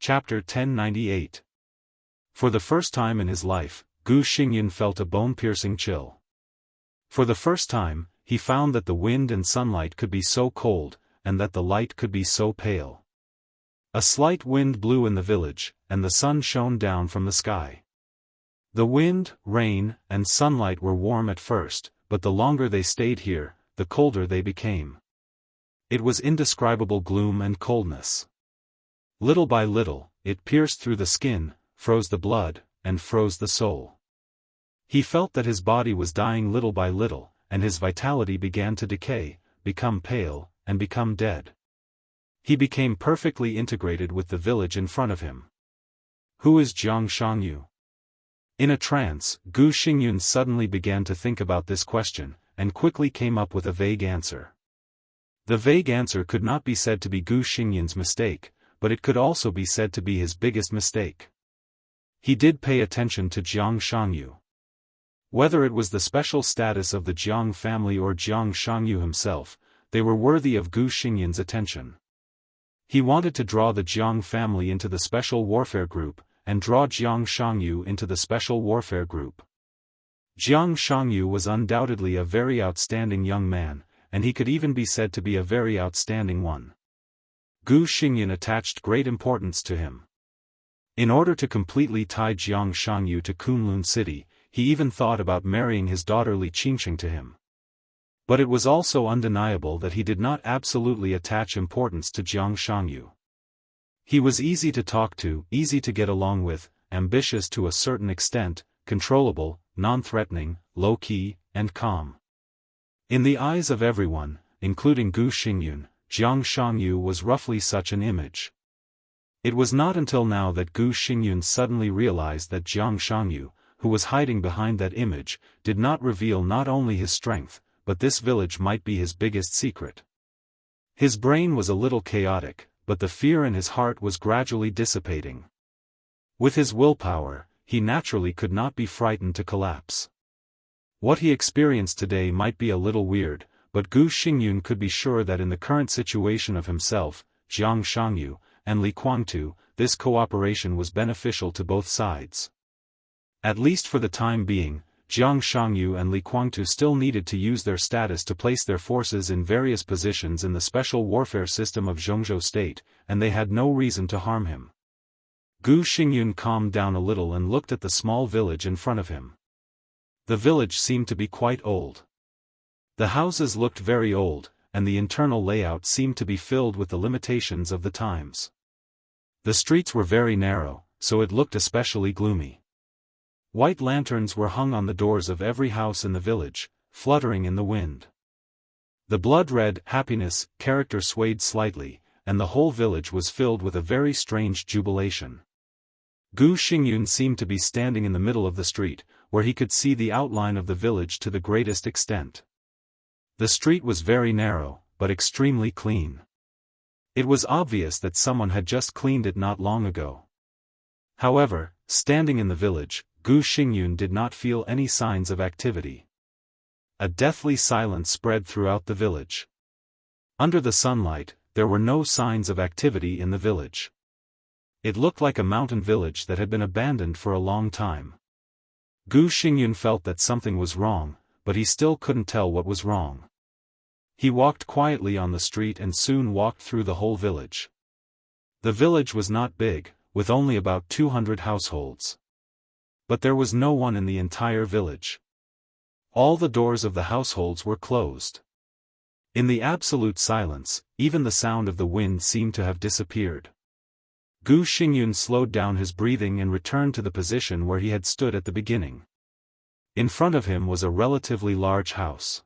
Chapter 1098. For the first time in his life, Gu Xingyun felt a bone-piercing chill. For the first time, he found that the wind and sunlight could be so cold, and that the light could be so pale. A slight wind blew in the village, and the sun shone down from the sky. The wind, rain, and sunlight were warm at first, but the longer they stayed here, the colder they became. It was indescribable gloom and coldness. Little by little, it pierced through the skin, froze the blood, and froze the soul. He felt that his body was dying little by little, and his vitality began to decay, become pale, and become dead. He became perfectly integrated with the village in front of him. Who is Jiang Shangyu? In a trance, Gu Xingyun suddenly began to think about this question, and quickly came up with a vague answer. The vague answer could not be said to be Gu Xingyun's mistake, but it could also be said to be his biggest mistake. He did pay attention to Jiang Shangyu. Whether it was the special status of the Jiang family or Jiang Shangyu himself, they were worthy of Gu Xingyun's attention. He wanted to draw the Jiang family into the special warfare group, and draw Jiang Shangyu into the special warfare group. Jiang Shangyu was undoubtedly a very outstanding young man, and he could even be said to be a very outstanding one. Gu Xingyun attached great importance to him. In order to completely tie Jiang Shangyu to Kunlun City, he even thought about marrying his daughter Li Qingxing to him. But it was also undeniable that he did not absolutely attach importance to Jiang Shangyu. He was easy to talk to, easy to get along with, ambitious to a certain extent, controllable, non-threatening, low-key, and calm. In the eyes of everyone, including Gu Xingyun, Jiang Shangyu was roughly such an image. It was not until now that Gu Xingyun suddenly realized that Jiang Shangyu, who was hiding behind that image, did not reveal not only his strength, but this village might be his biggest secret. His brain was a little chaotic, but the fear in his heart was gradually dissipating. With his willpower, he naturally could not be frightened to collapse. What he experienced today might be a little weird, but Gu Xingyun could be sure that in the current situation of himself, Jiang Shangyu, and Li Guangtu, this cooperation was beneficial to both sides. At least for the time being, Jiang Shangyu and Li Guangtu still needed to use their status to place their forces in various positions in the special warfare system of Zhongzhou State, and they had no reason to harm him. Gu Xingyun calmed down a little and looked at the small village in front of him. The village seemed to be quite old. The houses looked very old, and the internal layout seemed to be filled with the limitations of the times. The streets were very narrow, so it looked especially gloomy. White lanterns were hung on the doors of every house in the village, fluttering in the wind. The blood-red happiness character swayed slightly, and the whole village was filled with a very strange jubilation. Gu Xingyun seemed to be standing in the middle of the street, where he could see the outline of the village to the greatest extent. The street was very narrow, but extremely clean. It was obvious that someone had just cleaned it not long ago. However, standing in the village, Gu Xingyun did not feel any signs of activity. A deathly silence spread throughout the village. Under the sunlight, there were no signs of activity in the village. It looked like a mountain village that had been abandoned for a long time. Gu Xingyun felt that something was wrong, but he still couldn't tell what was wrong. He walked quietly on the street and soon walked through the whole village. The village was not big, with only about 200 households. But there was no one in the entire village. All the doors of the households were closed. In the absolute silence, even the sound of the wind seemed to have disappeared. Gu Xingyun slowed down his breathing and returned to the position where he had stood at the beginning. In front of him was a relatively large house.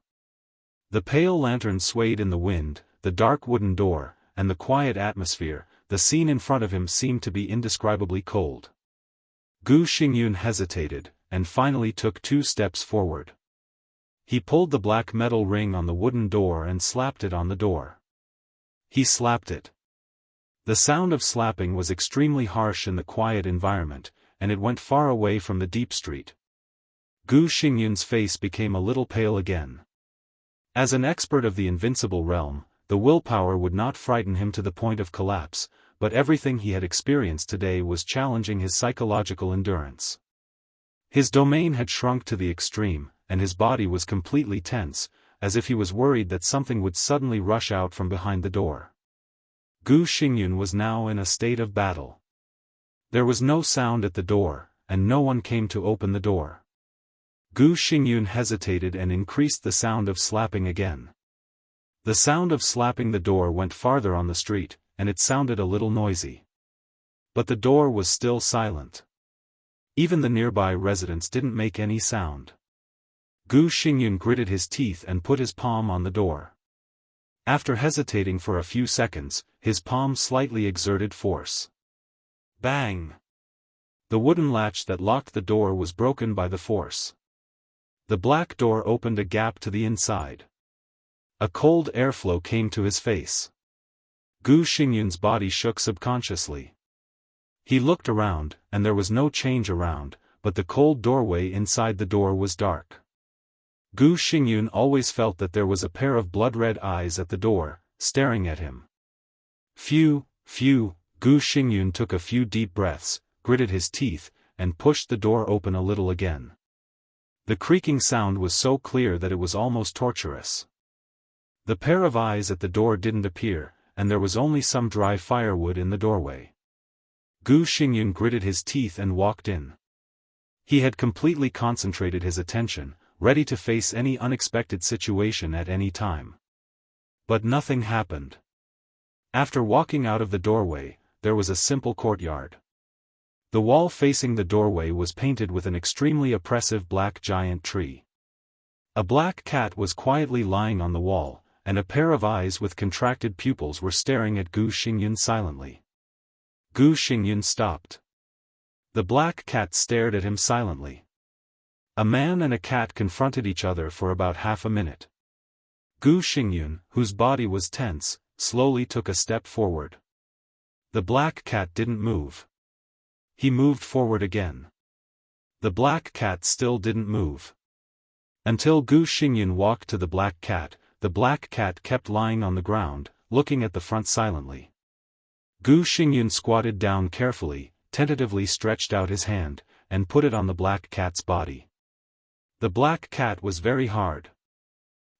The pale lantern swayed in the wind, the dark wooden door, and the quiet atmosphere. The scene in front of him seemed to be indescribably cold. Gu Xingyun hesitated, and finally took 2 steps forward. He pulled the black metal ring on the wooden door and slapped it on the door. He slapped it. The sound of slapping was extremely harsh in the quiet environment, and it went far away from the deep street. Gu Xingyun's face became a little pale again. As an expert of the invincible realm, the willpower would not frighten him to the point of collapse, but everything he had experienced today was challenging his psychological endurance. His domain had shrunk to the extreme, and his body was completely tense, as if he was worried that something would suddenly rush out from behind the door. Gu Xingyun was now in a state of battle. There was no sound at the door, and no one came to open the door. Gu Xingyun hesitated and increased the sound of slapping again. The sound of slapping the door went farther on the street, and it sounded a little noisy. But the door was still silent. Even the nearby residents didn't make any sound. Gu Xingyun gritted his teeth and put his palm on the door. After hesitating for a few seconds, his palm slightly exerted force. Bang! The wooden latch that locked the door was broken by the force. The black door opened a gap to the inside. A cold airflow came to his face. Gu Xingyun's body shook subconsciously. He looked around, and there was no change around, but the cold doorway inside the door was dark. Gu Xingyun always felt that there was a pair of blood-red eyes at the door, staring at him. Phew, Gu Xingyun took a few deep breaths, gritted his teeth, and pushed the door open a little again. The creaking sound was so clear that it was almost torturous. The pair of eyes at the door didn't appear, and there was only some dry firewood in the doorway. Gu Xingyun gritted his teeth and walked in. He had completely concentrated his attention, ready to face any unexpected situation at any time. But nothing happened. After walking out of the doorway, there was a simple courtyard. The wall facing the doorway was painted with an extremely oppressive black giant tree. A black cat was quietly lying on the wall, and a pair of eyes with contracted pupils were staring at Gu Xingyun silently. Gu Xingyun stopped. The black cat stared at him silently. A man and a cat confronted each other for about half a minute. Gu Xingyun, whose body was tense, slowly took a step forward. The black cat didn't move. He moved forward again. The black cat still didn't move. Until Gu Xingyun walked to the black cat kept lying on the ground, looking at the front silently. Gu Xingyun squatted down carefully, tentatively stretched out his hand, and put it on the black cat's body. The black cat was very hard.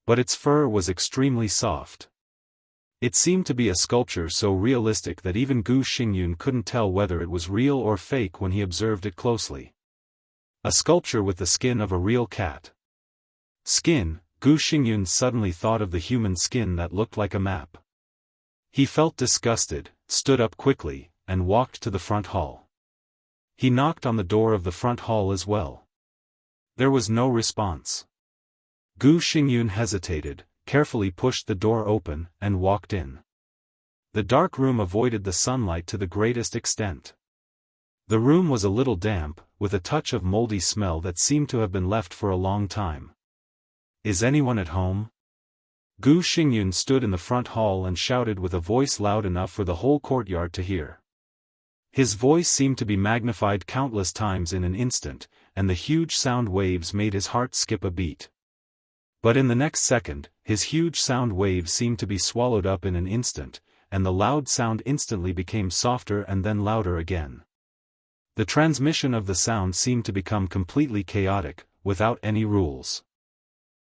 But its fur was extremely soft. It seemed to be a sculpture so realistic that even Gu Xingyun couldn't tell whether it was real or fake when he observed it closely. A sculpture with the skin of a real cat. Skin, Gu Xingyun suddenly thought of the human skin that looked like a map. He felt disgusted, stood up quickly, and walked to the front hall. He knocked on the door of the front hall as well. There was no response. Gu Xingyun hesitated, carefully pushed the door open, and walked in. The dark room avoided the sunlight to the greatest extent. The room was a little damp, with a touch of moldy smell that seemed to have been left for a long time. "Is anyone at home?" Gu Xingyun stood in the front hall and shouted with a voice loud enough for the whole courtyard to hear. His voice seemed to be magnified countless times in an instant, and the huge sound waves made his heart skip a beat. But in the next second, his huge sound waves seemed to be swallowed up in an instant, and the loud sound instantly became softer and then louder again. The transmission of the sound seemed to become completely chaotic, without any rules.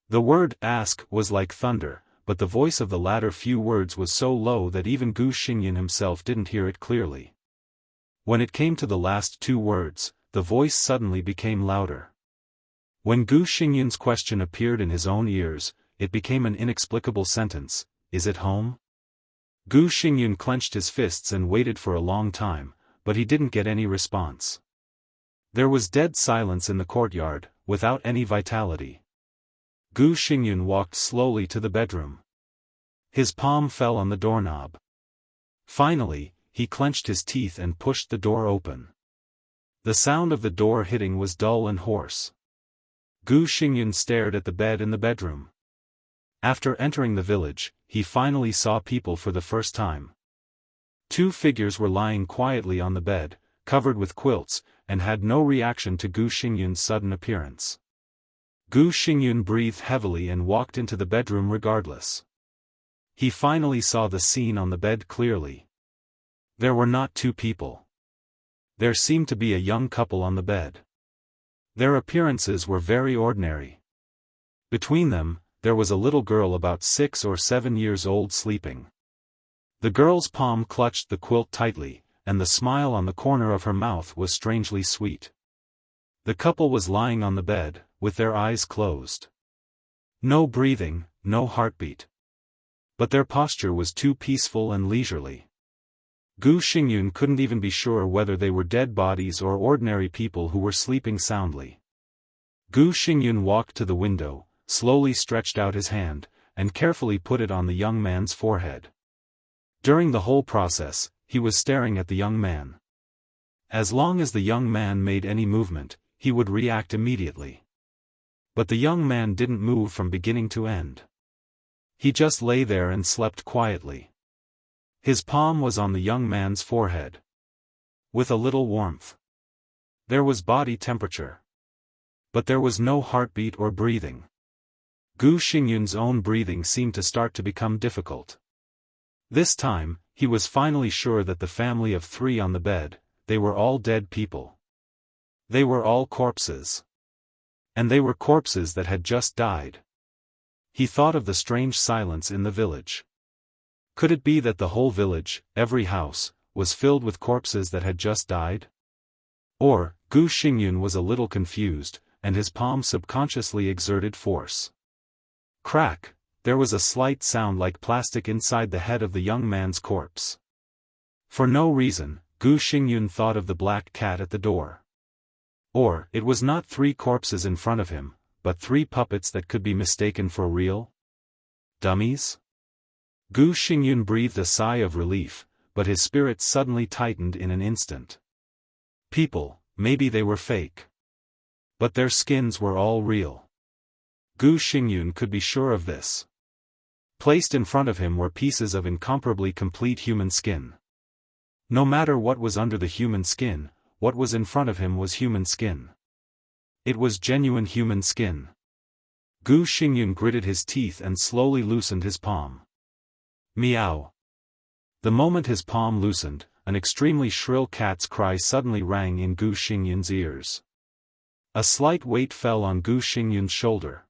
The word "ask" was like thunder, but the voice of the latter few words was so low that even Gu Xingyun himself didn't hear it clearly. When it came to the last two words, the voice suddenly became louder. When Gu Xingyun's question appeared in his own ears, it became an inexplicable sentence: "Is it home?" Gu Xingyun clenched his fists and waited for a long time, but he didn't get any response. There was dead silence in the courtyard, without any vitality. Gu Xingyun walked slowly to the bedroom. His palm fell on the doorknob. Finally, he clenched his teeth and pushed the door open. The sound of the door hitting was dull and hoarse. Gu Xingyun stared at the bed in the bedroom. After entering the village, he finally saw people for the first time. Two figures were lying quietly on the bed, covered with quilts, and had no reaction to Gu Xingyun's sudden appearance. Gu Xingyun breathed heavily and walked into the bedroom regardless. He finally saw the scene on the bed clearly. There were not two people. There seemed to be a young couple on the bed. Their appearances were very ordinary. Between them, there was a little girl about 6 or 7 years old sleeping. The girl's palm clutched the quilt tightly, and the smile on the corner of her mouth was strangely sweet. The couple was lying on the bed, with their eyes closed. No breathing, no heartbeat. But their posture was too peaceful and leisurely. Gu Xingyun couldn't even be sure whether they were dead bodies or ordinary people who were sleeping soundly. Gu Xingyun walked to the window, slowly stretched out his hand, and carefully put it on the young man's forehead. During the whole process, he was staring at the young man. As long as the young man made any movement, he would react immediately. But the young man didn't move from beginning to end. He just lay there and slept quietly. His palm was on the young man's forehead. With a little warmth. There was body temperature. But there was no heartbeat or breathing. Gu Xingyun's own breathing seemed to start to become difficult. This time, he was finally sure that the family of 3 on the bed, they were all dead people. They were all corpses. And they were corpses that had just died. He thought of the strange silence in the village. Could it be that the whole village, every house, was filled with corpses that had just died? Or, Gu Xingyun was a little confused, and his palm subconsciously exerted force. Crack! There was a slight sound like plastic inside the head of the young man's corpse. For no reason, Gu Xingyun thought of the black cat at the door. Or, it was not 3 corpses in front of him, but 3 puppets that could be mistaken for real? Dummies? Gu Xingyun breathed a sigh of relief, but his spirit suddenly tightened in an instant. People, maybe they were fake. But their skins were all real. Gu Xingyun could be sure of this. Placed in front of him were pieces of incomparably complete human skin. No matter what was under the human skin, what was in front of him was human skin. It was genuine human skin. Gu Xingyun gritted his teeth and slowly loosened his palm. Meow. The moment his palm loosened, an extremely shrill cat's cry suddenly rang in Gu Xingyun's ears. A slight weight fell on Gu Xingyun's shoulder.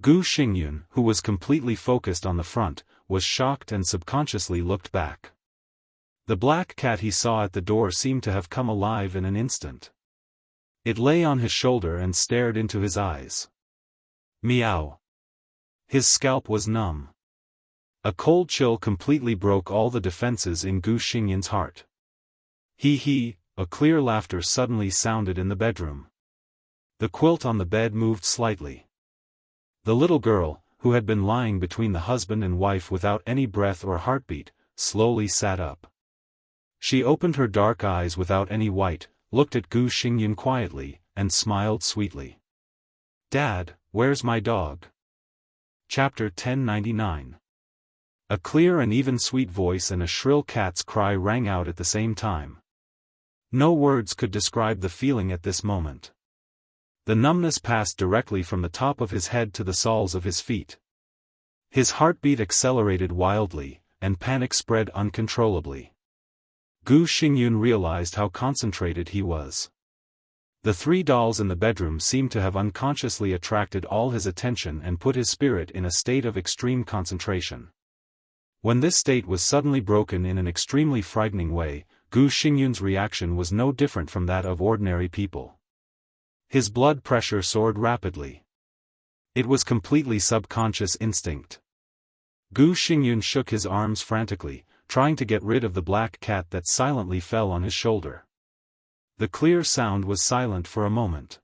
Gu Xingyun, who was completely focused on the front, was shocked and subconsciously looked back. The black cat he saw at the door seemed to have come alive in an instant. It lay on his shoulder and stared into his eyes. Meow. His scalp was numb. A cold chill completely broke all the defenses in Gu Xingyun's heart. Hee, a clear laughter suddenly sounded in the bedroom. The quilt on the bed moved slightly. The little girl, who had been lying between the husband and wife without any breath or heartbeat, slowly sat up. She opened her dark eyes without any white, looked at Gu Xingyun quietly, and smiled sweetly. Dad, where's my dog? Chapter 1099. A clear and even sweet voice and a shrill cat's cry rang out at the same time. No words could describe the feeling at this moment. The numbness passed directly from the top of his head to the soles of his feet. His heartbeat accelerated wildly, and panic spread uncontrollably. Gu Xingyun realized how concentrated he was. The 3 dolls in the bedroom seemed to have unconsciously attracted all his attention and put his spirit in a state of extreme concentration. When this state was suddenly broken in an extremely frightening way, Gu Xingyun's reaction was no different from that of ordinary people. His blood pressure soared rapidly. It was completely subconscious instinct. Gu Xingyun shook his arms frantically, trying to get rid of the black cat that silently fell on his shoulder. The clear sound was silent for a moment.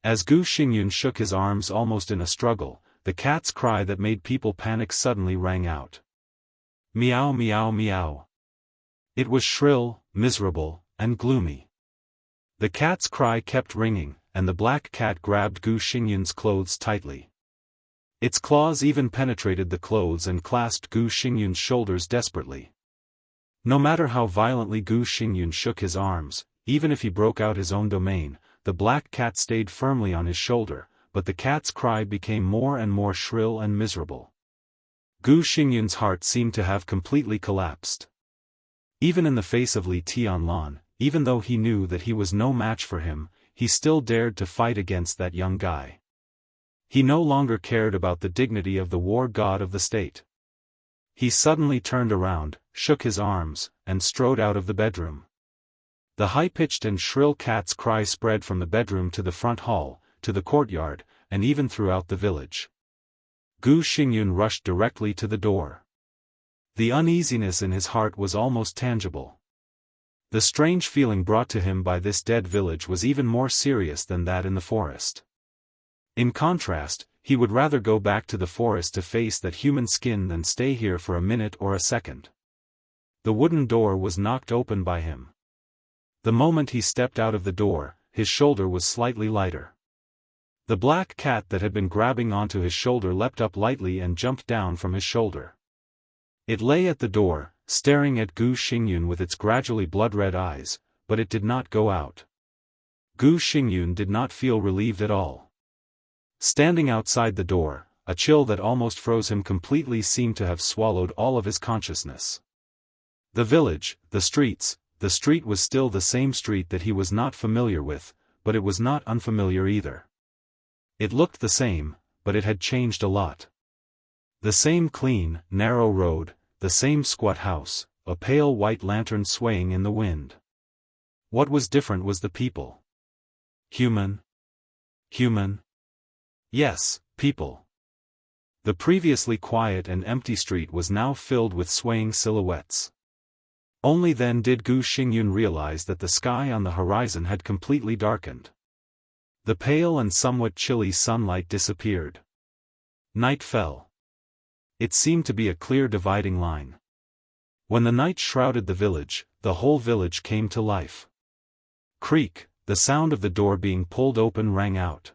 As Gu Xingyun shook his arms almost in a struggle, the cat's cry that made people panic suddenly rang out. Meow meow meow. It was shrill, miserable, and gloomy. The cat's cry kept ringing, and the black cat grabbed Gu Xingyun's clothes tightly. Its claws even penetrated the clothes and clasped Gu Xingyun's shoulders desperately. No matter how violently Gu Xingyun shook his arms, even if he broke out his own domain, the black cat stayed firmly on his shoulder, but the cat's cry became more and more shrill and miserable. Gu Xingyun's heart seemed to have completely collapsed. Even in the face of Li Tianlan, even though he knew that he was no match for him, he still dared to fight against that young guy. He no longer cared about the dignity of the war god of the state. He suddenly turned around, shook his arms, and strode out of the bedroom. The high-pitched and shrill cat's cry spread from the bedroom to the front hall, to the courtyard, and even throughout the village. Gu Xingyun rushed directly to the door. The uneasiness in his heart was almost tangible. The strange feeling brought to him by this dead village was even more serious than that in the forest. In contrast, he would rather go back to the forest to face that human skin than stay here for a minute or a second. The wooden door was knocked open by him. The moment he stepped out of the door, his shoulder was slightly lighter. The black cat that had been grabbing onto his shoulder leapt up lightly and jumped down from his shoulder. It lay at the door, staring at Gu Xingyun with its gradually blood-red eyes, but it did not go out. Gu Xingyun did not feel relieved at all. Standing outside the door, a chill that almost froze him completely seemed to have swallowed all of his consciousness. The village, the streets, the street was still the same street that he was not familiar with, but it was not unfamiliar either. It looked the same, but it had changed a lot. The same clean, narrow road, the same squat house, a pale white lantern swaying in the wind. What was different was the people. Human. Human. Yes, people. The previously quiet and empty street was now filled with swaying silhouettes. Only then did Gu Xingyun realize that the sky on the horizon had completely darkened. The pale and somewhat chilly sunlight disappeared. Night fell. It seemed to be a clear dividing line. When the night shrouded the village, the whole village came to life. Creak, the sound of the door being pulled open rang out.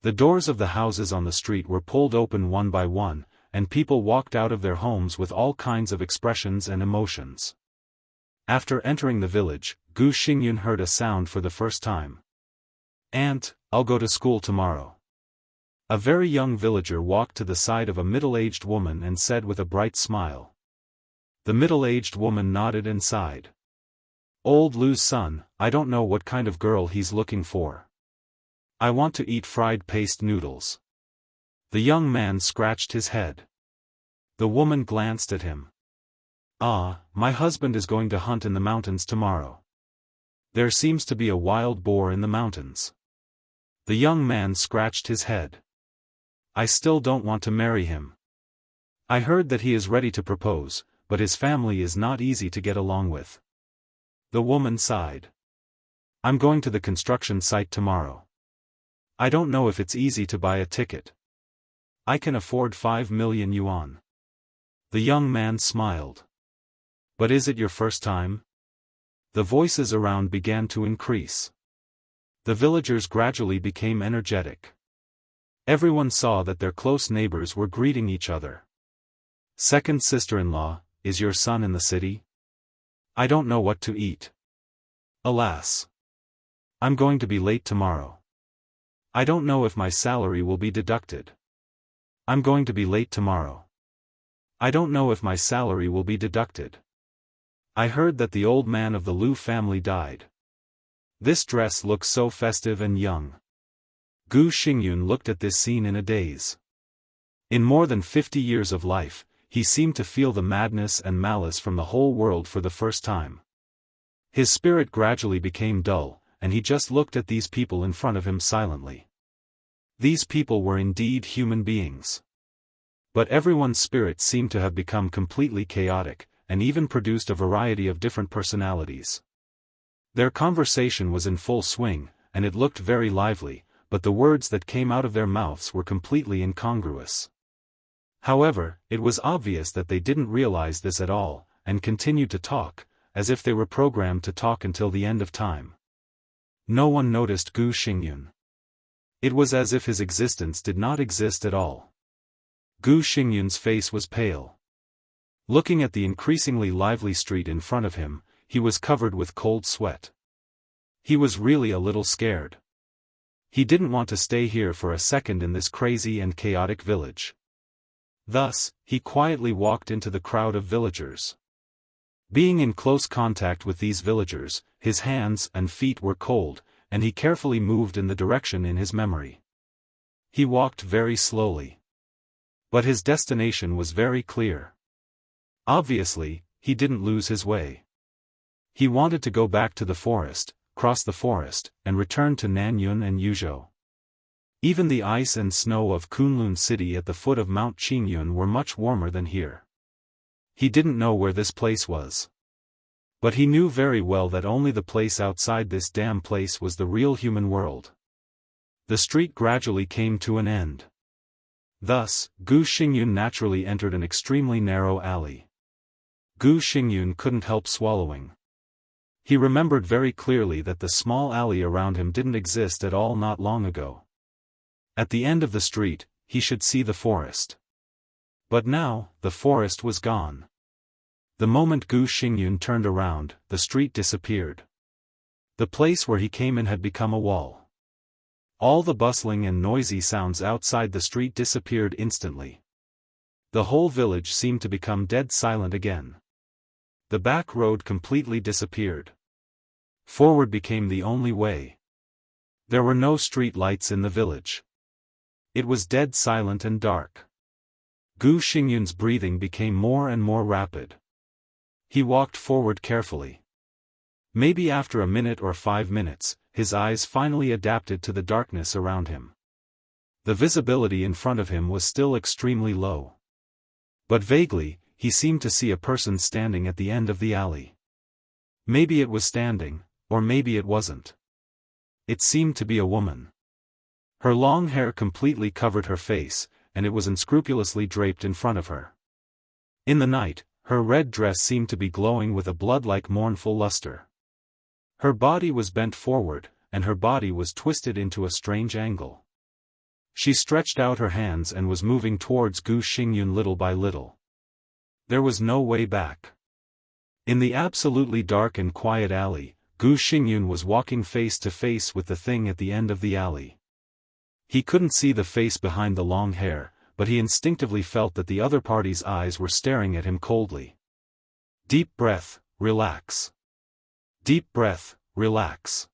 The doors of the houses on the street were pulled open one by one, and people walked out of their homes with all kinds of expressions and emotions. After entering the village, Gu Xingyun heard a sound for the first time. "Aunt, I'll go to school tomorrow." A very young villager walked to the side of a middle-aged woman and said with a bright smile. The middle-aged woman nodded and sighed. "Old Lu's son, I don't know what kind of girl he's looking for. I want to eat fried paste noodles." The young man scratched his head. The woman glanced at him. "Ah, my husband is going to hunt in the mountains tomorrow. There seems to be a wild boar in the mountains." The young man scratched his head. "I still don't want to marry him. I heard that he is ready to propose, but his family is not easy to get along with." The woman sighed. "I'm going to the construction site tomorrow. I don't know if it's easy to buy a ticket. I can afford 5 million yuan." The young man smiled. "But is it your first time?" The voices around began to increase. The villagers gradually became energetic. Everyone saw that their close neighbors were greeting each other. "Second sister-in-law, is your son in the city? I don't know what to eat. Alas. I'm going to be late tomorrow. I don't know if my salary will be deducted. I'm going to be late tomorrow. I don't know if my salary will be deducted. I heard that the old man of the Lu family died. This dress looks so festive and young." Gu Xingyun looked at this scene in a daze. In more than 50 years of life, he seemed to feel the madness and malice from the whole world for the first time. His spirit gradually became dull, and he just looked at these people in front of him silently. These people were indeed human beings. But everyone's spirit seemed to have become completely chaotic, and even produced a variety of different personalities. Their conversation was in full swing, and it looked very lively, but the words that came out of their mouths were completely incongruous. However, it was obvious that they didn't realize this at all, and continued to talk, as if they were programmed to talk until the end of time. No one noticed Gu Xingyun. It was as if his existence did not exist at all. Gu Xingyun's face was pale. Looking at the increasingly lively street in front of him, he was covered with cold sweat. He was really a little scared. He didn't want to stay here for a second in this crazy and chaotic village. Thus, he quietly walked into the crowd of villagers. Being in close contact with these villagers, his hands and feet were cold, and he carefully moved in the direction in his memory. He walked very slowly. But his destination was very clear. Obviously, he didn't lose his way. He wanted to go back to the forest, cross the forest, and return to Nanyun and Yuzhou. Even the ice and snow of Kunlun City at the foot of Mount Qingyun were much warmer than here. He didn't know where this place was. But he knew very well that only the place outside this damn place was the real human world. The street gradually came to an end. Thus, Gu Xingyun naturally entered an extremely narrow alley. Gu Xingyun couldn't help swallowing. He remembered very clearly that the small alley around him didn't exist at all not long ago. At the end of the street, he should see the forest. But now, the forest was gone. The moment Gu Xingyun turned around, the street disappeared. The place where he came in had become a wall. All the bustling and noisy sounds outside the street disappeared instantly. The whole village seemed to become dead silent again. The back road completely disappeared. Forward became the only way. There were no street lights in the village. It was dead silent and dark. Gu Xingyun's breathing became more and more rapid. He walked forward carefully. Maybe after a minute or 5 minutes, his eyes finally adapted to the darkness around him. The visibility in front of him was still extremely low. But vaguely, he seemed to see a person standing at the end of the alley. Maybe it was standing, or maybe it wasn't. It seemed to be a woman. Her long hair completely covered her face, and it was unscrupulously draped in front of her. In the night, her red dress seemed to be glowing with a blood-like mournful luster. Her body was bent forward, and her body was twisted into a strange angle. She stretched out her hands and was moving towards Gu Xingyun little by little. There was no way back. In the absolutely dark and quiet alley, Gu Xingyun was walking face to face with the thing at the end of the alley. He couldn't see the face behind the long hair, but he instinctively felt that the other party's eyes were staring at him coldly. Deep breath, relax. Deep breath, relax.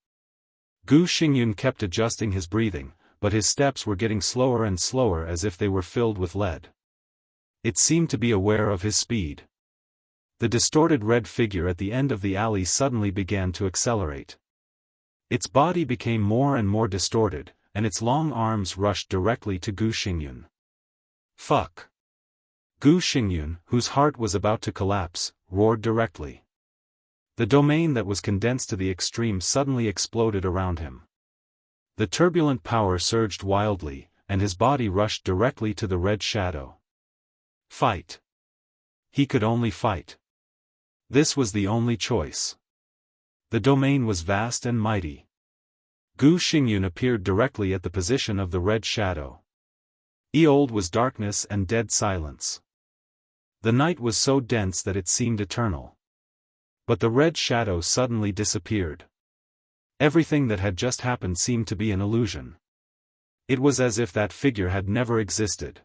Gu Xingyun kept adjusting his breathing, but his steps were getting slower and slower as if they were filled with lead. It seemed to be aware of his speed. The distorted red figure at the end of the alley suddenly began to accelerate. Its body became more and more distorted, and its long arms rushed directly to Gu Xingyun. Fuck! Gu Xingyun, whose heart was about to collapse, roared directly. The domain that was condensed to the extreme suddenly exploded around him. The turbulent power surged wildly, and his body rushed directly to the red shadow. Fight! He could only fight. This was the only choice. The domain was vast and mighty. Gu Xingyun appeared directly at the position of the red shadow. Eold was darkness and dead silence. The night was so dense that it seemed eternal. But the red shadow suddenly disappeared. Everything that had just happened seemed to be an illusion. It was as if that figure had never existed.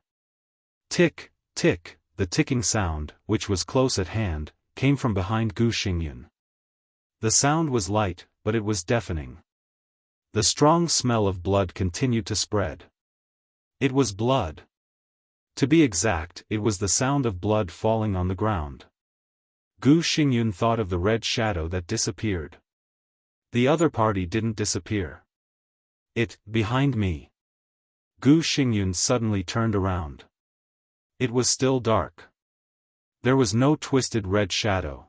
Tick, tick, the ticking sound, which was close at hand, came from behind Gu Xingyun. The sound was light, but it was deafening. The strong smell of blood continued to spread. It was blood. To be exact, it was the sound of blood falling on the ground. Gu Xingyun thought of the red shadow that disappeared. The other party didn't disappear. Behind me. Gu Xingyun suddenly turned around. It was still dark. There was no twisted red shadow.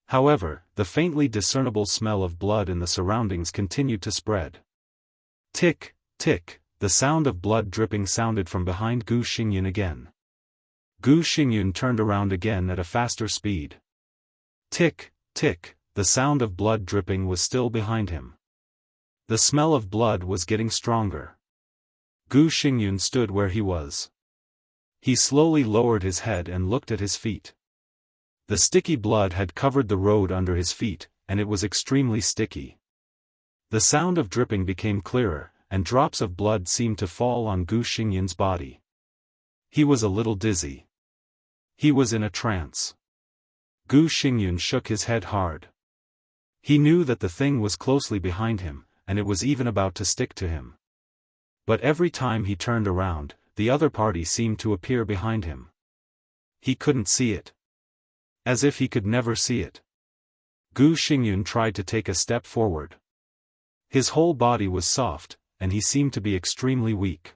However, the faintly discernible smell of blood in the surroundings continued to spread. Tick, tick, the sound of blood dripping sounded from behind Gu Xingyun again. Gu Xingyun turned around again at a faster speed. Tick, tick, the sound of blood dripping was still behind him. The smell of blood was getting stronger. Gu Xingyun stood where he was. He slowly lowered his head and looked at his feet. The sticky blood had covered the road under his feet, and it was extremely sticky. The sound of dripping became clearer, and drops of blood seemed to fall on Gu Xingyun's body. He was a little dizzy. He was in a trance. Gu Xingyun shook his head hard. He knew that the thing was closely behind him, and it was even about to stick to him. But every time he turned around, the other party seemed to appear behind him. He couldn't see it. As if he could never see it. Gu Xingyun tried to take a step forward. His whole body was soft, and he seemed to be extremely weak.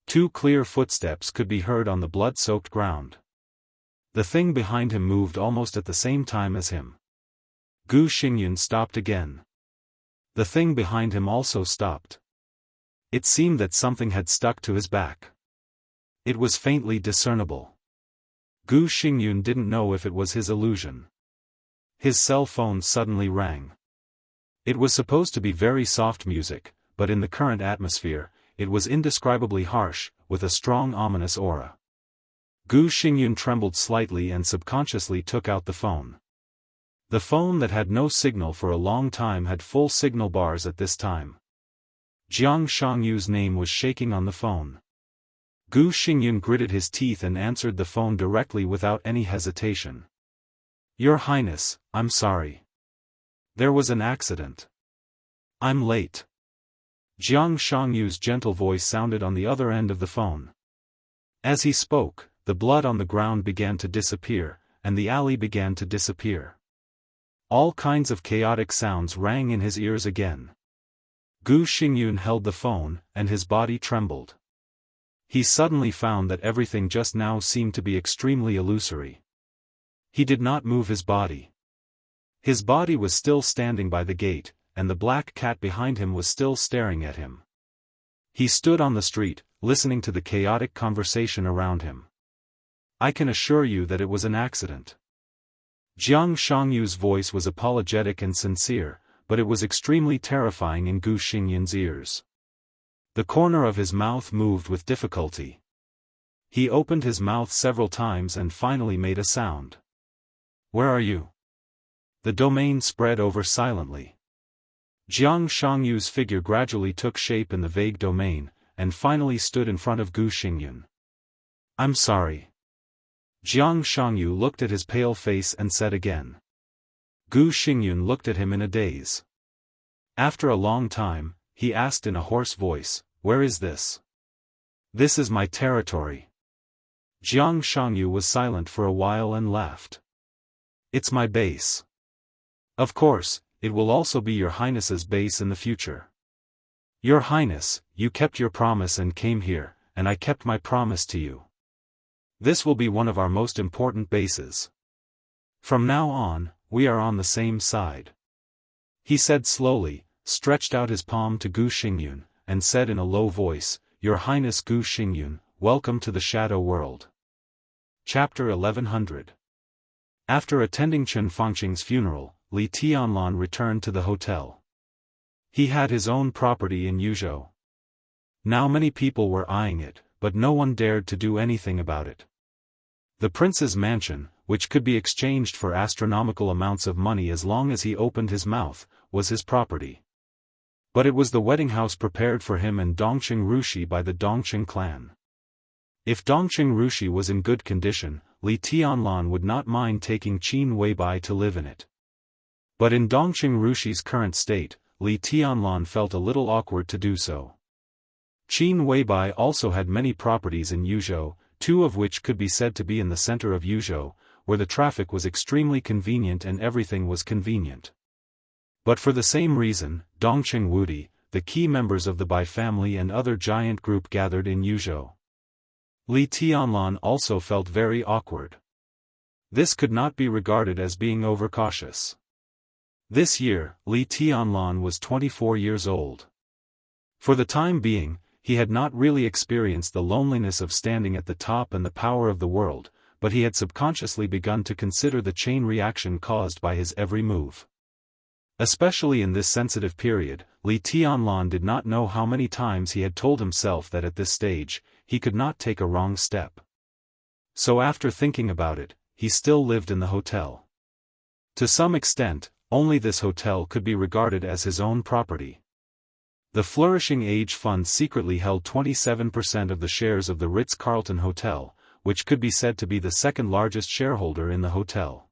2 clear footsteps could be heard on the blood-soaked ground. The thing behind him moved almost at the same time as him. Gu Xingyun stopped again. The thing behind him also stopped. It seemed that something had stuck to his back. It was faintly discernible. Gu Xingyun didn't know if it was his illusion. His cell phone suddenly rang. It was supposed to be very soft music, but in the current atmosphere, it was indescribably harsh, with a strong ominous aura. Gu Xingyun trembled slightly and subconsciously took out the phone. The phone that had no signal for a long time had full signal bars at this time. Jiang Shangyu's name was shaking on the phone. Gu Xingyun gritted his teeth and answered the phone directly without any hesitation. Your Highness, I'm sorry. There was an accident. I'm late. Jiang Shangyu's gentle voice sounded on the other end of the phone. As he spoke, the blood on the ground began to disappear, and the alley began to disappear. All kinds of chaotic sounds rang in his ears again. Gu Xingyun held the phone, and his body trembled. He suddenly found that everything just now seemed to be extremely illusory. He did not move his body. His body was still standing by the gate, and the black cat behind him was still staring at him. He stood on the street, listening to the chaotic conversation around him. I can assure you that it was an accident. Jiang Shangyu's voice was apologetic and sincere, but it was extremely terrifying in Gu Xingyun's ears. The corner of his mouth moved with difficulty. He opened his mouth several times and finally made a sound. Where are you? The domain spread over silently. Jiang Shangyu's figure gradually took shape in the vague domain, and finally stood in front of Gu Xingyun. I'm sorry. Jiang Shangyu looked at his pale face and said again. Gu Xingyun looked at him in a daze. After a long time, he asked in a hoarse voice, Where is this? This is my territory. Jiang Shangyu was silent for a while and laughed. It's my base. Of course, it will also be your Highness's base in the future. Your Highness, you kept your promise and came here, and I kept my promise to you. This will be one of our most important bases. From now on, we are on the same side. He said slowly, stretched out his palm to Gu Xingyun, and said in a low voice, Your Highness Gu Xingyun, welcome to the Shadow World. Chapter 1100. After attending Chen Fangqing's funeral, Li Tianlan returned to the hotel. He had his own property in Yuzhou. Now many people were eyeing it, but no one dared to do anything about it. The prince's mansion, which could be exchanged for astronomical amounts of money as long as he opened his mouth, was his property. But it was the wedding house prepared for him and Dongqing Rushi by the Dongqing clan. If Dongqing Rushi was in good condition, Li Tianlan would not mind taking Qin Weibai to live in it. But in Dongqing Rushi's current state, Li Tianlan felt a little awkward to do so. Qin Weibai also had many properties in Yuzhou, 2 of which could be said to be in the center of Yuzhou, where the traffic was extremely convenient and everything was convenient. But for the same reason, Dongqing Wudi, the key members of the Bai family and other giant group gathered in Yuzhou. Li Tianlan also felt very awkward. This could not be regarded as being overcautious. This year, Li Tianlan was 24 years old. For the time being, he had not really experienced the loneliness of standing at the top and the power of the world, but he had subconsciously begun to consider the chain reaction caused by his every move. Especially in this sensitive period, Li Tianlan did not know how many times he had told himself that at this stage, he could not take a wrong step. So after thinking about it, he still lived in the hotel. To some extent, only this hotel could be regarded as his own property. The Flourishing Age Fund secretly held 27% of the shares of the Ritz-Carlton Hotel, which could be said to be the second largest shareholder in the hotel.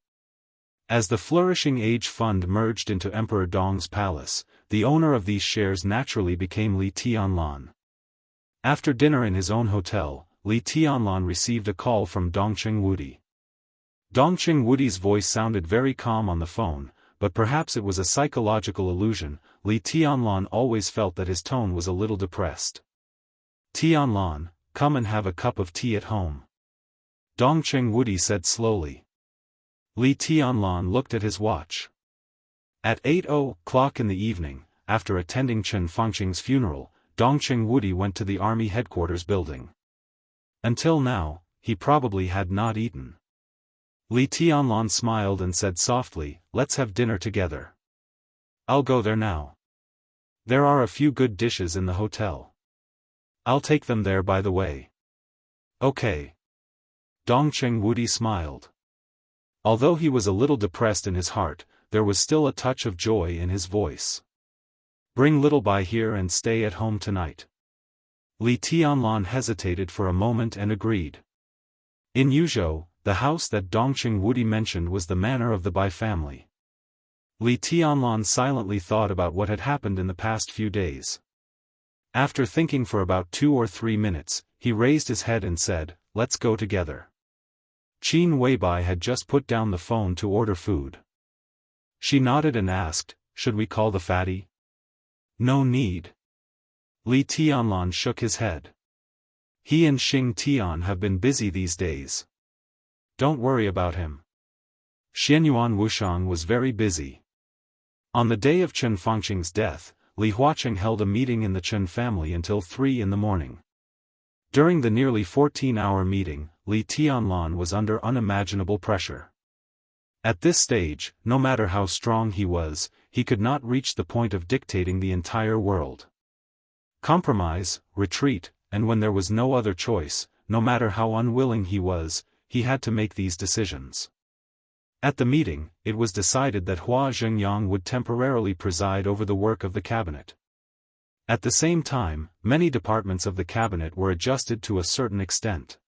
As the flourishing age fund merged into Emperor Dong's palace, the owner of these shares naturally became Li Tianlan. After dinner in his own hotel, Li Tianlan received a call from Dongqing Wudi. Dongqing Wudi's voice sounded very calm on the phone, but perhaps it was a psychological illusion. Li Tianlan always felt that his tone was a little depressed. "Tianlan, come and have a cup of tea at home," Dongqing Wudi said slowly. Li Tianlan looked at his watch. At 8:00 in the evening, after attending Chen Fengqing's funeral, Dongqing Wudi went to the army headquarters building. Until now, he probably had not eaten. Li Tianlan smiled and said softly, "Let's have dinner together." "I'll go there now. There are a few good dishes in the hotel. I'll take them there by the way." "Okay." Dongqing Wudi smiled. Although he was a little depressed in his heart, there was still a touch of joy in his voice. "Bring Little Bai here and stay at home tonight." Li Tianlan hesitated for a moment and agreed. In Yuzhou, the house that Dongqing Wudi mentioned was the manor of the Bai family. Li Tianlan silently thought about what had happened in the past few days. After thinking for about 2 or 3 minutes, he raised his head and said, "Let's go together." Qin Weibai had just put down the phone to order food. She nodded and asked, "Should we call the fatty?" "No need." Li Tianlan shook his head. "He and Xing Tian have been busy these days. Don't worry about him." Xianyuan Wushang was very busy. On the day of Chen Fengqing's death, Li Huaqing held a meeting in the Chen family until 3 in the morning. During the nearly 14-hour meeting, Li Tianlan was under unimaginable pressure. At this stage, no matter how strong he was, he could not reach the point of dictating the entire world. Compromise, retreat, and when there was no other choice, no matter how unwilling he was, he had to make these decisions. At the meeting, it was decided that Hua Zhengyang would temporarily preside over the work of the cabinet. At the same time, many departments of the cabinet were adjusted to a certain extent.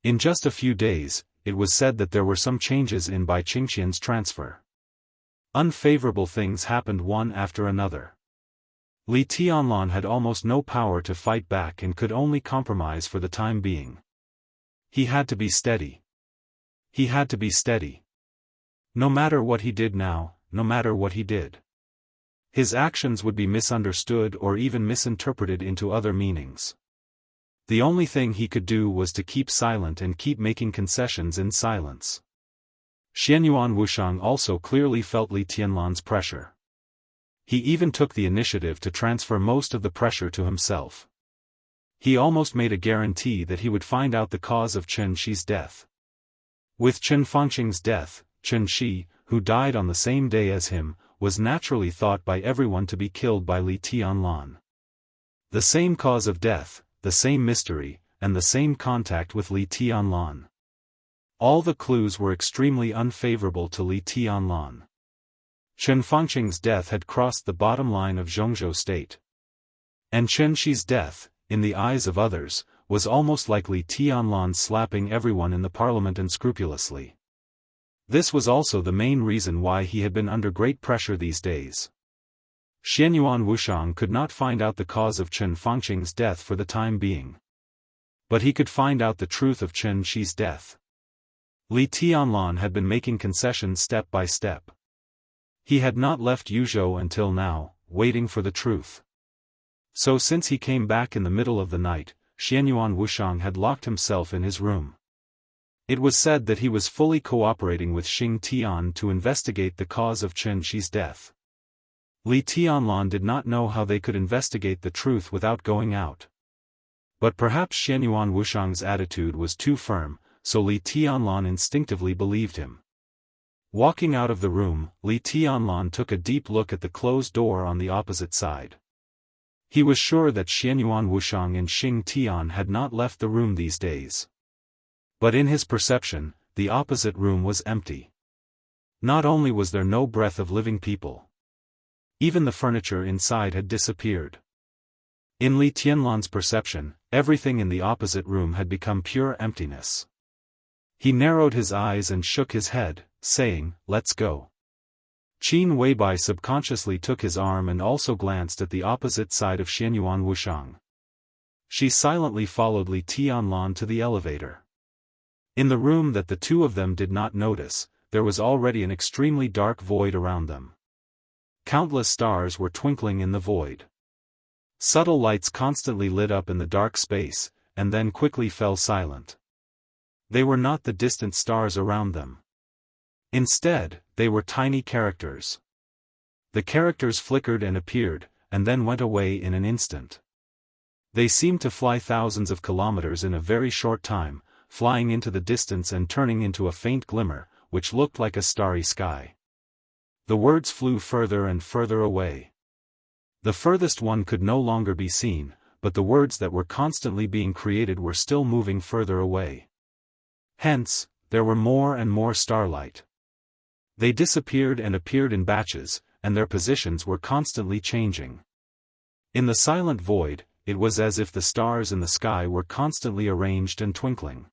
In just a few days, it was said that there were some changes in Bai Qingqian's transfer. Unfavorable things happened one after another. Li Tianlan had almost no power to fight back and could only compromise for the time being. He had to be steady. He had to be steady. No matter what he did now, no matter what he did, his actions would be misunderstood or even misinterpreted into other meanings. The only thing he could do was to keep silent and keep making concessions in silence. Xianyuan Wushang also clearly felt Li Tianlan's pressure. He even took the initiative to transfer most of the pressure to himself. He almost made a guarantee that he would find out the cause of Chen Shi's death. With Chen Fengqing's death, Chen Shi, who died on the same day as him, was naturally thought by everyone to be killed by Li Tianlan. The same cause of death, the same mystery, and the same contact with Li Tianlan. All the clues were extremely unfavorable to Li Tianlan. Chen Fengqing's death had crossed the bottom line of Zhongzhou state. And Chen Shi's death, in the eyes of others, was almost like Li Tianlan slapping everyone in the parliament unscrupulously. This was also the main reason why he had been under great pressure these days. Xianyuan Wushang could not find out the cause of Chen Fengqing's death for the time being. But he could find out the truth of Chen Shi's death. Li Tianlan had been making concessions step by step. He had not left Yuzhou until now, waiting for the truth. So since he came back in the middle of the night, Xianyuan Wushang had locked himself in his room. It was said that he was fully cooperating with Xing Tian to investigate the cause of Chen Shi's death. Li Tianlan did not know how they could investigate the truth without going out. But perhaps Xianyuan Wushang's attitude was too firm, so Li Tianlan instinctively believed him. Walking out of the room, Li Tianlan took a deep look at the closed door on the opposite side. He was sure that Xianyuan Wushang and Xing Tian had not left the room these days. But in his perception, the opposite room was empty. Not only was there no breath of living people, even the furniture inside had disappeared. In Li Tianlan's perception, everything in the opposite room had become pure emptiness. He narrowed his eyes and shook his head, saying, "Let's go." Qin Weibai subconsciously took his arm and also glanced at the opposite side of Xianyuan Wushang. She silently followed Li Tianlan to the elevator. In the room that the two of them did not notice, there was already an extremely dark void around them. Countless stars were twinkling in the void. Subtle lights constantly lit up in the dark space, and then quickly fell silent. They were not the distant stars around them. Instead, they were tiny characters. The characters flickered and appeared, and then went away in an instant. They seemed to fly thousands of kilometers in a very short time, flying into the distance and turning into a faint glimmer, which looked like a starry sky. The words flew further and further away. The furthest one could no longer be seen, but the words that were constantly being created were still moving further away. Hence, there were more and more starlight. They disappeared and appeared in batches, and their positions were constantly changing. In the silent void, it was as if the stars in the sky were constantly arranged and twinkling.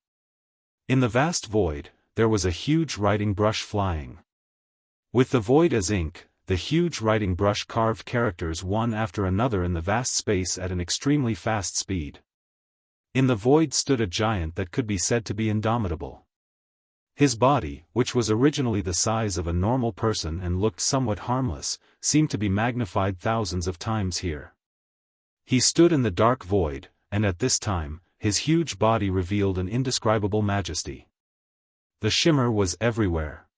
In the vast void, there was a huge writing brush flying. With the void as ink, the huge writing brush carved characters one after another in the vast space at an extremely fast speed. In the void stood a giant that could be said to be indomitable. His body, which was originally the size of a normal person and looked somewhat harmless, seemed to be magnified thousands of times here. He stood in the dark void, and at this time, his huge body revealed an indescribable majesty. The shimmer was everywhere.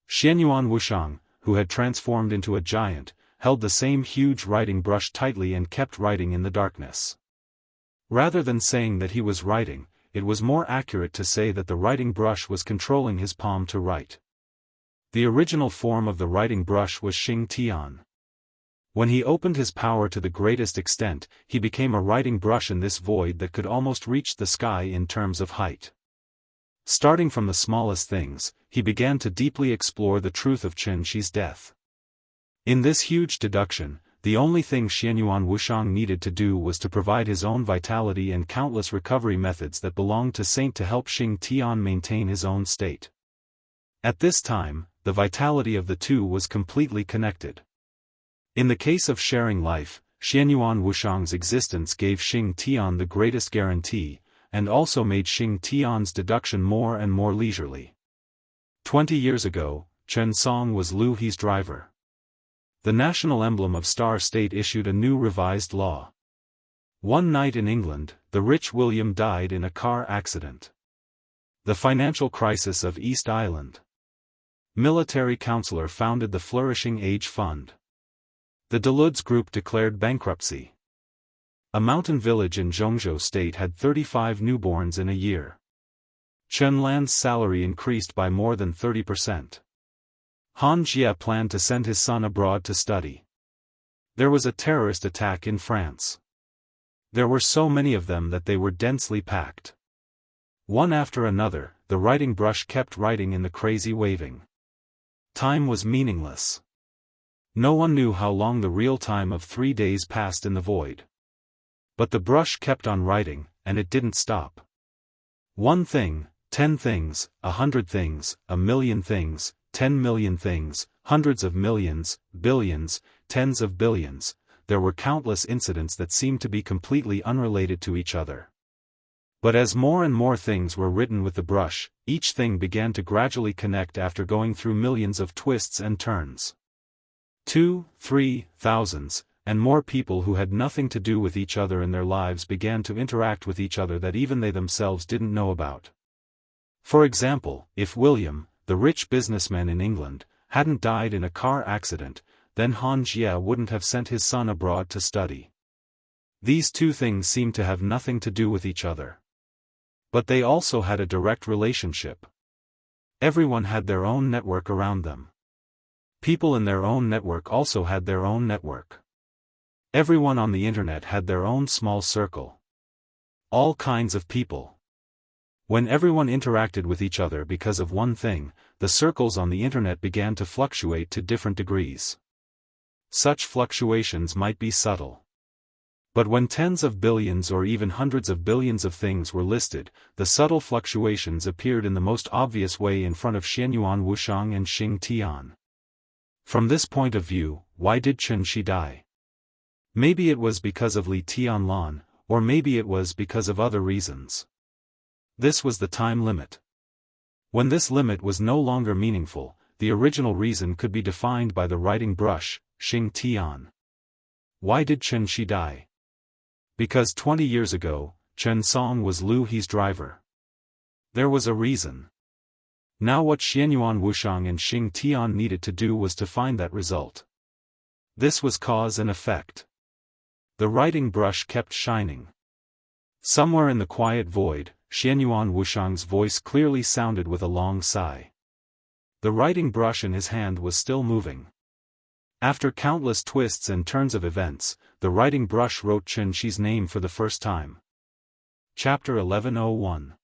Xianyuan Wushang, who had transformed into a giant, held the same huge writing brush tightly and kept writing in the darkness. Rather than saying that he was writing, it was more accurate to say that the writing brush was controlling his palm to write. The original form of the writing brush was Xing Tian. When he opened his power to the greatest extent, he became a writing brush in this void that could almost reach the sky in terms of height. Starting from the smallest things, he began to deeply explore the truth of Chen Shi's death. In this huge deduction, the only thing Xianyuan Wushang needed to do was to provide his own vitality and countless recovery methods that belonged to Saint to help Xing Tian maintain his own state. At this time, the vitality of the two was completely connected. In the case of sharing life, Xianyuan Wushang's existence gave Xing Tian the greatest guarantee, and also made Xing Tian's deduction more and more leisurely. 20 years ago, Chen Song was Liu He's driver. The national emblem of Star State issued a new revised law. One night in England, the rich William died in a car accident. The financial crisis of East Island. Military counselor founded the Flourishing Age Fund. The Deludes Group declared bankruptcy. A mountain village in Zhongzhou State had 35 newborns in a year. Chen Lan's salary increased by more than 30%. Han Jie planned to send his son abroad to study. There was a terrorist attack in France. There were so many of them that they were densely packed. One after another, the writing brush kept writing in the crazy waving. Time was meaningless. No one knew how long the real time of 3 days passed in the void. But the brush kept on writing, and it didn't stop. 1 thing, 10 things, 100 things, 1,000,000 things, 10 million things, hundreds of millions, billions, tens of billions. There were countless incidents that seemed to be completely unrelated to each other. But as more and more things were written with the brush, each thing began to gradually connect after going through millions of twists and turns. 2, 3, thousands, and more people who had nothing to do with each other in their lives began to interact with each other that even they themselves didn't know about. For example, if William, the rich businessman in England, hadn't died in a car accident, then Han Jie wouldn't have sent his son abroad to study. These two things seemed to have nothing to do with each other. But they also had a direct relationship. Everyone had their own network around them. People in their own network also had their own network. Everyone on the internet had their own small circle. All kinds of people. When everyone interacted with each other because of one thing, the circles on the internet began to fluctuate to different degrees. Such fluctuations might be subtle. But when tens of billions or even hundreds of billions of things were listed, the subtle fluctuations appeared in the most obvious way in front of Xianyuan Wushang and Xing Tian. From this point of view, why did Chen Shi die? Maybe it was because of Li Tianlan, or maybe it was because of other reasons. This was the time limit. When this limit was no longer meaningful, the original reason could be defined by the writing brush, Xing Tian. Why did Chen Shi die? Because 20 years ago, Chen Song was Liu He's driver. There was a reason. Now what Xianyuan Wushang and Xing Tian needed to do was to find that result. This was cause and effect. The writing brush kept shining. Somewhere in the quiet void, Xianyuan Wushang's voice clearly sounded with a long sigh. The writing brush in his hand was still moving. After countless twists and turns of events, the writing brush wrote Chen Shi's name for the first time. Chapter 1101.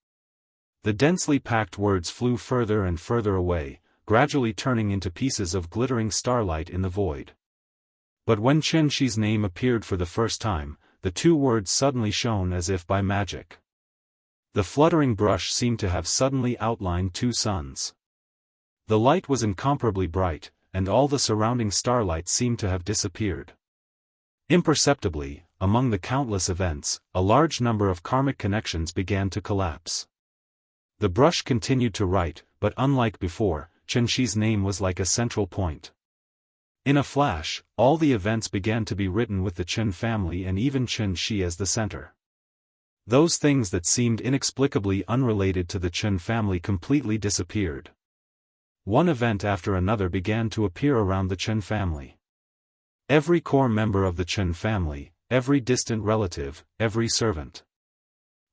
The densely packed words flew further and further away, gradually turning into pieces of glittering starlight in the void. But when Chen Shi's name appeared for the first time, the two words suddenly shone as if by magic. The fluttering brush seemed to have suddenly outlined two suns. The light was incomparably bright, and all the surrounding starlight seemed to have disappeared. Imperceptibly, among the countless events, a large number of karmic connections began to collapse. The brush continued to write, but unlike before, Chen Shi's name was like a central point. In a flash, all the events began to be written with the Chen family and even Chen Shi as the center. Those things that seemed inexplicably unrelated to the Chen family completely disappeared. One event after another began to appear around the Chen family. Every core member of the Chen family, every distant relative, every servant.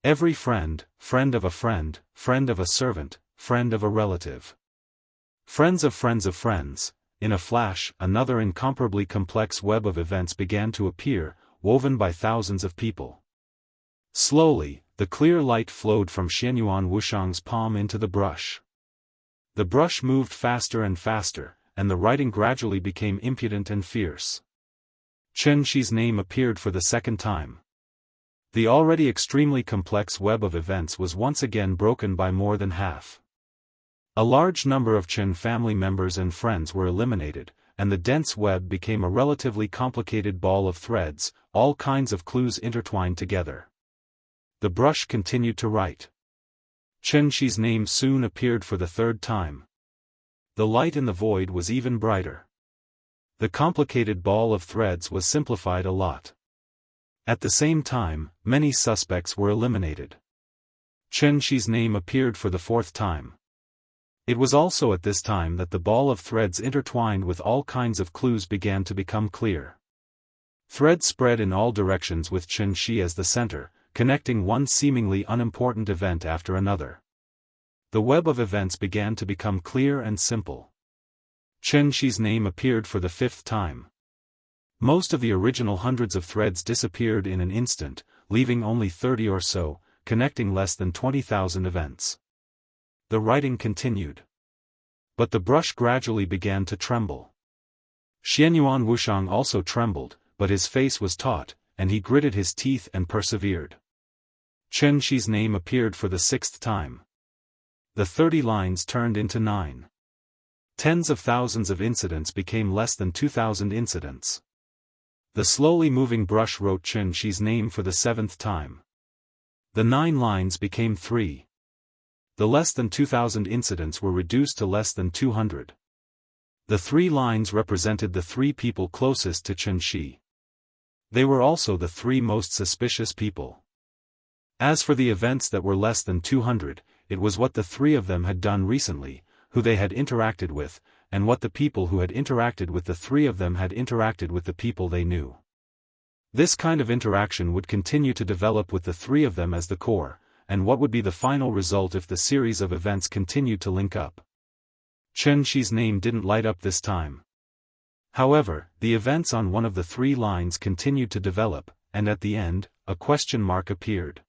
Every friend, friend of a friend, friend of a servant, friend of a relative. Friends of friends of friends. In a flash, another incomparably complex web of events began to appear, woven by thousands of people. Slowly, the clear light flowed from Xianyuan Wushang's palm into the brush. The brush moved faster and faster, and the writing gradually became impudent and fierce. Chen Shi's name appeared for the second time. The already extremely complex web of events was once again broken by more than half. A large number of Chen family members and friends were eliminated, and the dense web became a relatively complicated ball of threads, all kinds of clues intertwined together. The brush continued to write. Chen Shi's name soon appeared for the third time. The light in the void was even brighter. The complicated ball of threads was simplified a lot. At the same time, many suspects were eliminated. Chen Shi's name appeared for the fourth time. It was also at this time that the ball of threads intertwined with all kinds of clues began to become clear. Threads spread in all directions with Chen Shi as the center, connecting one seemingly unimportant event after another. The web of events began to become clear and simple. Chen Shi's name appeared for the fifth time. Most of the original hundreds of threads disappeared in an instant, leaving only 30 or so, connecting less than 20,000 events. The writing continued. But the brush gradually began to tremble. Xianyuan Wushang also trembled, but his face was taut, and he gritted his teeth and persevered. Chen Shi's name appeared for the sixth time. The 30 lines turned into 9. Tens of thousands of incidents became less than 2,000 incidents. The slowly moving brush wrote Chen Shi's name for the 7th time. The 9 lines became 3. The less than 2,000 incidents were reduced to less than 200. The 3 lines represented the 3 people closest to Chen Shi. They were also the 3 most suspicious people. As for the events that were less than 200, it was what the 3 of them had done recently, who they had interacted with, and what the people who had interacted with the 3 of them had interacted with the people they knew. This kind of interaction would continue to develop with the 3 of them as the core, and what would be the final result if the series of events continued to link up. Chen Shi's name didn't light up this time. However, the events on one of the 3 lines continued to develop, and at the end, a question mark appeared.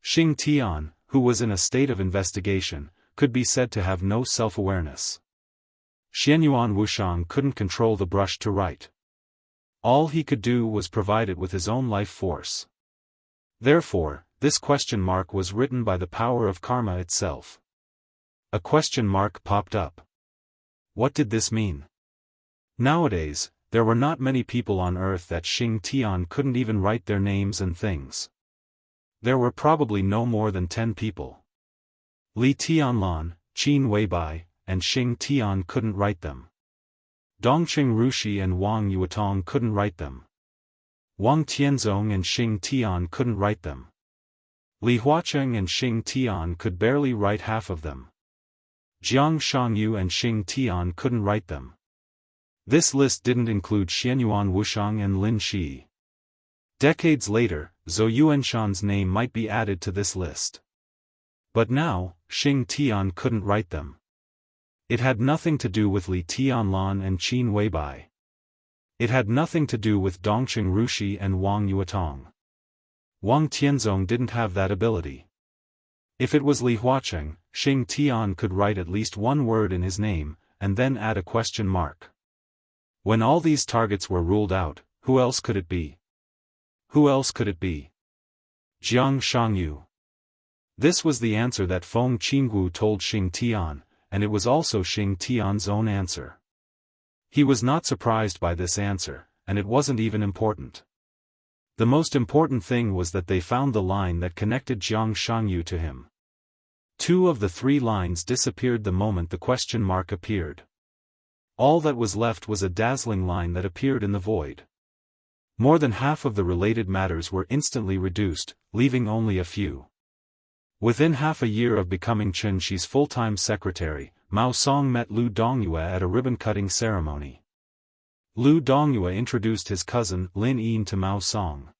Xing Tian, who was in a state of investigation, could be said to have no self-awareness. Xianyuan Wushang couldn't control the brush to write. All he could do was provide it with his own life force. Therefore, this question mark was written by the power of karma itself. A question mark popped up. What did this mean? Nowadays, there were not many people on earth that Xing Tian couldn't even write their names and things. There were probably no more than 10 people. Li Tianlan, Qin Weibai, and Xing Tian couldn't write them. Dongqing Rushi and Wang Yuetong couldn't write them. Wang Tianzong and Xing Tian couldn't write them. Li Huacheng and Xing Tian could barely write half of them. Jiang Shangyu and Xing Tian couldn't write them. This list didn't include Xianyuan Wushang and Lin Shi. Decades later, Zhou Yuanshan's name might be added to this list. But now, Xing Tian couldn't write them. It had nothing to do with Li Tianlan and Qin Weibai. It had nothing to do with Dongqing Rushi and Wang Yuetong. Wang Tianzong didn't have that ability. If it was Li Huacheng, Xing Tian could write at least one word in his name, and then add a question mark. When all these targets were ruled out, who else could it be? Who else could it be? Jiang Shangyu. This was the answer that Feng Qinggu told Xing Tian, and it was also Xing Tian's own answer. He was not surprised by this answer, and it wasn't even important. The most important thing was that they found the line that connected Jiang Shangyu to him. 2 of the 3 lines disappeared the moment the question mark appeared. All that was left was a dazzling line that appeared in the void. More than half of the related matters were instantly reduced, leaving only a few. Within half a year of becoming Chen Shi's full-time secretary, Mao Song met Lu Dongyue at a ribbon-cutting ceremony. Lu Dongyue introduced his cousin, Lin Yin, to Mao Song.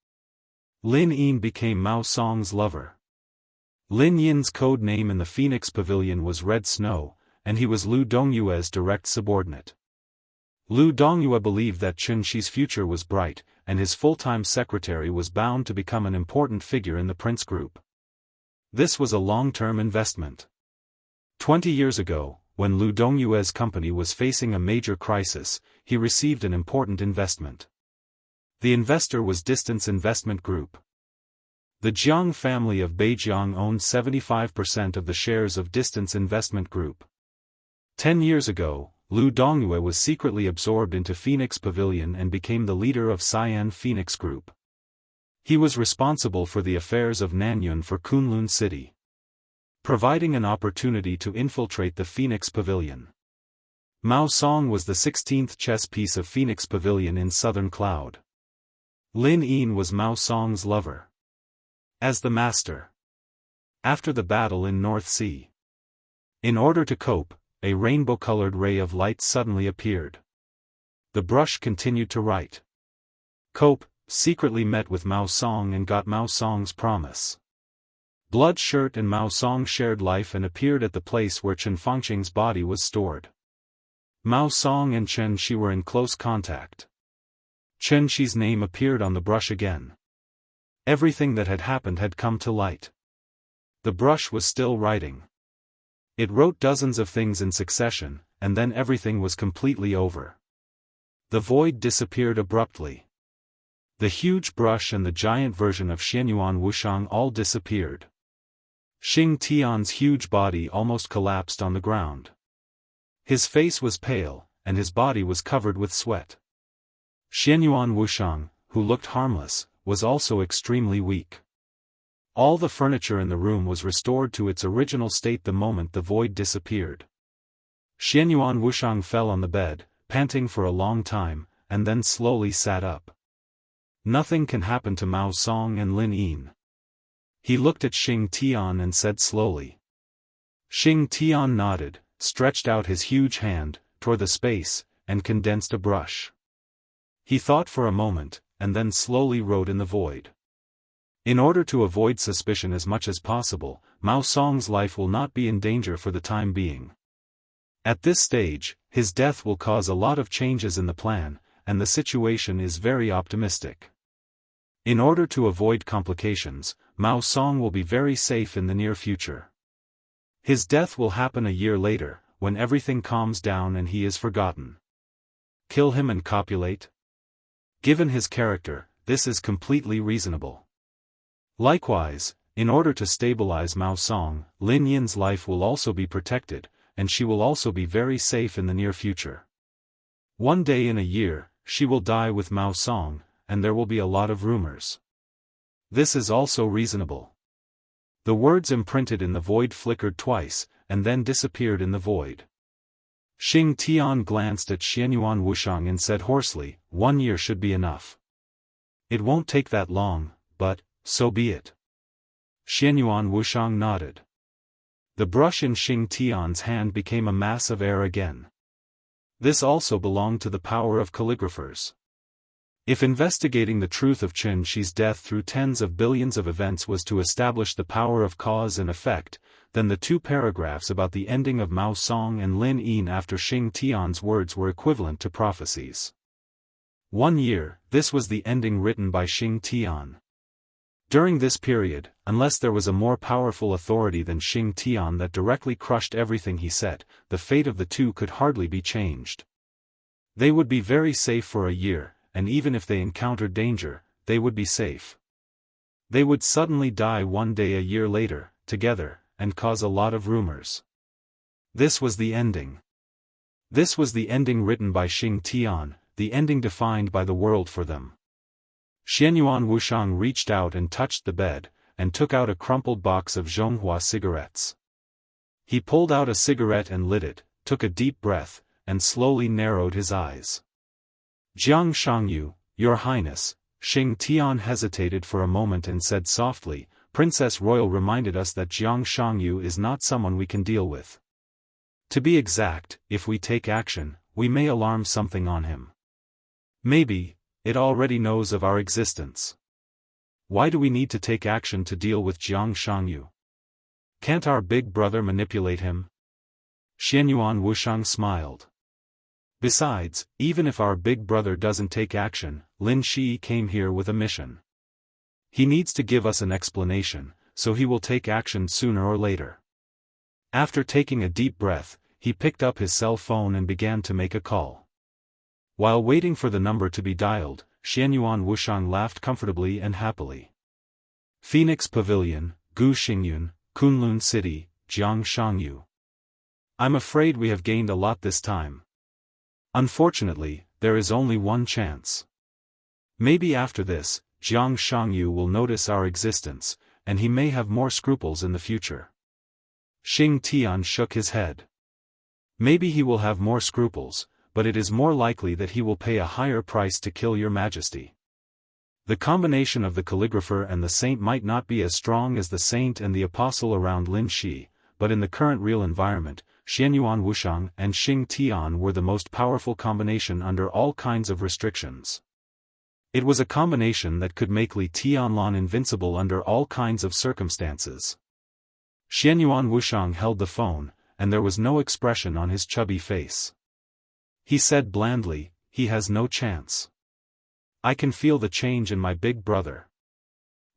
Lin Yin became Mao Song's lover. Lin Yin's code name in the Phoenix Pavilion was Red Snow, and he was Lu Dongyue's direct subordinate. Lu Dongyue believed that Chen Shi's future was bright, and his full-time secretary was bound to become an important figure in the Prince Group. This was a long-term investment. 20 years ago, when Lu Dongyue's company was facing a major crisis, he received an important investment. The investor was Distance Investment Group. The Jiang family of Beijiang owned 75% of the shares of Distance Investment Group. 10 years ago, Lu Dongyue was secretly absorbed into Phoenix Pavilion and became the leader of Cyan Phoenix Group. He was responsible for the affairs of Nanyun for Kunlun City, providing an opportunity to infiltrate the Phoenix Pavilion. Mao Song was the 16th chess piece of Phoenix Pavilion in Southern Cloud. Lin Yin was Mao Song's lover. As the master. After the battle in North Sea. In order to cope, a rainbow-colored ray of light suddenly appeared. The brush continued to write. Cope secretly met with Mao Song and got Mao Song's promise. Blood Shirt and Mao Song shared life and appeared at the place where Chen Fangqing's body was stored. Mao Song and Chen Shi were in close contact. Chen Shi's name appeared on the brush again. Everything that had happened had come to light. The brush was still writing. It wrote dozens of things in succession, and then everything was completely over. The void disappeared abruptly. The huge brush and the giant version of Xianyuan Wushang all disappeared. Xing Tian's huge body almost collapsed on the ground. His face was pale, and his body was covered with sweat. Xianyuan Wushang, who looked harmless, was also extremely weak. All the furniture in the room was restored to its original state the moment the void disappeared. Xianyuan Wushang fell on the bed, panting for a long time, and then slowly sat up. Nothing can happen to Mao Song and Lin Yin. He looked at Xing Tian and said slowly. Xing Tian nodded, stretched out his huge hand, tore the space, and condensed a brush. He thought for a moment, and then slowly wrote in the void. In order to avoid suspicion as much as possible, Mao Song's life will not be in danger for the time being. At this stage, his death will cause a lot of changes in the plan, and the situation is very optimistic. In order to avoid complications, Mao Song will be very safe in the near future. His death will happen a year later, when everything calms down and he is forgotten. Kill him and copulate? Given his character, this is completely reasonable. Likewise, in order to stabilize Mao Song, Lin Yin's life will also be protected, and she will also be very safe in the near future. One day in a year, she will die with Mao Song, and there will be a lot of rumors. This is also reasonable. The words imprinted in the void flickered twice, and then disappeared in the void. Xing Tian glanced at Xianyuan Wushang and said hoarsely, 1 year should be enough. It won't take that long, but, so be it. Xianyuan Wushang nodded. The brush in Xing Tian's hand became a mass of air again. This also belonged to the power of calligraphers. If investigating the truth of Chen Shi's death through tens of billions of events was to establish the power of cause and effect, then the 2 paragraphs about the ending of Mao Song and Lin Yin after Xing Tian's words were equivalent to prophecies. 1 year, this was the ending written by Xing Tian. During this period, unless there was a more powerful authority than Xing Tian that directly crushed everything he said, the fate of the 2 could hardly be changed. They would be very safe for a year, and even if they encountered danger, they would be safe. They would suddenly die one day a year later, together, and cause a lot of rumors. This was the ending. This was the ending written by Xing Tian, the ending defined by the world for them. Xianyuan Wushang reached out and touched the bed, and took out a crumpled box of Zhonghua cigarettes. He pulled out a cigarette and lit it, took a deep breath, and slowly narrowed his eyes. Jiang Shangyu, Your Highness, Xing Tian hesitated for a moment and said softly, Princess Royal reminded us that Jiang Shangyu is not someone we can deal with. To be exact, if we take action, we may alarm something on him. Maybe, it already knows of our existence. Why do we need to take action to deal with Jiang Shangyu? Can't our big brother manipulate him? Xianyuan Wushang smiled. Besides, even if our big brother doesn't take action, Lin Shi came here with a mission. He needs to give us an explanation, so he will take action sooner or later. After taking a deep breath, he picked up his cell phone and began to make a call. While waiting for the number to be dialed, Xianyuan Wushang laughed comfortably and happily. Phoenix Pavilion, Gu Xingyun, Kunlun City, Jiang Shangyu. I'm afraid we have gained a lot this time. Unfortunately, there is only one chance. Maybe after this, Jiang Shangyu will notice our existence, and he may have more scruples in the future. Xing Tian shook his head. Maybe he will have more scruples, but it is more likely that he will pay a higher price to kill your majesty. The combination of the calligrapher and the saint might not be as strong as the saint and the apostle around Lin Shi, but in the current real environment, Xianyuan Wushang and Xing Tian were the most powerful combination under all kinds of restrictions. It was a combination that could make Li Tianlan invincible under all kinds of circumstances. Xianyuan Wushang held the phone, and there was no expression on his chubby face. He said blandly, he has no chance. I can feel the change in my big brother.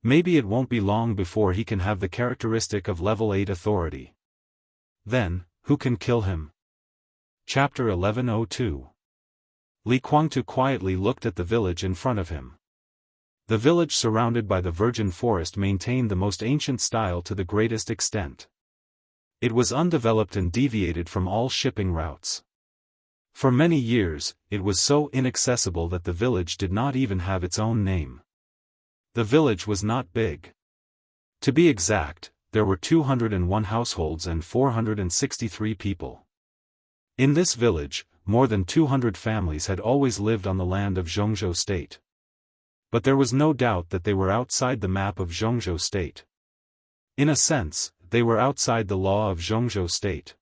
Maybe it won't be long before he can have the characteristic of level 8 authority. Then, who can kill him? Chapter 1102. Li Guangtu quietly looked at the village in front of him. The village surrounded by the virgin forest maintained the most ancient style to the greatest extent. It was undeveloped and deviated from all shipping routes. For many years, it was so inaccessible that the village did not even have its own name. The village was not big. To be exact, there were 201 households and 463 people. In this village, more than 200 families had always lived on the land of Zhongzhou State. But there was no doubt that they were outside the map of Zhongzhou State. In a sense, they were outside the law of Zhongzhou State.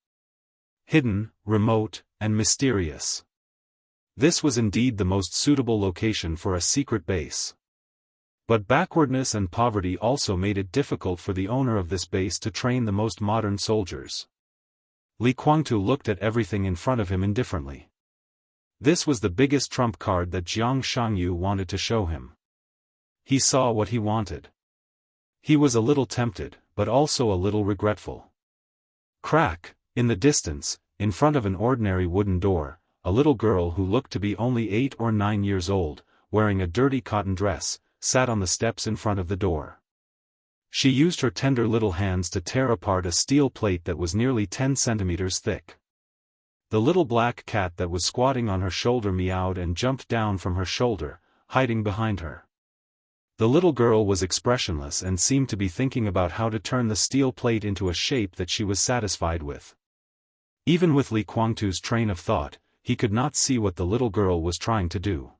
Hidden, remote, and mysterious. This was indeed the most suitable location for a secret base. But backwardness and poverty also made it difficult for the owner of this base to train the most modern soldiers. Li Guangtu looked at everything in front of him indifferently. This was the biggest trump card that Jiang Shangyu wanted to show him. He saw what he wanted. He was a little tempted, but also a little regretful. Crack, in the distance, in front of an ordinary wooden door, a little girl who looked to be only 8 or 9 years old, wearing a dirty cotton dress, sat on the steps in front of the door. She used her tender little hands to tear apart a steel plate that was nearly 10 centimeters thick. The little black cat that was squatting on her shoulder meowed and jumped down from her shoulder, hiding behind her. The little girl was expressionless and seemed to be thinking about how to turn the steel plate into a shape that she was satisfied with. Even with Li Guangtu's train of thought, he could not see what the little girl was trying to do.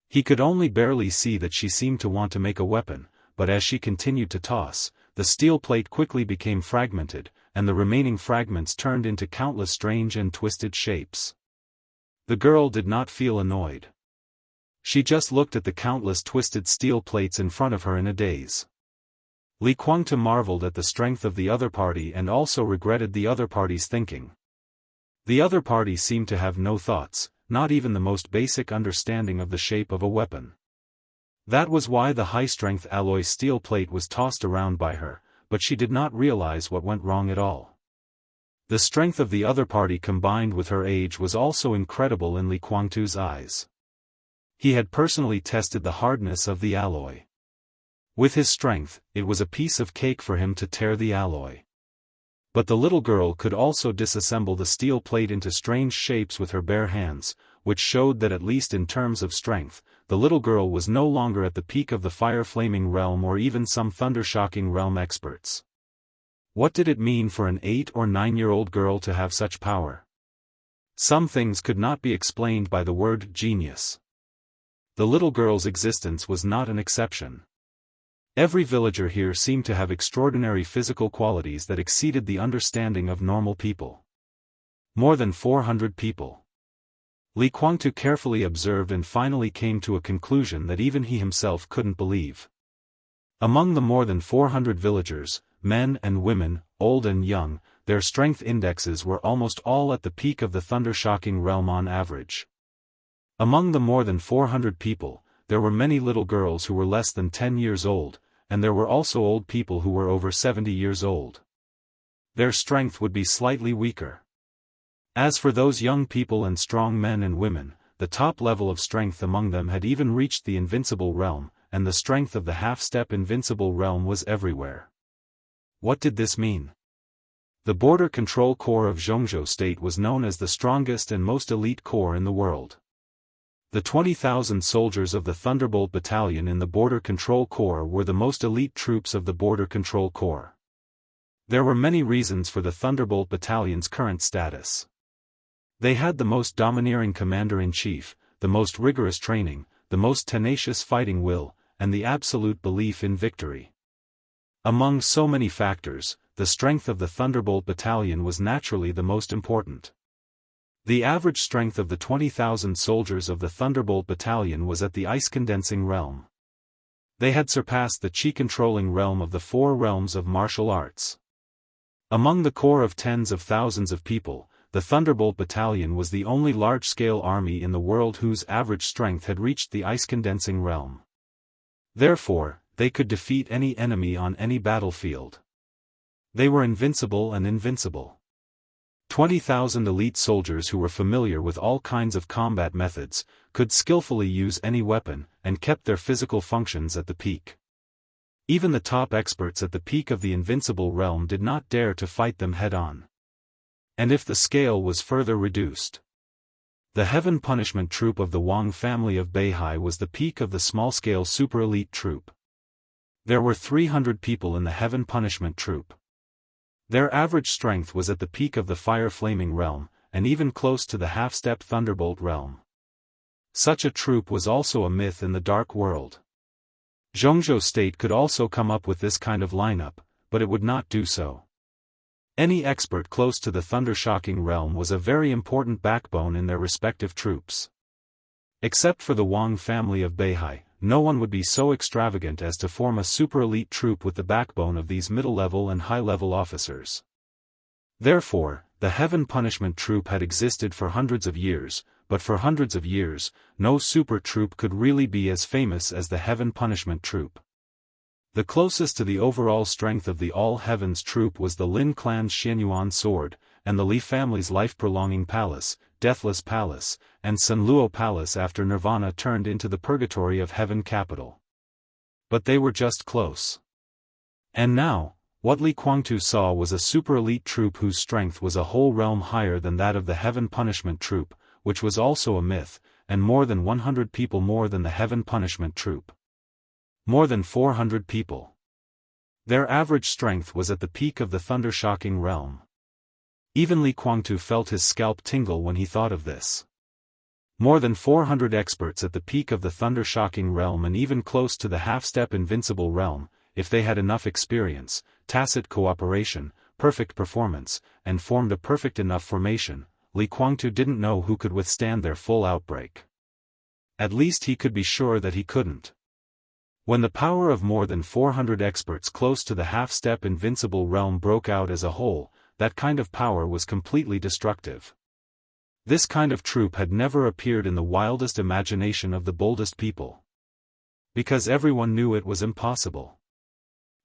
He could only barely see that she seemed to want to make a weapon, but as she continued to toss, the steel plate quickly became fragmented, and the remaining fragments turned into countless strange and twisted shapes. The girl did not feel annoyed. She just looked at the countless twisted steel plates in front of her in a daze. Li Guangtu marveled at the strength of the other party and also regretted the other party's thinking. The other party seemed to have no thoughts, not even the most basic understanding of the shape of a weapon. That was why the high-strength alloy steel plate was tossed around by her, but she did not realize what went wrong at all. The strength of the other party combined with her age was also incredible in Li Guangtu's eyes. He had personally tested the hardness of the alloy. With his strength, it was a piece of cake for him to tear the alloy. But the little girl could also disassemble the steel plate into strange shapes with her bare hands, which showed that at least in terms of strength, the little girl was no longer at the peak of the fire-flaming realm or even some thunder-shocking realm experts. What did it mean for an 8 or 9-year-old girl to have such power? Some things could not be explained by the word genius. The little girl's existence was not an exception. Every villager here seemed to have extraordinary physical qualities that exceeded the understanding of normal people. More than 400 people. Li Guangtu carefully observed and finally came to a conclusion that even he himself couldn't believe. Among the more than 400 villagers, men and women, old and young, their strength indexes were almost all at the peak of the thunder-shocking realm on average. Among the more than 400 people, there were many little girls who were less than 10 years old, and there were also old people who were over 70 years old. Their strength would be slightly weaker. As for those young people and strong men and women, the top level of strength among them had even reached the invincible realm, and the strength of the half-step invincible realm was everywhere. What did this mean? The Border Control Corps of Zhongzhou State was known as the strongest and most elite corps in the world. The 20,000 soldiers of the Thunderbolt Battalion in the Border Control Corps were the most elite troops of the Border Control Corps. There were many reasons for the Thunderbolt Battalion's current status. They had the most domineering commander-in-chief, the most rigorous training, the most tenacious fighting will, and the absolute belief in victory. Among so many factors, the strength of the Thunderbolt Battalion was naturally the most important. The average strength of the 20,000 soldiers of the Thunderbolt Battalion was at the ice-condensing realm. They had surpassed the chi-controlling realm of the 4 realms of martial arts. Among the corps of tens of thousands of people, the Thunderbolt Battalion was the only large-scale army in the world whose average strength had reached the ice-condensing realm. Therefore, they could defeat any enemy on any battlefield. They were invincible and invincible. 20,000 elite soldiers who were familiar with all kinds of combat methods, could skillfully use any weapon, and kept their physical functions at the peak. Even the top experts at the peak of the invincible realm did not dare to fight them head-on. And if the scale was further reduced, the Heaven Punishment Troop of the Wang family of Beihai was the peak of the small-scale super-elite troop. There were 300 people in the Heaven Punishment Troop. Their average strength was at the peak of the fire-flaming realm, and even close to the half-step thunderbolt realm. Such a troop was also a myth in the dark world. Zhongzhou State could also come up with this kind of lineup, but it would not do so. Any expert close to the thunder-shocking realm was a very important backbone in their respective troops. Except for the Wang family of Beihai, no one would be so extravagant as to form a super-elite troop with the backbone of these middle-level and high-level officers. Therefore, the Heaven Punishment Troop had existed for hundreds of years, but for hundreds of years, no super troop could really be as famous as the Heaven Punishment Troop. The closest to the overall strength of the All Heavens Troop was the Lin clan's Xianyuan sword, and the Li family's life-prolonging palace, Deathless Palace, and Sunluo Palace after Nirvana turned into the purgatory of Heaven capital. But they were just close. And now, what Li Kuangtu saw was a super-elite troop whose strength was a whole realm higher than that of the Heaven Punishment troop, which was also a myth, and more than 100 people more than the Heaven Punishment troop. More than 400 people. Their average strength was at the peak of the thunder-shocking realm. Even Li Kuangtu felt his scalp tingle when he thought of this. More than 400 experts at the peak of the thunder-shocking realm, and even close to the half-step invincible realm, if they had enough experience, tacit cooperation, perfect performance, and formed a perfect enough formation, Li Kuangtu didn't know who could withstand their full outbreak. At least he could be sure that he couldn't. When the power of more than 400 experts close to the half-step invincible realm broke out as a whole, that kind of power was completely destructive. This kind of troop had never appeared in the wildest imagination of the boldest people. Because everyone knew it was impossible.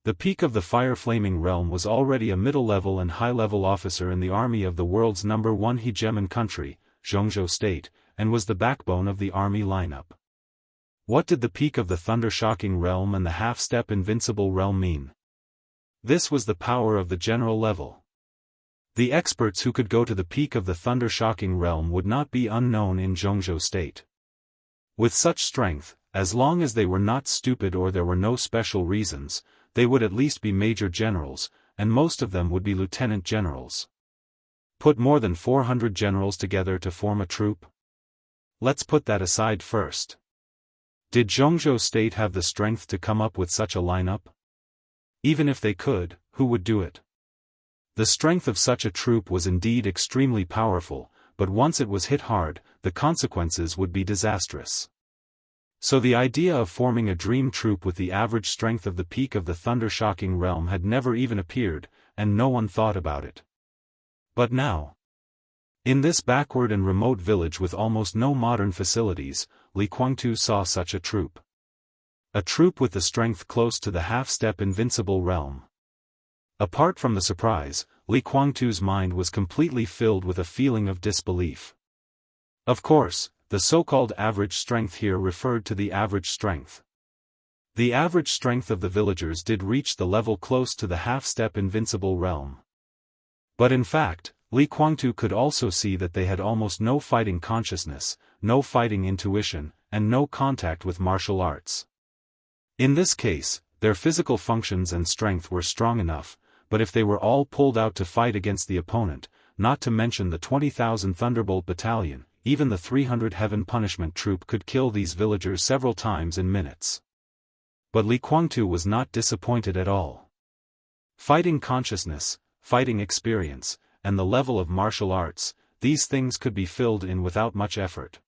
The peak of the fire-flaming realm was already a middle-level and high-level officer in the army of the world's #1 hegemon country, Zhongzhou State, and was the backbone of the army lineup. What did the peak of the thunder-shocking realm and the half-step invincible realm mean? This was the power of the general level. The experts who could go to the peak of the thunder-shocking realm would not be unknown in Zhongzhou State. With such strength, as long as they were not stupid or there were no special reasons, they would at least be major generals, and most of them would be lieutenant generals. Put more than 400 generals together to form a troop? Let's put that aside first. Did Zhongzhou State have the strength to come up with such a lineup? Even if they could, who would do it? The strength of such a troop was indeed extremely powerful, but once it was hit hard, the consequences would be disastrous. So the idea of forming a dream troop with the average strength of the peak of the thunder-shocking realm had never even appeared, and no one thought about it. But now, in this backward and remote village with almost no modern facilities, Li Kuangtu saw such a troop. A troop with the strength close to the half-step invincible realm. Apart from the surprise, Li Kuangtu's mind was completely filled with a feeling of disbelief. Of course, the so-called average strength here referred to the average strength. The average strength of the villagers did reach the level close to the half-step invincible realm. But in fact, Li Kuangtu could also see that they had almost no fighting consciousness, no fighting intuition, and no contact with martial arts. In this case, their physical functions and strength were strong enough, but if they were all pulled out to fight against the opponent, not to mention the 20,000 Thunderbolt Battalion, even the 300 Heaven Punishment Troop could kill these villagers several times in minutes. But Li Kuangtu was not disappointed at all. Fighting consciousness, fighting experience, and the level of martial arts, these things could be filled in without much effort.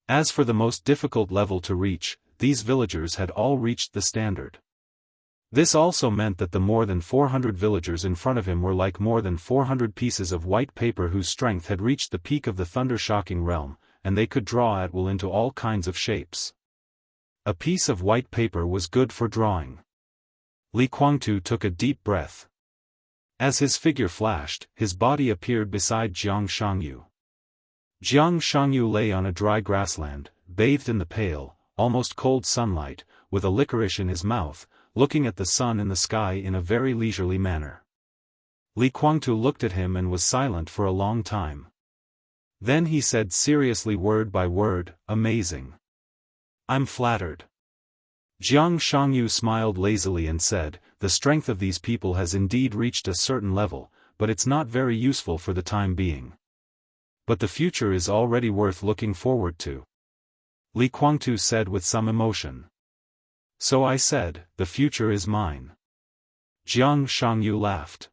As for the most difficult level to reach, these villagers had all reached the standard. This also meant that the more than 400 villagers in front of him were like more than 400 pieces of white paper whose strength had reached the peak of the thunder-shocking realm, and they could draw at will into all kinds of shapes. A piece of white paper was good for drawing. Li Kuangtu took a deep breath. As his figure flashed, his body appeared beside Jiang Shangyu. Jiang Shangyu lay on a dry grassland, bathed in the pale, almost cold sunlight, with a licorice in his mouth, looking at the sun in the sky in a very leisurely manner. Li Kuangtu looked at him and was silent for a long time. Then he said seriously word by word, "Amazing. I'm flattered." Jiang Shangyu smiled lazily and said, "The strength of these people has indeed reached a certain level, but it's not very useful for the time being. But the future is already worth looking forward to." Li Kuangtu said with some emotion. "So I said, the future is mine." Jiang Shangyu laughed.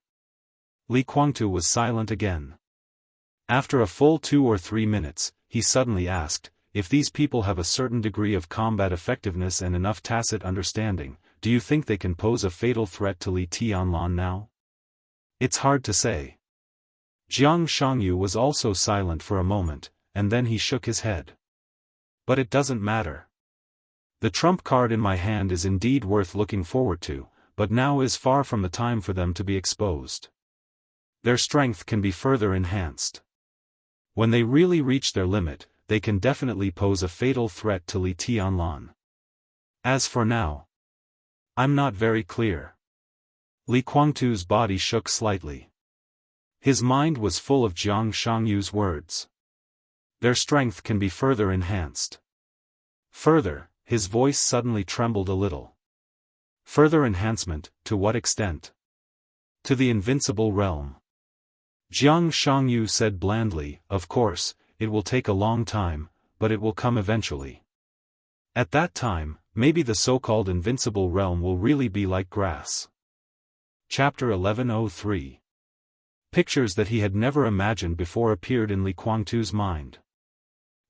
Li Kuangtu was silent again. After a full 2 or 3 minutes, he suddenly asked, "If these people have a certain degree of combat effectiveness and enough tacit understanding, do you think they can pose a fatal threat to Li Tianlan now?" "It's hard to say." Jiang Shangyu was also silent for a moment, and then he shook his head. "But it doesn't matter. The trump card in my hand is indeed worth looking forward to, but now is far from the time for them to be exposed. Their strength can be further enhanced. When they really reach their limit, they can definitely pose a fatal threat to Li Tianlan. As for now, I'm not very clear. Li Guangtu's body shook slightly. His mind was full of Jiang Shangyu's words. Their strength can be further enhanced. Further, his voice suddenly trembled a little. Further enhancement, to what extent? To the invincible realm. Jiang Shangyu said blandly, of course, it will take a long time, but it will come eventually. At that time, maybe the so-called invincible realm will really be like grass. Chapter 1103. Pictures that he had never imagined before appeared in Li Guangtu's mind.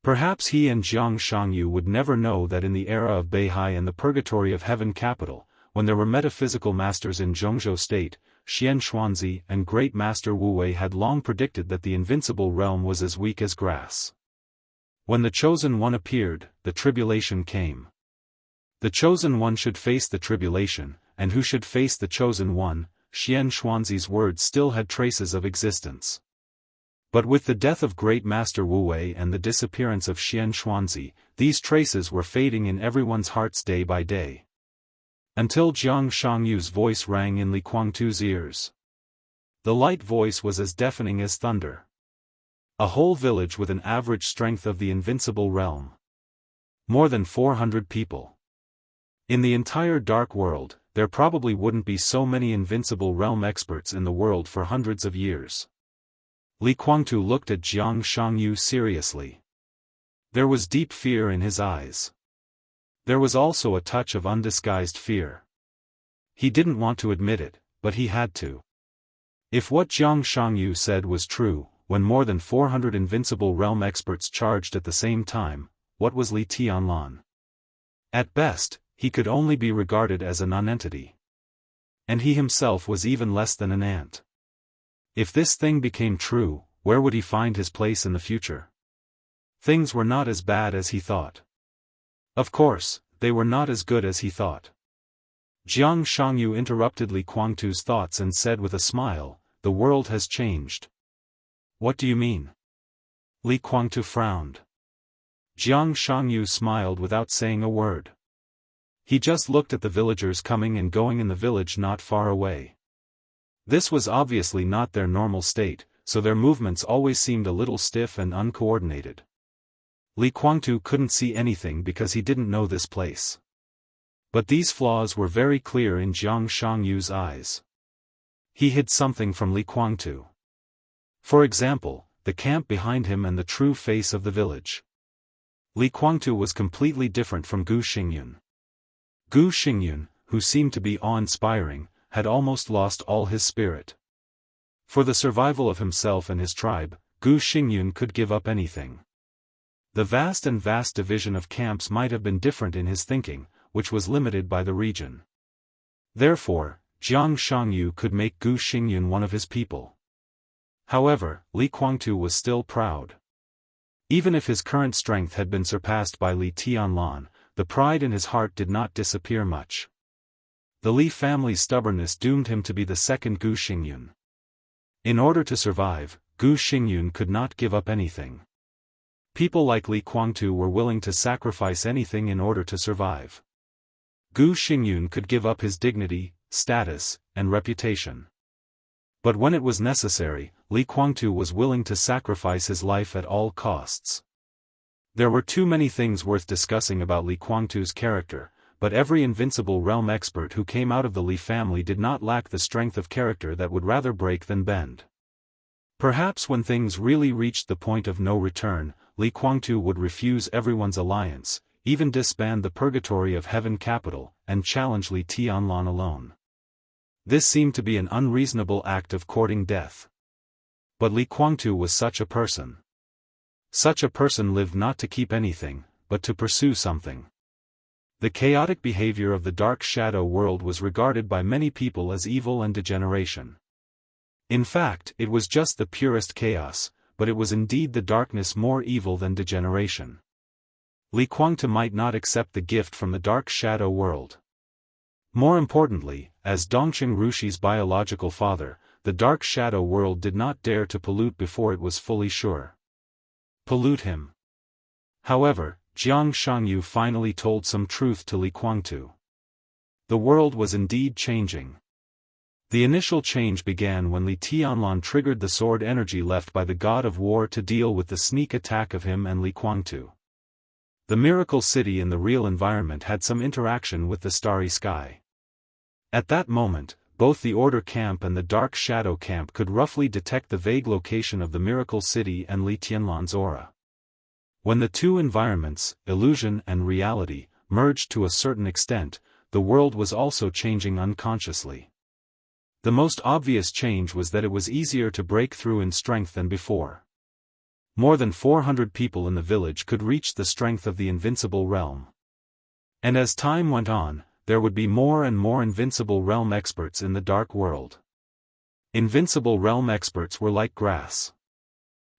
Perhaps he and Jiang Shangyu would never know that in the era of Beihai and the purgatory of heaven capital, when there were metaphysical masters in Zhongzhou state, Xian Xuanzi and Great Master Wu Wei had long predicted that the invincible realm was as weak as grass. When the Chosen One appeared, the tribulation came. The Chosen One should face the tribulation, and who should face the Chosen One? Xian Xuanzi's words still had traces of existence. But with the death of Great Master Wu Wei and the disappearance of Xian Xuanzi, these traces were fading in everyone's hearts day by day. Until Jiang Shangyu's voice rang in Li Guangtu's ears. The light voice was as deafening as thunder. A whole village with an average strength of the invincible realm. More than 400 people. In the entire dark world, there probably wouldn't be so many invincible realm experts in the world for hundreds of years. Li Guangtu looked at Jiang Shangyu seriously. There was deep fear in his eyes. There was also a touch of undisguised fear. He didn't want to admit it, but he had to. If what Jiang Shangyu said was true, when more than 400 invincible realm experts charged at the same time, what was Li Tianlan? At best, he could only be regarded as a nonentity. And he himself was even less than an ant. If this thing became true, where would he find his place in the future? Things were not as bad as he thought. Of course, they were not as good as he thought. Jiang Shangyu interrupted Li Guangtu's thoughts and said with a smile, the world has changed. What do you mean? Li Guangtu frowned. Jiang Shangyu smiled without saying a word. He just looked at the villagers coming and going in the village not far away. This was obviously not their normal state, so their movements always seemed a little stiff and uncoordinated. Li Guangtu couldn't see anything because he didn't know this place. But these flaws were very clear in Jiang Shangyu's eyes. He hid something from Li Guangtu. For example, the camp behind him and the true face of the village. Li Guangtu was completely different from Gu Xingyun. Gu Xingyun, who seemed to be awe-inspiring, had almost lost all his spirit. For the survival of himself and his tribe, Gu Xingyun could give up anything. The vast division of camps might have been different in his thinking, which was limited by the region. Therefore, Jiang Shangyu could make Gu Xingyun one of his people. However, Li Guangtu was still proud. Even if his current strength had been surpassed by Li Tianlan, the pride in his heart did not disappear much. The Li family's stubbornness doomed him to be the second Gu Xingyun. In order to survive, Gu Xingyun could not give up anything. People like Li Guangtu were willing to sacrifice anything in order to survive. Gu Xingyun could give up his dignity, status, and reputation. But when it was necessary, Li Guangtu was willing to sacrifice his life at all costs. There were too many things worth discussing about Li Guangtu's character, but every invincible realm expert who came out of the Li family did not lack the strength of character that would rather break than bend. Perhaps when things really reached the point of no return, Li Guangtu would refuse everyone's alliance, even disband the purgatory of heaven capital, and challenge Li Tianlan alone. This seemed to be an unreasonable act of courting death. But Li Guangtu was such a person. Such a person lived not to keep anything, but to pursue something. The chaotic behavior of the dark shadow world was regarded by many people as evil and degeneration. In fact, it was just the purest chaos, but it was indeed the darkness more evil than degeneration. Li Guangtu might not accept the gift from the dark shadow world. More importantly, as Dongqing Rushi's biological father, the dark shadow world did not dare to pollute before it was fully sure. pollute him. However, Jiang Shangyu finally told some truth to Li Guangtu. The world was indeed changing. The initial change began when Li Tianlan triggered the sword energy left by the god of war to deal with the sneak attack of him and Li Guangtu. The miracle city in the real environment had some interaction with the starry sky. At that moment, both the Order camp and the Dark Shadow camp could roughly detect the vague location of the miracle city and Li Tianlan's aura. When the two environments, illusion and reality, merged to a certain extent, the world was also changing unconsciously. The most obvious change was that it was easier to break through in strength than before. More than 400 people in the village could reach the strength of the invincible realm. And as time went on, there would be more and more invincible realm experts in the dark world. Invincible realm experts were like grass.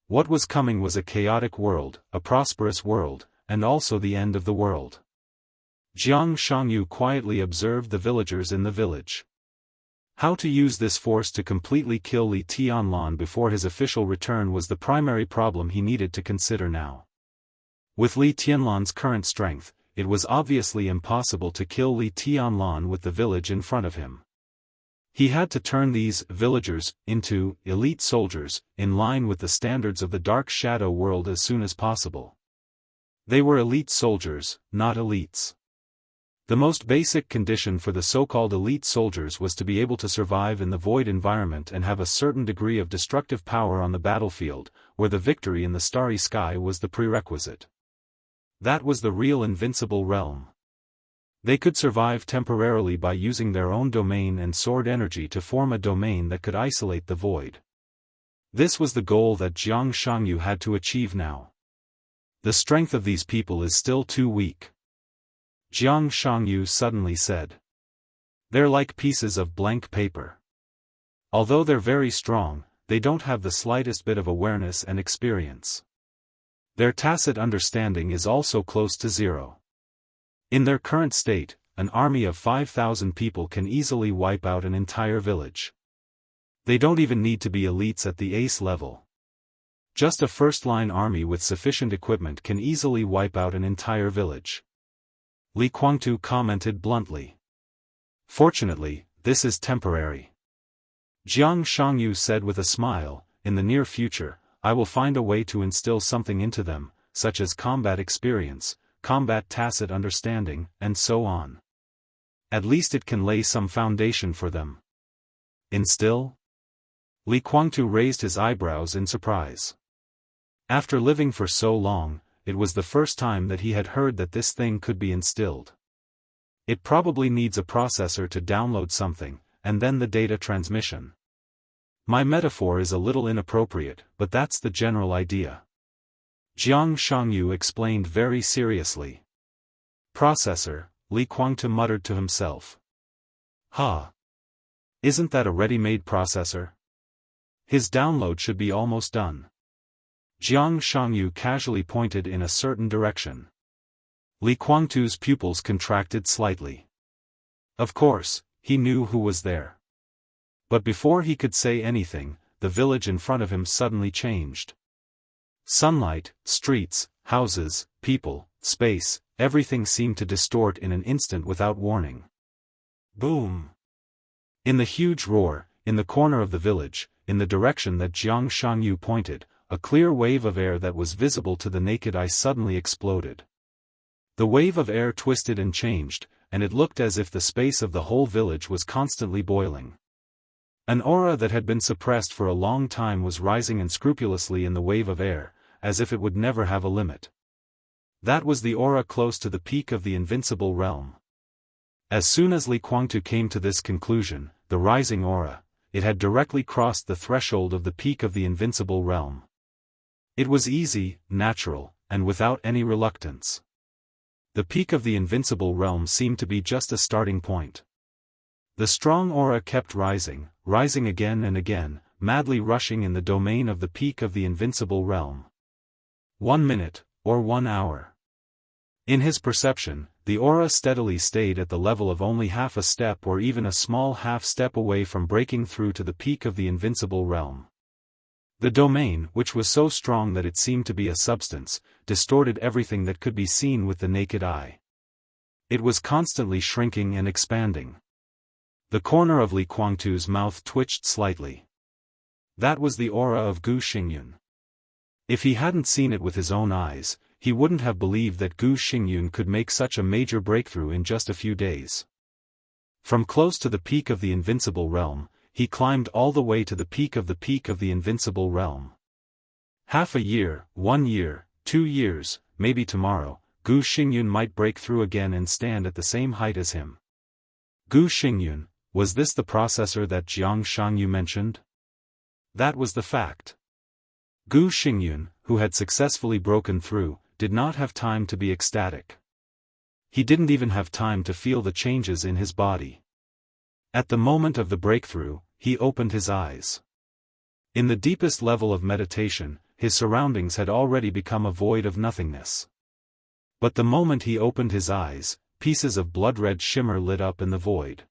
What was coming was a chaotic world, a prosperous world, and also the end of the world. Jiang Shangyu quietly observed the villagers in the village. How to use this force to completely kill Li Tianlan before his official return was the primary problem he needed to consider now. With Li Tianlan's current strength, it was obviously impossible to kill Li Tianlan with the village in front of him. He had to turn these villagers into elite soldiers, in line with the standards of the Dark Shadow world as soon as possible. They were elite soldiers, not elites. The most basic condition for the so-called elite soldiers was to be able to survive in the void environment and have a certain degree of destructive power on the battlefield, where the victory in the starry sky was the prerequisite. That was the real invincible realm. They could survive temporarily by using their own domain and sword energy to form a domain that could isolate the void. This was the goal that Jiang Shangyu had to achieve now. The strength of these people is still too weak. Jiang Shangyu suddenly said. They're like pieces of blank paper. Although they're very strong, they don't have the slightest bit of awareness and experience. Their tacit understanding is also close to zero. In their current state, an army of 5,000 people can easily wipe out an entire village. They don't even need to be elites at the ace level. Just a first-line army with sufficient equipment can easily wipe out an entire village. Li Guangtu commented bluntly. Fortunately, this is temporary. Jiang Shangyu said with a smile, in the near future, I will find a way to instill something into them, such as combat experience, combat tacit understanding, and so on. At least it can lay some foundation for them. Instill? Li Guangtu raised his eyebrows in surprise. After living for so long, it was the first time that he had heard that this thing could be instilled. It probably needs a processor to download something, and then the data transmission. My metaphor is a little inappropriate, but that's the general idea. Jiang Shangyu explained very seriously. Processor, Li Guangtu muttered to himself. Isn't that a ready-made processor? His download should be almost done. Jiang Shangyu casually pointed in a certain direction. Li Guangtu's pupils contracted slightly. Of course, he knew who was there. But before he could say anything, the village in front of him suddenly changed. Sunlight, streets, houses, people, space, everything seemed to distort in an instant without warning. Boom! In the huge roar, in the corner of the village, in the direction that Jiang Shangyu pointed, a clear wave of air that was visible to the naked eye suddenly exploded. The wave of air twisted and changed, and it looked as if the space of the whole village was constantly boiling. An aura that had been suppressed for a long time was rising unscrupulously in the wave of air, as if it would never have a limit. That was the aura close to the peak of the invincible realm. As soon as Li Guangtu came to this conclusion, the rising aura, it had directly crossed the threshold of the peak of the invincible realm. It was easy, natural, and without any reluctance. The peak of the invincible realm seemed to be just a starting point. The strong aura kept rising, rising again and again, madly rushing in the domain of the peak of the invincible realm. 1 minute, or 1 hour. In his perception, the aura steadily stayed at the level of only half a step or even a small half step away from breaking through to the peak of the invincible realm. The domain, which was so strong that it seemed to be a substance, distorted everything that could be seen with the naked eye. It was constantly shrinking and expanding. The corner of Li Guangtu's mouth twitched slightly. That was the aura of Gu Xingyun. If he hadn't seen it with his own eyes, he wouldn't have believed that Gu Xingyun could make such a major breakthrough in just a few days. From close to the peak of the invincible realm, he climbed all the way to the peak of the invincible realm. Half a year, 1 year, 2 years, maybe tomorrow, Gu Xingyun might break through again and stand at the same height as him. Gu Xingyun, was this the processor that Jiang Shangyu mentioned? That was the fact. Gu Xingyun, who had successfully broken through, did not have time to be ecstatic. He didn't even have time to feel the changes in his body. At the moment of the breakthrough, he opened his eyes. In the deepest level of meditation, his surroundings had already become a void of nothingness. But the moment he opened his eyes, pieces of blood-red shimmer lit up in the void.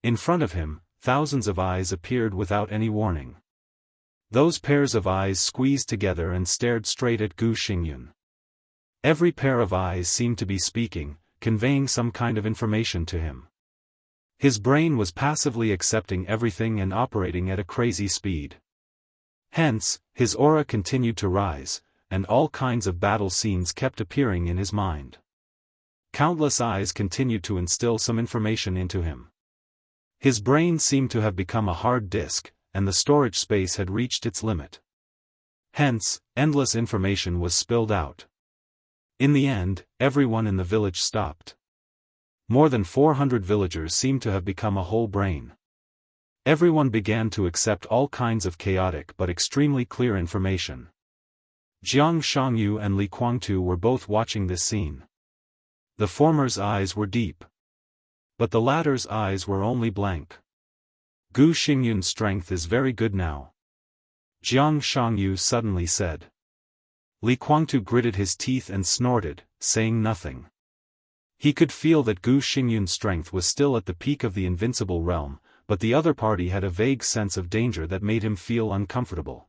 In front of him, thousands of eyes appeared without any warning. Those pairs of eyes squeezed together and stared straight at Gu Xingyun. Every pair of eyes seemed to be speaking, conveying some kind of information to him. His brain was passively accepting everything and operating at a crazy speed. Hence, his aura continued to rise, and all kinds of battle scenes kept appearing in his mind. Countless eyes continued to instill some information into him. His brain seemed to have become a hard disk, and the storage space had reached its limit. Hence, endless information was spilled out. In the end, everyone in the village stopped. More than 400 villagers seemed to have become a whole brain. Everyone began to accept all kinds of chaotic but extremely clear information. Jiang Shangyu and Li Guangtu were both watching this scene. The former's eyes were deep. But the latter's eyes were only blank. Gu Xingyun's strength is very good now, Jiang Shangyu suddenly said. Li Guangtu gritted his teeth and snorted, saying nothing. He could feel that Gu Xingyun's strength was still at the peak of the invincible realm, but the other party had a vague sense of danger that made him feel uncomfortable.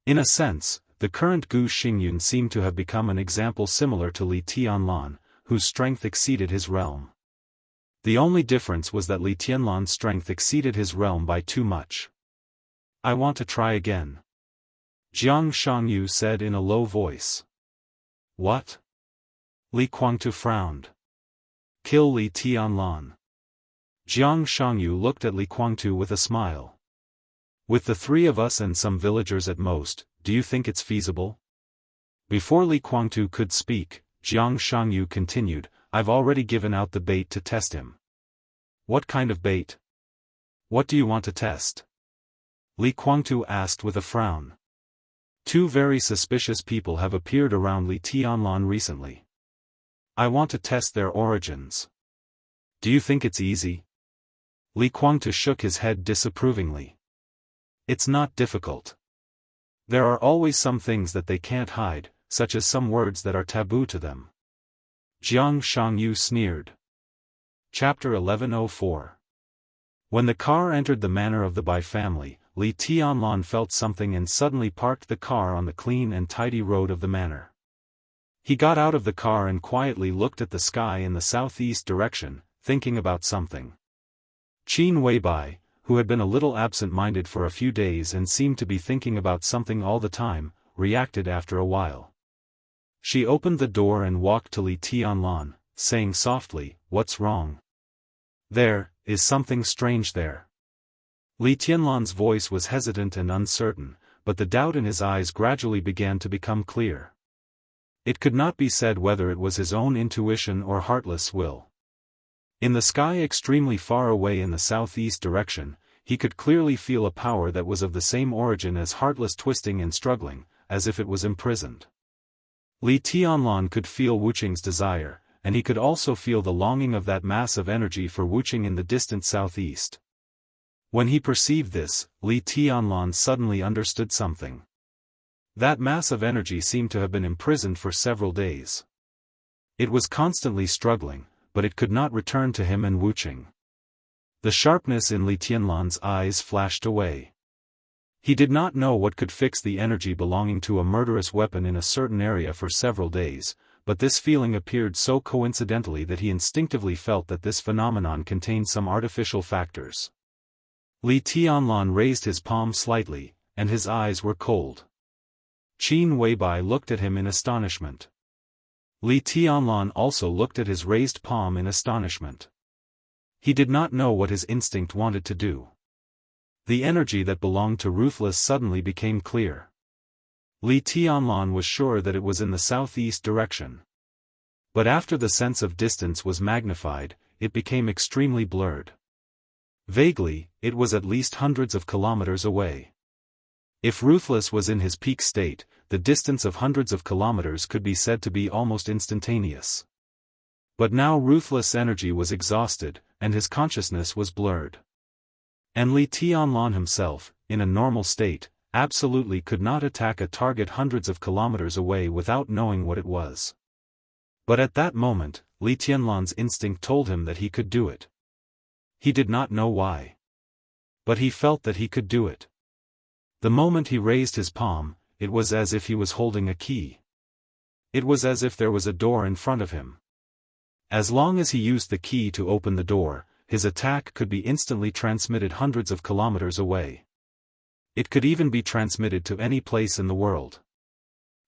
In a sense, the current Gu Xingyun seemed to have become an example similar to Li Tianlan, whose strength exceeded his realm. The only difference was that Li Tianlan's strength exceeded his realm by too much. I want to try again, Jiang Shangyu said in a low voice. What? Li Guangtu frowned. Kill Li Tianlan. Jiang Shangyu looked at Li Guangtu with a smile. With the 3 of us and some villagers at most, do you think it's feasible? Before Li Guangtu could speak, Jiang Shangyu continued, I've already given out the bait to test him. What kind of bait? What do you want to test? Li Guangtu asked with a frown. 2 very suspicious people have appeared around Li Tianlan recently. I want to test their origins. Do you think it's easy? Li Guangtu shook his head disapprovingly. It's not difficult. There are always some things that they can't hide, such as some words that are taboo to them. Jiang Shangyu sneered. Chapter 1104. When the car entered the manor of the Bai family, Li Tianlan felt something and suddenly parked the car on the clean and tidy road of the manor. He got out of the car and quietly looked at the sky in the southeast direction, thinking about something. Qin Weibai, who had been a little absent-minded for a few days and seemed to be thinking about something all the time, reacted after a while. She opened the door and walked to Li Tianlan, saying softly, What's wrong? There is something strange there. Li Tianlan's voice was hesitant and uncertain, but the doubt in his eyes gradually began to become clear. It could not be said whether it was his own intuition or heartless will. In the sky extremely far away in the southeast direction, he could clearly feel a power that was of the same origin as heartless twisting and struggling, as if it was imprisoned. Li Tianlan could feel Wuqing's desire, and he could also feel the longing of that mass of energy for Wuqing in the distant southeast. When he perceived this, Li Tianlan suddenly understood something. That mass of energy seemed to have been imprisoned for several days. It was constantly struggling, but it could not return to him and Wuqing. The sharpness in Li Tianlan's eyes flashed away. He did not know what could fix the energy belonging to a murderous weapon in a certain area for several days, but this feeling appeared so coincidentally that he instinctively felt that this phenomenon contained some artificial factors. Li Tianlan raised his palm slightly, and his eyes were cold. Qin Weibai looked at him in astonishment. Li Tianlan also looked at his raised palm in astonishment. He did not know what his instinct wanted to do. The energy that belonged to Ruthless suddenly became clear. Li Tianlan was sure that it was in the southeast direction. But after the sense of distance was magnified, it became extremely blurred. Vaguely, it was at least hundreds of kilometers away. If Ruthless was in his peak state, the distance of hundreds of kilometers could be said to be almost instantaneous. But now Ruthless' energy was exhausted, and his consciousness was blurred. And Li Tianlan himself, in a normal state, absolutely could not attack a target hundreds of kilometers away without knowing what it was. But at that moment, Li Tianlan's instinct told him that he could do it. He did not know why. But he felt that he could do it. The moment he raised his palm, it was as if he was holding a key. It was as if there was a door in front of him. As long as he used the key to open the door, his attack could be instantly transmitted hundreds of kilometers away. It could even be transmitted to any place in the world.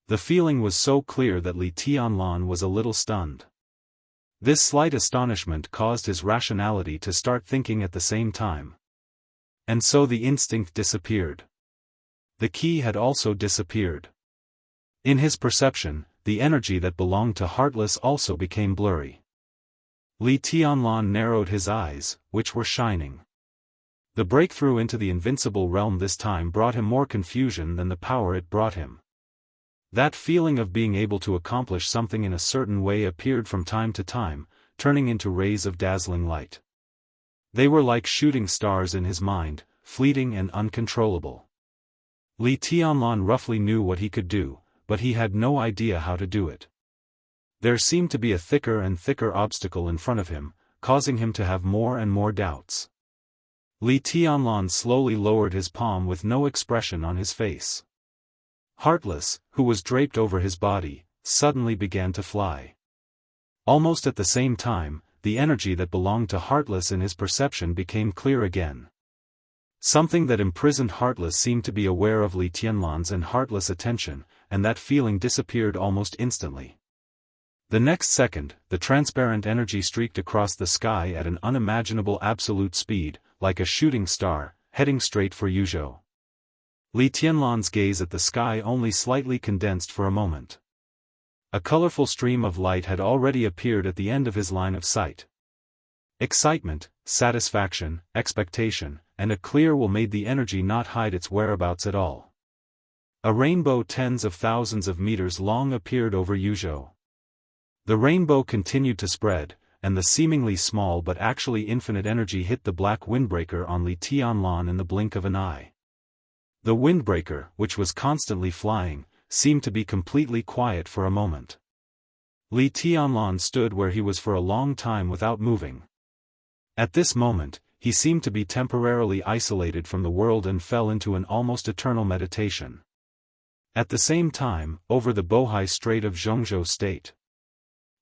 The feeling was so clear that Li Tianlan was a little stunned. This slight astonishment caused his rationality to start thinking at the same time. And so the instinct disappeared. The key had also disappeared. In his perception, the energy that belonged to Heartless also became blurry. Li Tianlan narrowed his eyes, which were shining. The breakthrough into the invincible realm this time brought him more confusion than the power it brought him. That feeling of being able to accomplish something in a certain way appeared from time to time, turning into rays of dazzling light. They were like shooting stars in his mind, fleeting and uncontrollable. Li Tianlan roughly knew what he could do, but he had no idea how to do it. There seemed to be a thicker and thicker obstacle in front of him, causing him to have more and more doubts. Li Tianlan slowly lowered his palm with no expression on his face. Heartless, who was draped over his body, suddenly began to fly. Almost at the same time, the energy that belonged to Heartless in his perception became clear again. Something that imprisoned Heartless seemed to be aware of Li Tianlan's and Heartless' attention, and that feeling disappeared almost instantly. The next second, the transparent energy streaked across the sky at an unimaginable absolute speed, like a shooting star, heading straight for Yuzhou. Li Tianlan's gaze at the sky only slightly condensed for a moment. A colorful stream of light had already appeared at the end of his line of sight. Excitement, satisfaction, expectation, and a clear will made the energy not hide its whereabouts at all. A rainbow tens of thousands of meters long appeared over Yuzhou. The rainbow continued to spread, and the seemingly small but actually infinite energy hit the black windbreaker on Li Tianlan in the blink of an eye. The windbreaker, which was constantly flying, seemed to be completely quiet for a moment. Li Tianlan stood where he was for a long time without moving. At this moment, he seemed to be temporarily isolated from the world and fell into an almost eternal meditation. At the same time, over the Bohai Strait of Zhongzhou State,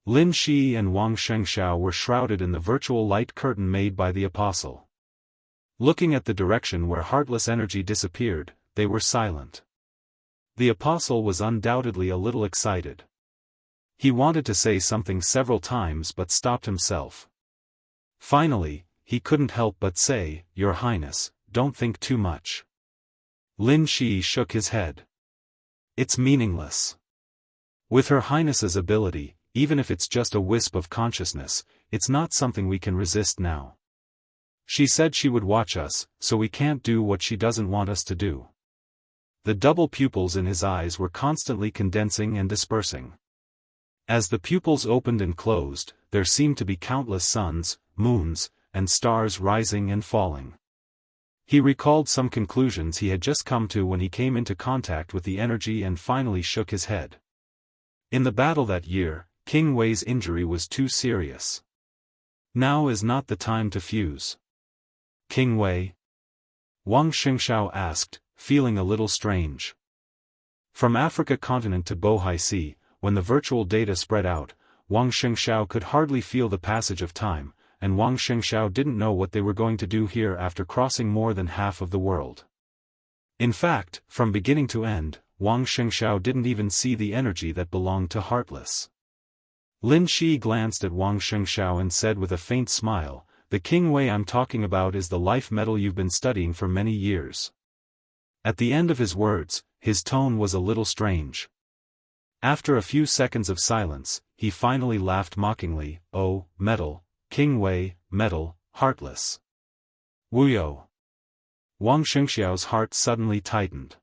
Lin Shi and Wang Shengxiao were shrouded in the virtual light curtain made by the apostle. Looking at the direction where Heartless energy disappeared, they were silent. The apostle was undoubtedly a little excited. He wanted to say something several times but stopped himself. Finally, he couldn't help but say, "Your Highness, don't think too much." Lin Shi shook his head. "It's meaningless. With Her Highness's ability, even if it's just a wisp of consciousness, it's not something we can resist now. She said she would watch us, so we can't do what she doesn't want us to do." The double pupils in his eyes were constantly condensing and dispersing. As the pupils opened and closed, there seemed to be countless suns, moons, and stars rising and falling. He recalled some conclusions he had just come to when he came into contact with the energy and finally shook his head. In the battle that year, King Wei's injury was too serious. Now is not the time to fuse. "King Wei?" Wang Xingxiao asked, feeling a little strange. From Africa continent to Bohai Sea, when the virtual data spread out, Wang Xingxiao could hardly feel the passage of time, and Wang Xingxiao didn't know what they were going to do here after crossing more than half of the world. In fact, from beginning to end, Wang Xingxiao didn't even see the energy that belonged to Heartless. Lin Shi glanced at Wang Xingxiao and said with a faint smile, "The King Wei I'm talking about is the life metal you've been studying for many years." At the end of his words, his tone was a little strange. After a few seconds of silence, he finally laughed mockingly, "Oh, metal, King Wei, metal, Heartless. Wuyo." Wang Xingxiao's heart suddenly tightened.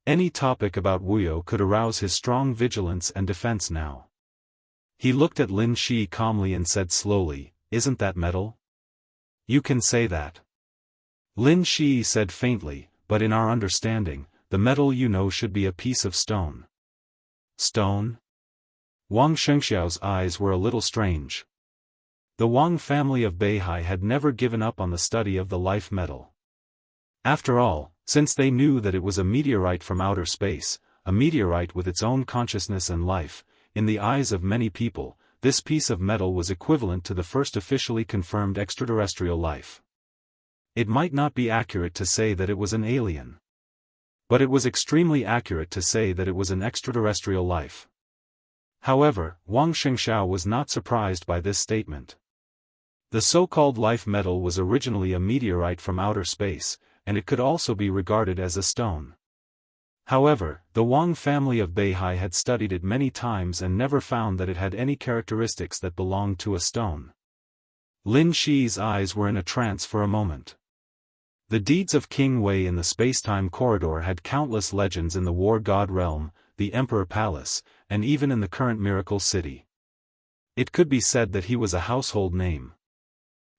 Any topic about Wuyo could arouse his strong vigilance and defense now. He looked at Lin Shi calmly and said slowly, "Isn't that metal?" "You can say that." Lin Shi said faintly, "But in our understanding, the metal you know should be a piece of stone." "Stone?" Wang Xingxiao's eyes were a little strange. The Wang family of Beihai had never given up on the study of the life metal. After all, since they knew that it was a meteorite from outer space, a meteorite with its own consciousness and life, in the eyes of many people, this piece of metal was equivalent to the first officially confirmed extraterrestrial life. It might not be accurate to say that it was an alien. But it was extremely accurate to say that it was an extraterrestrial life. However, Wang Xingxiao was not surprised by this statement. The so-called life metal was originally a meteorite from outer space, and it could also be regarded as a stone. However, the Wang family of Beihai had studied it many times and never found that it had any characteristics that belonged to a stone. Lin Shi's eyes were in a trance for a moment. The deeds of King Wei in the space-time corridor had countless legends in the War God realm, the Emperor Palace, and even in the current Miracle City. It could be said that he was a household name.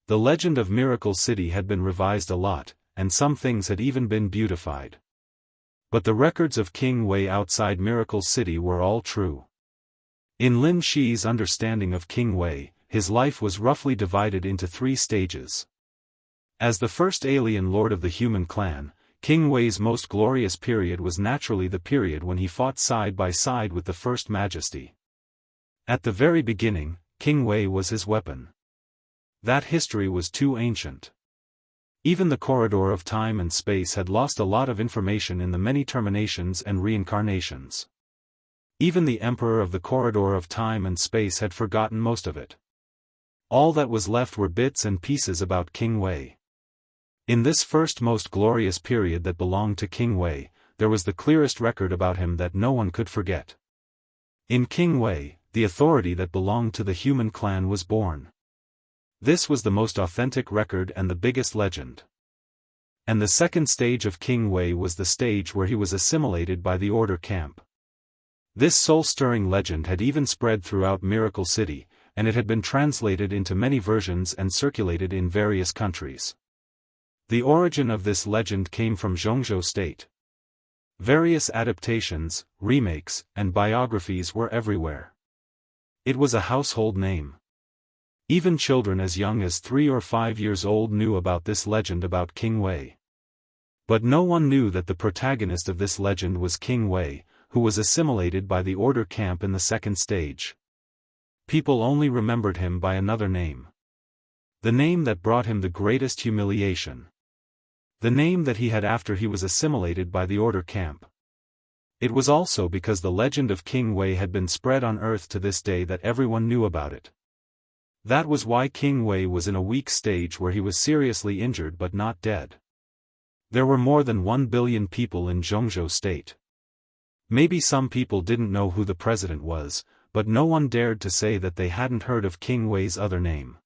The legend of Miracle City had been revised a lot, and some things had even been beautified. But the records of King Wei outside Miracle City were all true. In Lin Shi's understanding of King Wei, his life was roughly divided into 3 stages. As the first alien lord of the human clan, King Wei's most glorious period was naturally the period when he fought side by side with the First Majesty. At the very beginning, King Wei was his weapon. That history was too ancient. Even the corridor of time and space had lost a lot of information in the many terminations and reincarnations. Even the Emperor of the corridor of time and space had forgotten most of it. All that was left were bits and pieces about King Wei. In this first most glorious period that belonged to King Wei, there was the clearest record about him that no one could forget. In King Wei, the authority that belonged to the human clan was born. This was the most authentic record and the biggest legend. And the second stage of King Wei was the stage where he was assimilated by the Order camp. This soul-stirring legend had even spread throughout Miracle City, and it had been translated into many versions and circulated in various countries. The origin of this legend came from Zhongzhou State. Various adaptations, remakes, and biographies were everywhere. It was a household name. Even children as young as 3 or 5 years old knew about this legend about King Wei. But no one knew that the protagonist of this legend was King Wei, who was assimilated by the Order camp in the second stage. People only remembered him by another name. The name that brought him the greatest humiliation. The name that he had after he was assimilated by the Order camp. It was also because the legend of King Wei had been spread on Earth to this day that everyone knew about it. That was why King Wei was in a weak stage where he was seriously injured but not dead. There were more than 1 billion people in Zhongzhou State. Maybe some people didn't know who the president was, but no one dared to say that they hadn't heard of King Wei's other name.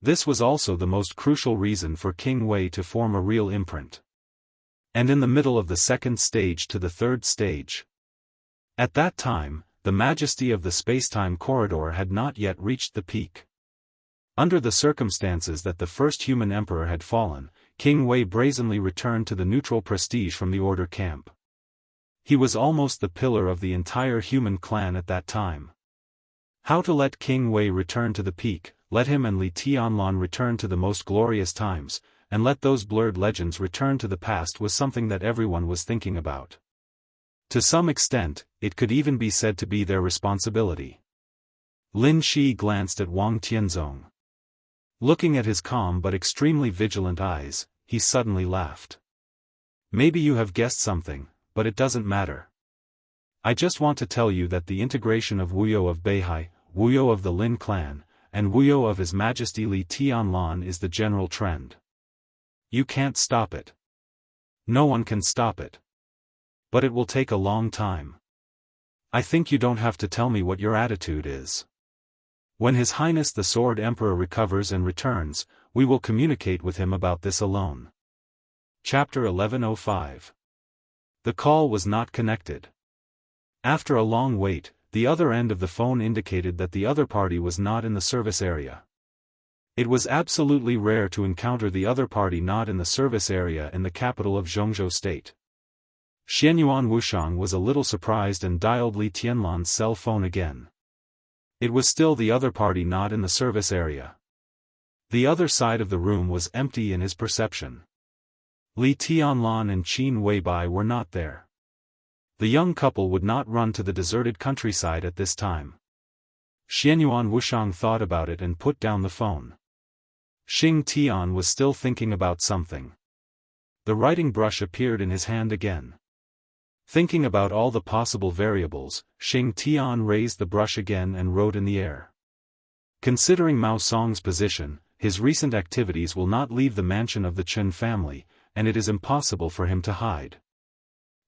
This was also the most crucial reason for King Wei to form a real imprint. And in the middle of the second stage to the third stage. At that time, the majesty of the space-time corridor had not yet reached the peak. Under the circumstances that the first human emperor had fallen, King Wei brazenly returned to the neutral prestige from the Order camp. He was almost the pillar of the entire human clan at that time. How to let King Wei return to the peak, let him and Li Tianlan return to the most glorious times, and let those blurred legends return to the past was something that everyone was thinking about. To some extent, it could even be said to be their responsibility. Lin Shi glanced at Wang Tianzong. Looking at his calm but extremely vigilant eyes, he suddenly laughed. Maybe you have guessed something, but it doesn't matter. I just want to tell you that the integration of Wuyo of Beihai, Wuyo of the Lin clan, and Wuyo of His Majesty Li Tianlan is the general trend. You can't stop it. No one can stop it. But it will take a long time. I think you don't have to tell me what your attitude is. When His Highness the Sword Emperor recovers and returns, we will communicate with him about this alone. Chapter 1105. The call was not connected. After a long wait, the other end of the phone indicated that the other party was not in the service area. It was absolutely rare to encounter the other party not in the service area in the capital of Zhongzhou State. Xianyuan Wushang was a little surprised and dialed Li Tianlan's cell phone again. It was still the other party not in the service area. The other side of the room was empty in his perception. Li Tianlan and Qin Weibai were not there. The young couple would not run to the deserted countryside at this time. Xianyuan Wushang thought about it and put down the phone. Xing Tian was still thinking about something. The writing brush appeared in his hand again. Thinking about all the possible variables, Xing Tian raised the brush again and wrote in the air. Considering Mao Song's position, his recent activities will not leave the mansion of the Chen family, and it is impossible for him to hide.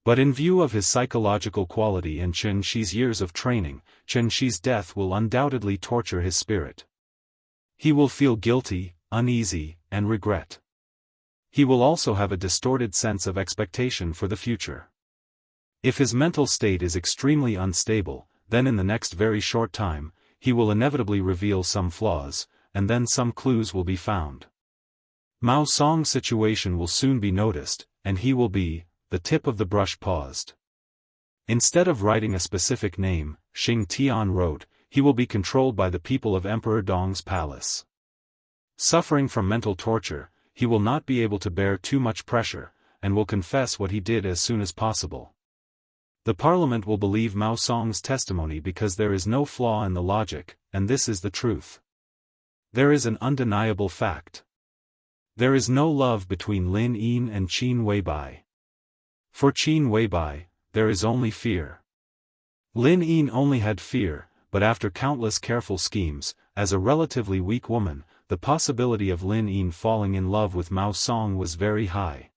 But in view of his psychological quality and Chen Shi's years of training, Chen Shi's death will undoubtedly torture his spirit. He will feel guilty, uneasy, and regret. He will also have a distorted sense of expectation for the future. If his mental state is extremely unstable, then in the next very short time, he will inevitably reveal some flaws, and then some clues will be found. Mao Song's situation will soon be noticed, and he will be. The tip of the brush paused. Instead of writing a specific name, Xing Tian wrote, he will be controlled by the people of Emperor Dong's palace. Suffering from mental torture, he will not be able to bear too much pressure, and will confess what he did as soon as possible. The parliament will believe Mao Song's testimony because there is no flaw in the logic, and this is the truth. There is an undeniable fact. There is no love between Lin Yin and Qin Weibai. For Qin Weibai, there is only fear. Lin Yin only had fear, but after countless careful schemes, as a relatively weak woman, the possibility of Lin Yin falling in love with Mao Song was very high.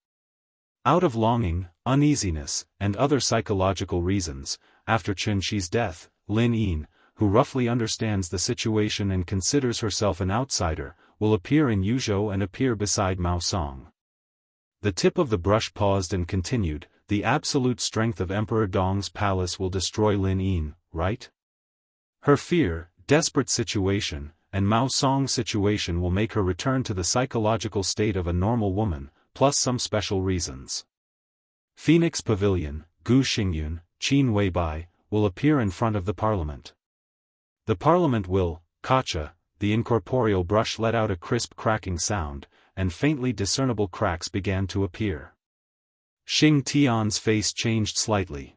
Out of longing, uneasiness, and other psychological reasons, after Chen Shi's death, Lin Yin, who roughly understands the situation and considers herself an outsider, will appear in Yuzhou and appear beside Mao Song. The tip of the brush paused and continued, the absolute strength of Emperor Dong's palace will destroy Lin Yin, right? Her fear, desperate situation, and Mao Song's situation will make her return to the psychological state of a normal woman, plus some special reasons. Phoenix Pavilion, Gu Xingyun, Qin Weibai, will appear in front of the parliament. The parliament will, Kacha, the incorporeal brush let out a crisp cracking sound, and faintly discernible cracks began to appear. Xing Tian's face changed slightly.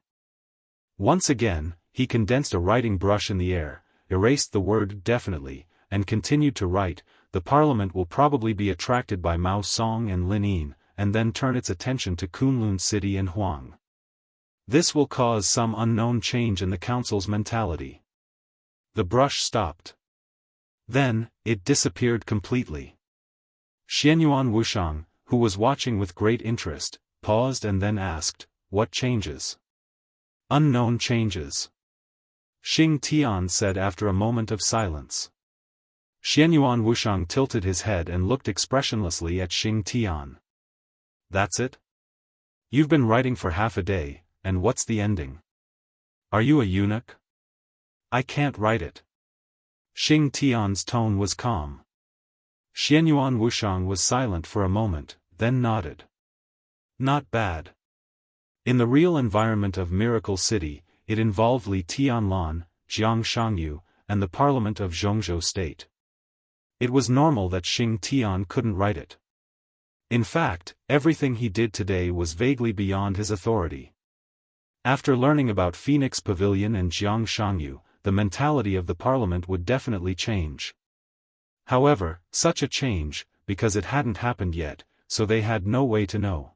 Once again, he condensed a writing brush in the air, erased the word definitely, and continued to write, the parliament will probably be attracted by Mao Song and Lin Yin, and then turn its attention to Kunlun City and Huang. This will cause some unknown change in the council's mentality. The brush stopped. Then, it disappeared completely. Xianyuan Wushang, who was watching with great interest, paused and then asked, what changes? Unknown changes. Xing Tian said after a moment of silence. Xianyuan Wushang tilted his head and looked expressionlessly at Xing Tian. That's it? You've been writing for half a day, and what's the ending? Are you a eunuch? I can't write it. Xing Tian's tone was calm. Xianyuan Wushang was silent for a moment, then nodded. Not bad. In the real environment of Miracle City, it involved Li Tianlan, Jiang Shangyu, and the parliament of Zhongzhou State. It was normal that Xing Tian couldn't write it. In fact, everything he did today was vaguely beyond his authority. After learning about Phoenix Pavilion and Jiang Shangyu, the mentality of the parliament would definitely change. However, such a change, because it hadn't happened yet, so they had no way to know.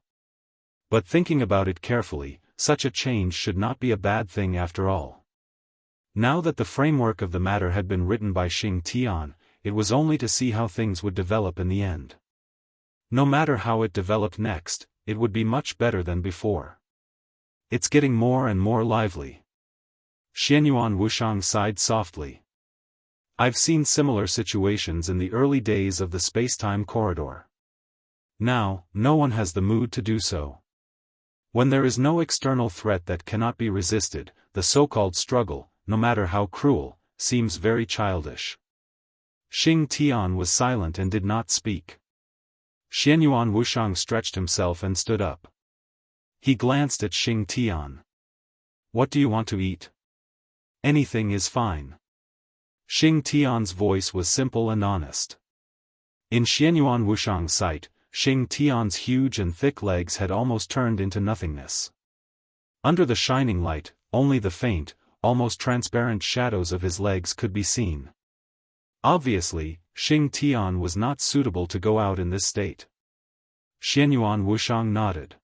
But thinking about it carefully, such a change should not be a bad thing after all. Now that the framework of the matter had been written by Xing Tian, it was only to see how things would develop in the end. No matter how it developed next, it would be much better than before. It's getting more and more lively. Xianyuan Wushang sighed softly. I've seen similar situations in the early days of the space-time corridor. Now, no one has the mood to do so. When there is no external threat that cannot be resisted, the so-called struggle, no matter how cruel, seems very childish. Xing Tian was silent and did not speak. Xianyuan Wushang stretched himself and stood up. He glanced at Xing Tian. What do you want to eat? Anything is fine. Xing Tian's voice was simple and honest. In Xianyuan Wushang's sight, Xing Tian's huge and thick legs had almost turned into nothingness. Under the shining light, only the faint, almost transparent shadows of his legs could be seen. Obviously, Xing Tian was not suitable to go out in this state. Xianyuan Wushang nodded.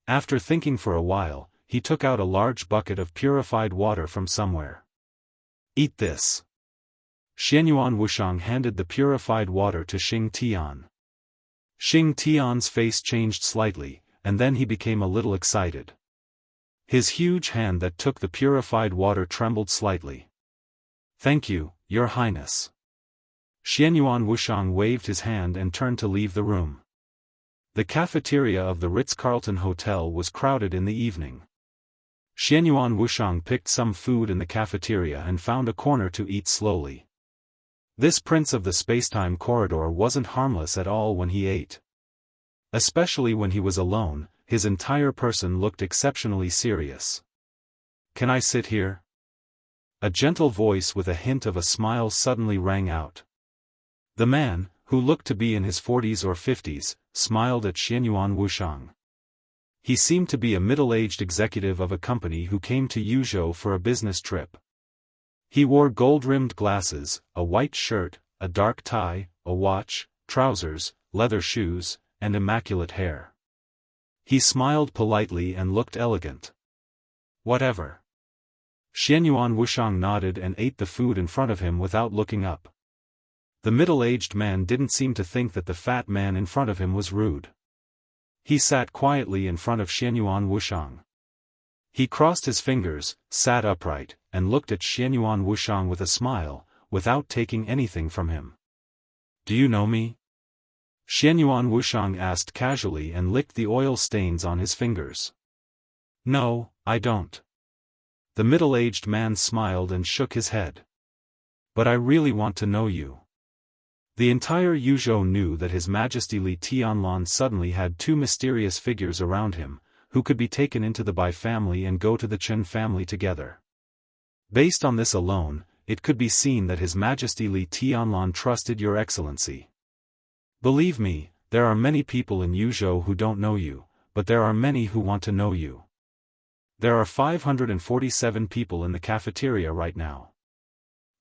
After thinking for a while, he took out a large bucket of purified water from somewhere. Eat this. Xianyuan Wushang handed the purified water to Xing Tian. Xing Tian's face changed slightly, and then he became a little excited. His huge hand that took the purified water trembled slightly. Thank you, Your Highness. Xianyuan Wushang waved his hand and turned to leave the room. The cafeteria of the Ritz-Carlton Hotel was crowded in the evening. Xianyuan Wushang picked some food in the cafeteria and found a corner to eat slowly. This prince of the spacetime corridor wasn't harmless at all when he ate. Especially when he was alone, his entire person looked exceptionally serious. Can I sit here? A gentle voice with a hint of a smile suddenly rang out. The man, who looked to be in his 40s or 50s, smiled at Xianyuan Wushang. He seemed to be a middle-aged executive of a company who came to Yuzhou for a business trip. He wore gold-rimmed glasses, a white shirt, a dark tie, a watch, trousers, leather shoes, and immaculate hair. He smiled politely and looked elegant. Whatever. Xianyuan Wushang nodded and ate the food in front of him without looking up. The middle-aged man didn't seem to think that the fat man in front of him was rude. He sat quietly in front of Xianyuan Wushang. He crossed his fingers, sat upright, and looked at Xianyuan Wushang with a smile, without taking anything from him. Do you know me? Xianyuan Wushang asked casually and licked the oil stains on his fingers. No, I don't. The middle-aged man smiled and shook his head. But I really want to know you. The entire Yuzhou knew that His Majesty Li Tianlan suddenly had two mysterious figures around him, who could be taken into the Bai family and go to the Chen family together. Based on this alone, it could be seen that His Majesty Li Tianlan trusted Your Excellency. Believe me, there are many people in Yuzhou who don't know you, but there are many who want to know you. There are 547 people in the cafeteria right now.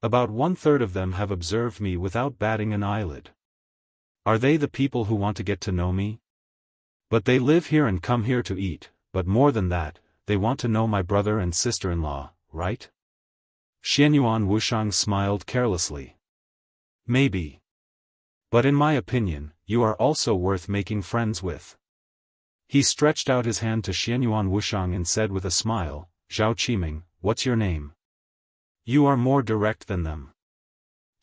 About 1/3 of them have observed me without batting an eyelid. Are they the people who want to get to know me? But they live here and come here to eat, but more than that, they want to know my brother and sister-in-law, right? Xianyuan Wushang smiled carelessly. Maybe. But in my opinion, you are also worth making friends with. He stretched out his hand to Xianyuan Wushang and said with a smile, Zhao Qiming, what's your name? You are more direct than them.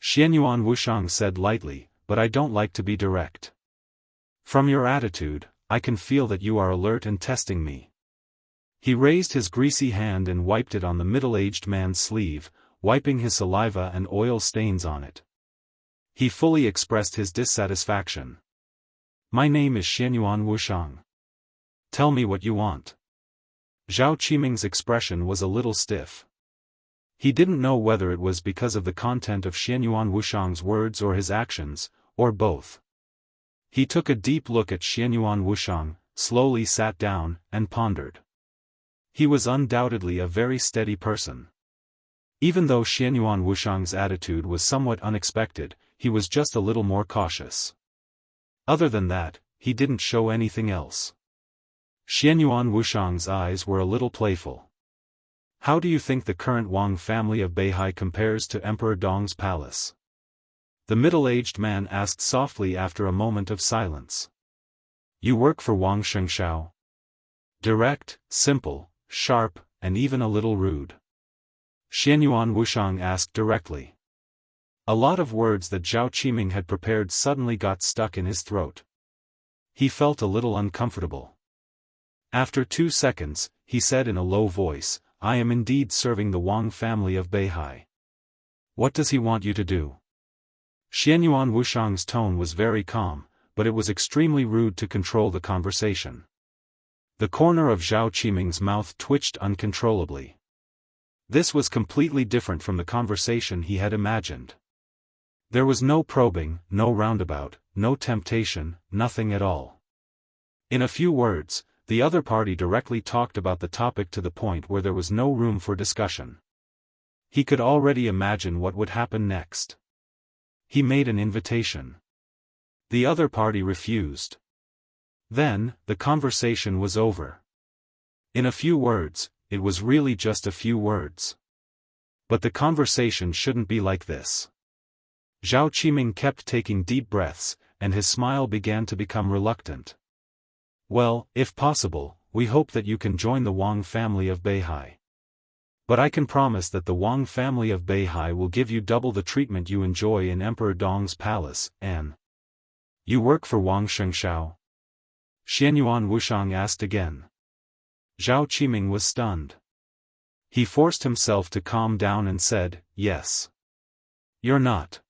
Xianyuan Wushang said lightly, but I don't like to be direct. From your attitude, I can feel that you are alert and testing me. He raised his greasy hand and wiped it on the middle-aged man's sleeve, wiping his saliva and oil stains on it. He fully expressed his dissatisfaction. My name is Xianyuan Wushang. Tell me what you want. Zhao Qiming's expression was a little stiff. He didn't know whether it was because of the content of Xianyuan Wushang's words or his actions, or both. He took a deep look at Xianyuan Wushang, slowly sat down, and pondered. He was undoubtedly a very steady person. Even though Xianyuan Wushang's attitude was somewhat unexpected, he was just a little more cautious. Other than that, he didn't show anything else. Xianyuan Wushang's eyes were a little playful. How do you think the current Wang family of Beihai compares to Emperor Dong's palace? The middle-aged man asked softly after a moment of silence. You work for Wang Shengshao? Direct, simple, sharp, and even a little rude. Xianyuan Wushang asked directly. A lot of words that Zhao Qiming had prepared suddenly got stuck in his throat. He felt a little uncomfortable. After 2 seconds, he said in a low voice, I am indeed serving the Wang family of Beihai. What does he want you to do? Xianyuan Wushang's tone was very calm, but it was extremely rude to control the conversation. The corner of Zhao Qiming's mouth twitched uncontrollably. This was completely different from the conversation he had imagined. There was no probing, no roundabout, no temptation, nothing at all. In a few words, the other party directly talked about the topic to the point where there was no room for discussion. He could already imagine what would happen next. He made an invitation. The other party refused. Then, the conversation was over. In a few words, it was really just a few words. But the conversation shouldn't be like this. Zhao Qiming kept taking deep breaths, and his smile began to become reluctant. Well, if possible, we hope that you can join the Wang family of Beihai. But I can promise that the Wang family of Beihai will give you double the treatment you enjoy in Emperor Dong's palace, and... You work for Wang Shengshao? Xianyuan Wushang asked again. Zhao Qiming was stunned. He forced himself to calm down and said, yes. You're not.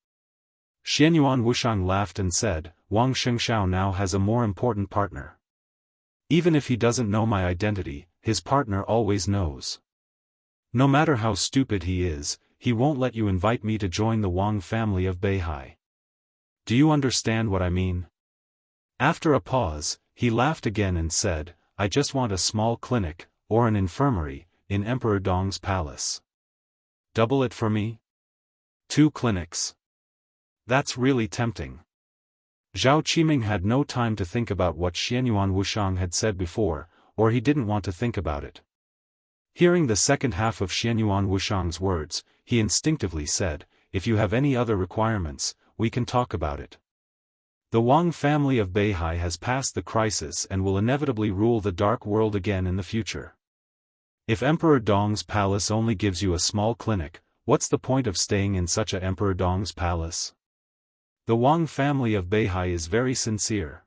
Xianyuan Wushang laughed and said, Wang Shengshao now has a more important partner. Even if he doesn't know my identity, his partner always knows. No matter how stupid he is, he won't let you invite me to join the Wang family of Beihai. Do you understand what I mean? After a pause, he laughed again and said, I just want a small clinic, or an infirmary, in Emperor Dong's palace. Double it for me? 2 clinics. That's really tempting. Zhao Qiming had no time to think about what Xianyuan Wushang had said before, or he didn't want to think about it. Hearing the second half of Xianyuan Wushang's words, he instinctively said, if you have any other requirements, we can talk about it. The Wang family of Beihai has passed the crisis and will inevitably rule the dark world again in the future. If Emperor Dong's palace only gives you a small clinic, what's the point of staying in such a Emperor Dong's palace? The Wang family of Beihai is very sincere.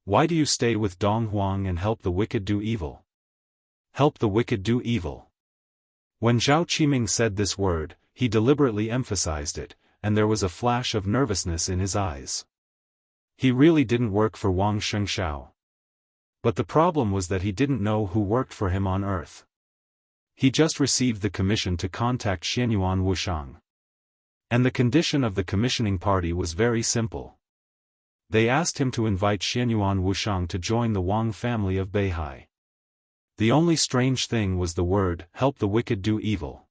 Why do you stay with Dong Huang and help the wicked do evil? Help the wicked do evil. When Zhao Qiming said this word, he deliberately emphasized it, and there was a flash of nervousness in his eyes. He really didn't work for Wang Shengshao. But the problem was that he didn't know who worked for him on Earth. He just received the commission to contact Xianyuan Wushang. And the condition of the commissioning party was very simple. They asked him to invite Xianyuan Wushang to join the Wang family of Beihai. The only strange thing was the word, help the wicked do evil.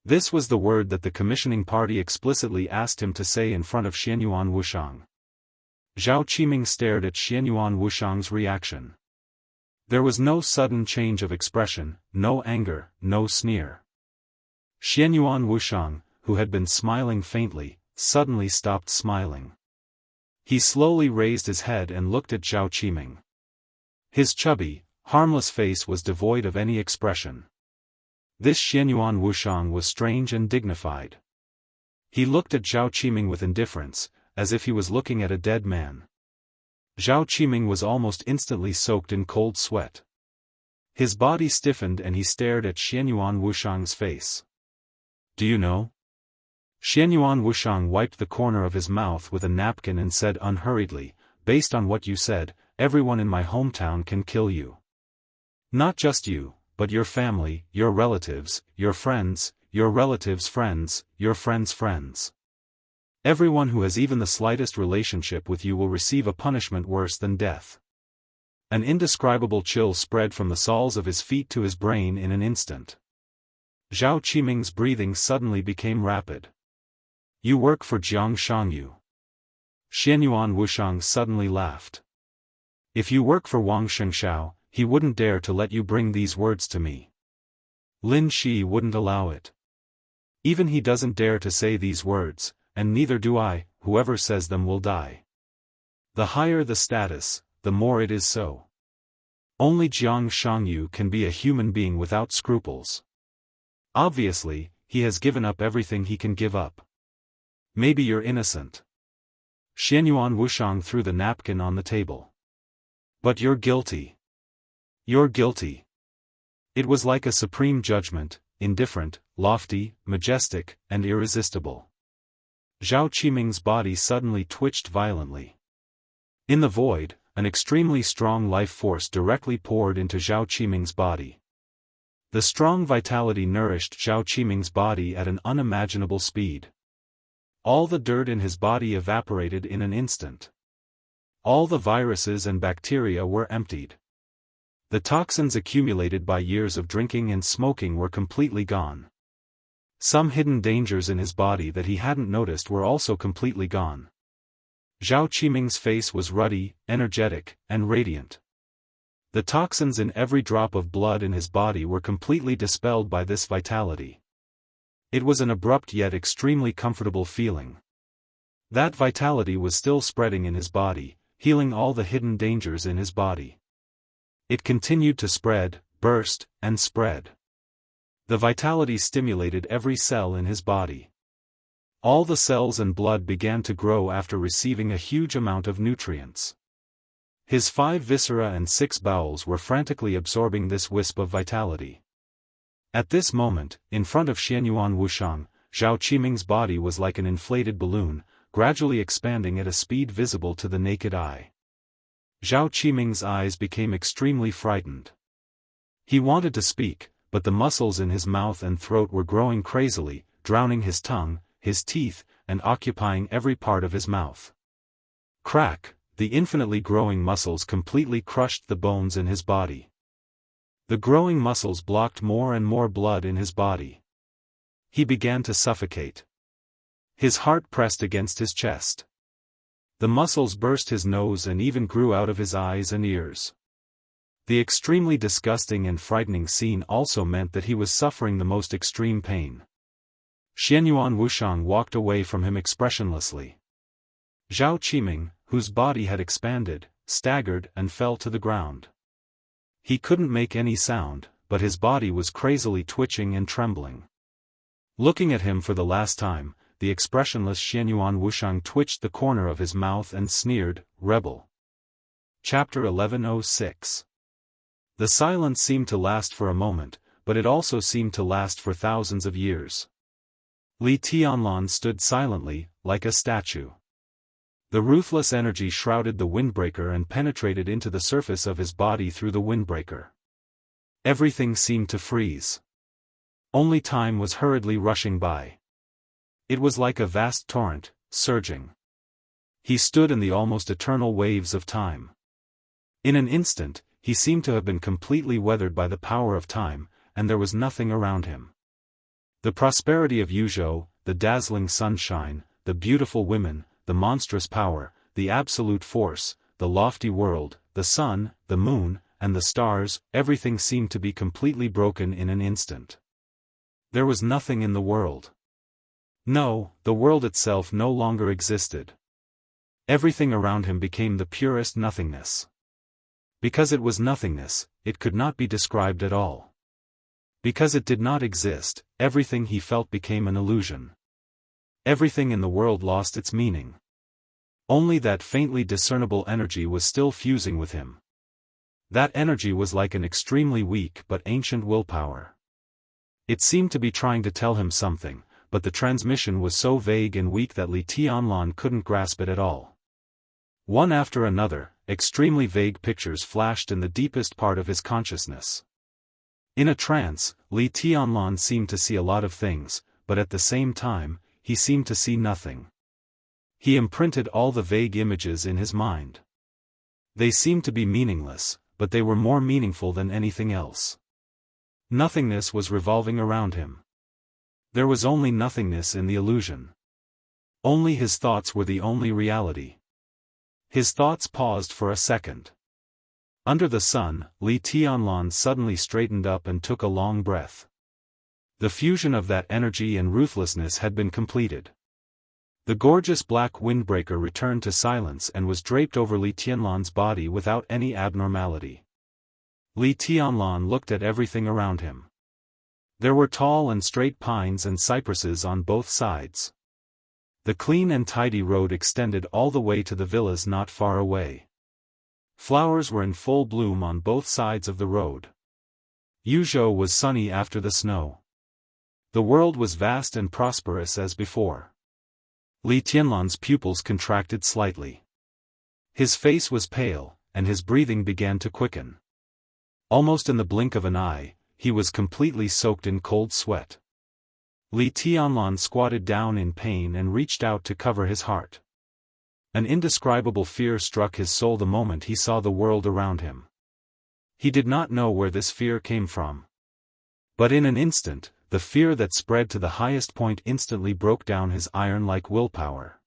This was the word that the commissioning party explicitly asked him to say in front of Xianyuan Wushang. Zhao Qiming stared at Xianyuan Wushang's reaction. There was no sudden change of expression, no anger, no sneer. Xianyuan Wushang, who had been smiling faintly, suddenly stopped smiling. He slowly raised his head and looked at Zhao Qiming. His chubby, harmless face was devoid of any expression. This Xianyuan Wushang was strange and dignified. He looked at Zhao Qiming with indifference, as if he was looking at a dead man. Zhao Qiming was almost instantly soaked in cold sweat. His body stiffened and he stared at Xianyuan Wushang's face. Do you know? Xianyuan Wushang wiped the corner of his mouth with a napkin and said unhurriedly, based on what you said, everyone in my hometown can kill you. Not just you, but your family, your relatives, your friends, your relatives' friends, your friends' friends. Everyone who has even the slightest relationship with you will receive a punishment worse than death. An indescribable chill spread from the soles of his feet to his brain in an instant. Zhao Qiming's breathing suddenly became rapid. You work for Jiang Shangyu. Xianyuan Wushang suddenly laughed. If you work for Wang Shengshao, he wouldn't dare to let you bring these words to me. Lin Shi wouldn't allow it. Even he doesn't dare to say these words, and neither do I. Whoever says them will die. The higher the status, the more it is so. Only Jiang Shangyu can be a human being without scruples. Obviously, he has given up everything he can give up. Maybe you're innocent. Xianyuan Wushang threw the napkin on the table. But you're guilty. You're guilty. It was like a supreme judgment, indifferent, lofty, majestic, and irresistible. Zhao Qiming's body suddenly twitched violently. In the void, an extremely strong life force directly poured into Zhao Qiming's body. The strong vitality nourished Zhao Qiming's body at an unimaginable speed. All the dirt in his body evaporated in an instant. All the viruses and bacteria were emptied. The toxins accumulated by years of drinking and smoking were completely gone. Some hidden dangers in his body that he hadn't noticed were also completely gone. Zhao Qiming's face was ruddy, energetic, and radiant. The toxins in every drop of blood in his body were completely dispelled by this vitality. It was an abrupt yet extremely comfortable feeling. That vitality was still spreading in his body, healing all the hidden dangers in his body. It continued to spread, burst, and spread. The vitality stimulated every cell in his body. All the cells and blood began to grow after receiving a huge amount of nutrients. His 5 viscera and 6 bowels were frantically absorbing this wisp of vitality. At this moment, in front of Xianyuan Wushang, Zhao Qiming's body was like an inflated balloon, gradually expanding at a speed visible to the naked eye. Zhao Qiming's eyes became extremely frightened. He wanted to speak, but the muscles in his mouth and throat were growing crazily, drowning his tongue, his teeth, and occupying every part of his mouth. Crack, the infinitely growing muscles completely crushed the bones in his body. The growing muscles blocked more and more blood in his body. He began to suffocate. His heart pressed against his chest. The muscles burst his nose and even grew out of his eyes and ears. The extremely disgusting and frightening scene also meant that he was suffering the most extreme pain. Xianyuan Wushang walked away from him expressionlessly. Zhao Qiming, whose body had expanded, staggered and fell to the ground. He couldn't make any sound, but his body was crazily twitching and trembling. Looking at him for the last time, the expressionless Xianyuan Wushang twitched the corner of his mouth and sneered, "Rebel." Chapter 1106. The silence seemed to last for a moment, but it also seemed to last for thousands of years. Li Tianlan stood silently, like a statue. The ruthless energy shrouded the windbreaker and penetrated into the surface of his body through the windbreaker. Everything seemed to freeze. Only time was hurriedly rushing by. It was like a vast torrent, surging. He stood in the almost eternal waves of time. In an instant, he seemed to have been completely weathered by the power of time, and there was nothing around him. The prosperity of Yuzhou, the dazzling sunshine, the beautiful women, the monstrous power, the absolute force, the lofty world, the sun, the moon, and the stars, everything seemed to be completely broken in an instant. There was nothing in the world. No, the world itself no longer existed. Everything around him became the purest nothingness. Because it was nothingness, it could not be described at all. Because it did not exist, everything he felt became an illusion. Everything in the world lost its meaning. Only that faintly discernible energy was still fusing with him. That energy was like an extremely weak but ancient willpower. It seemed to be trying to tell him something, but the transmission was so vague and weak that Li Tianlan couldn't grasp it at all. One after another, extremely vague pictures flashed in the deepest part of his consciousness. In a trance, Li Tianlan seemed to see a lot of things, but at the same time, he seemed to see nothing. He imprinted all the vague images in his mind. They seemed to be meaningless, but they were more meaningful than anything else. Nothingness was revolving around him. There was only nothingness in the illusion. Only his thoughts were the only reality. His thoughts paused for a second. Under the sun, Li Tianlan suddenly straightened up and took a long breath. The fusion of that energy and ruthlessness had been completed. The gorgeous black windbreaker returned to silence and was draped over Li Tianlan's body without any abnormality. Li Tianlan looked at everything around him. There were tall and straight pines and cypresses on both sides. The clean and tidy road extended all the way to the villas not far away. Flowers were in full bloom on both sides of the road. Yuzhou was sunny after the snow. The world was vast and prosperous as before. Li Tianlan's pupils contracted slightly. His face was pale, and his breathing began to quicken. Almost in the blink of an eye, he was completely soaked in cold sweat. Li Tianlan squatted down in pain and reached out to cover his heart. An indescribable fear struck his soul the moment he saw the world around him. He did not know where this fear came from. But in an instant, the fear that spread to the highest point instantly broke down his iron-like willpower.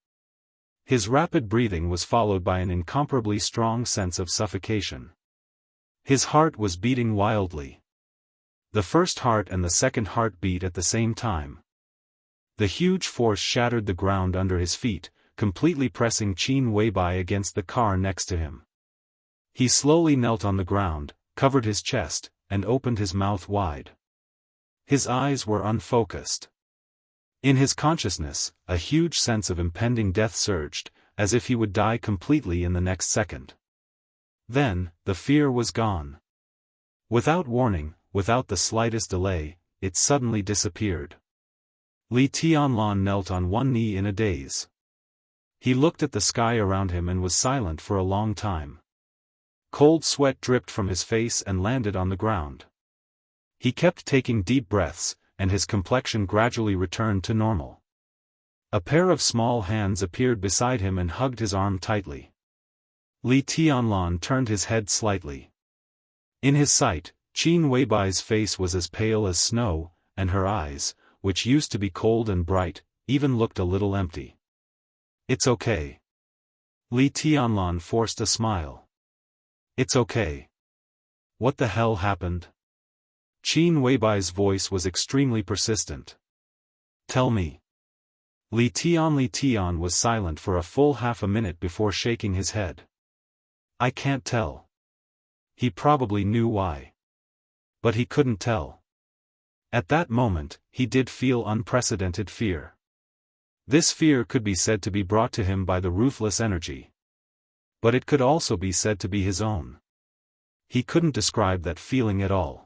His rapid breathing was followed by an incomparably strong sense of suffocation. His heart was beating wildly. The first heart and the second heart beat at the same time. The huge force shattered the ground under his feet, completely pressing Qin Weibai against the car next to him. He slowly knelt on the ground, covered his chest, and opened his mouth wide. His eyes were unfocused. In his consciousness, a huge sense of impending death surged, as if he would die completely in the next second. Then, the fear was gone. Without warning, without the slightest delay, it suddenly disappeared. Li Tianlan knelt on one knee in a daze. He looked at the sky around him and was silent for a long time. Cold sweat dripped from his face and landed on the ground. He kept taking deep breaths, and his complexion gradually returned to normal. A pair of small hands appeared beside him and hugged his arm tightly. Li Tianlan turned his head slightly. In his sight, Qin Weibai's face was as pale as snow, and her eyes, which used to be cold and bright, even looked a little empty. "It's okay." Li Tianlan forced a smile. "It's okay. What the hell happened?" Qin Weibai's voice was extremely persistent. "Tell me." Li Tian was silent for a full half a minute before shaking his head. "I can't tell." He probably knew why. But he couldn't tell. At that moment, he did feel unprecedented fear. This fear could be said to be brought to him by the ruthless energy. But it could also be said to be his own. He couldn't describe that feeling at all.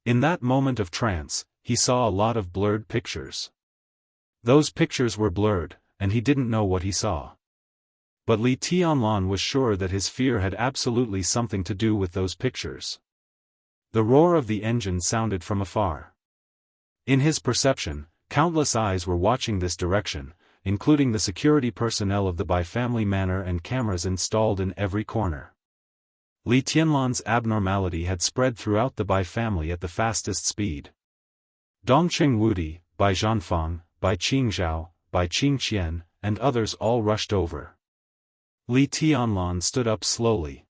In that moment of trance, he saw a lot of blurred pictures. Those pictures were blurred, and he didn't know what he saw. But Li Tianlan was sure that his fear had absolutely something to do with those pictures. The roar of the engine sounded from afar. In his perception, countless eyes were watching this direction, including the security personnel of the Bai family manor and cameras installed in every corner. Li Tianlan's abnormality had spread throughout the Bai family at the fastest speed. Dongqing Wudi, Bai Zhanfang, Bai Qingzhao, Bai Qingqian, and others all rushed over. Li Tianlan stood up slowly.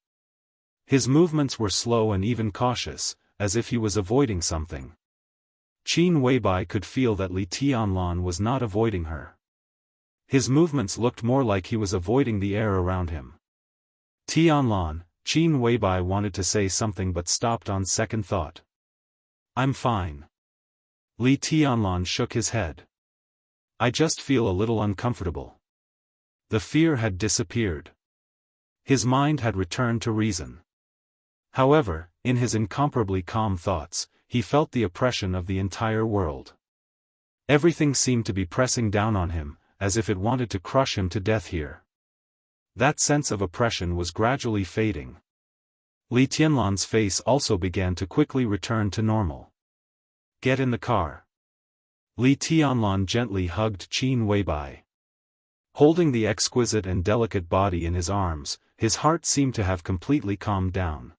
His movements were slow and even cautious, as if he was avoiding something. Qin Weibai could feel that Li Tianlan was not avoiding her. His movements looked more like he was avoiding the air around him. "Tianlan," Qin Weibai wanted to say something but stopped on second thought. "I'm fine." Li Tianlan shook his head. "I just feel a little uncomfortable." The fear had disappeared. His mind had returned to reason. However, in his incomparably calm thoughts, he felt the oppression of the entire world. Everything seemed to be pressing down on him, as if it wanted to crush him to death here. That sense of oppression was gradually fading. Li Tianlan's face also began to quickly return to normal. "Get in the car." Li Tianlan gently hugged Qin Weibai. Holding the exquisite and delicate body in his arms, his heart seemed to have completely calmed down.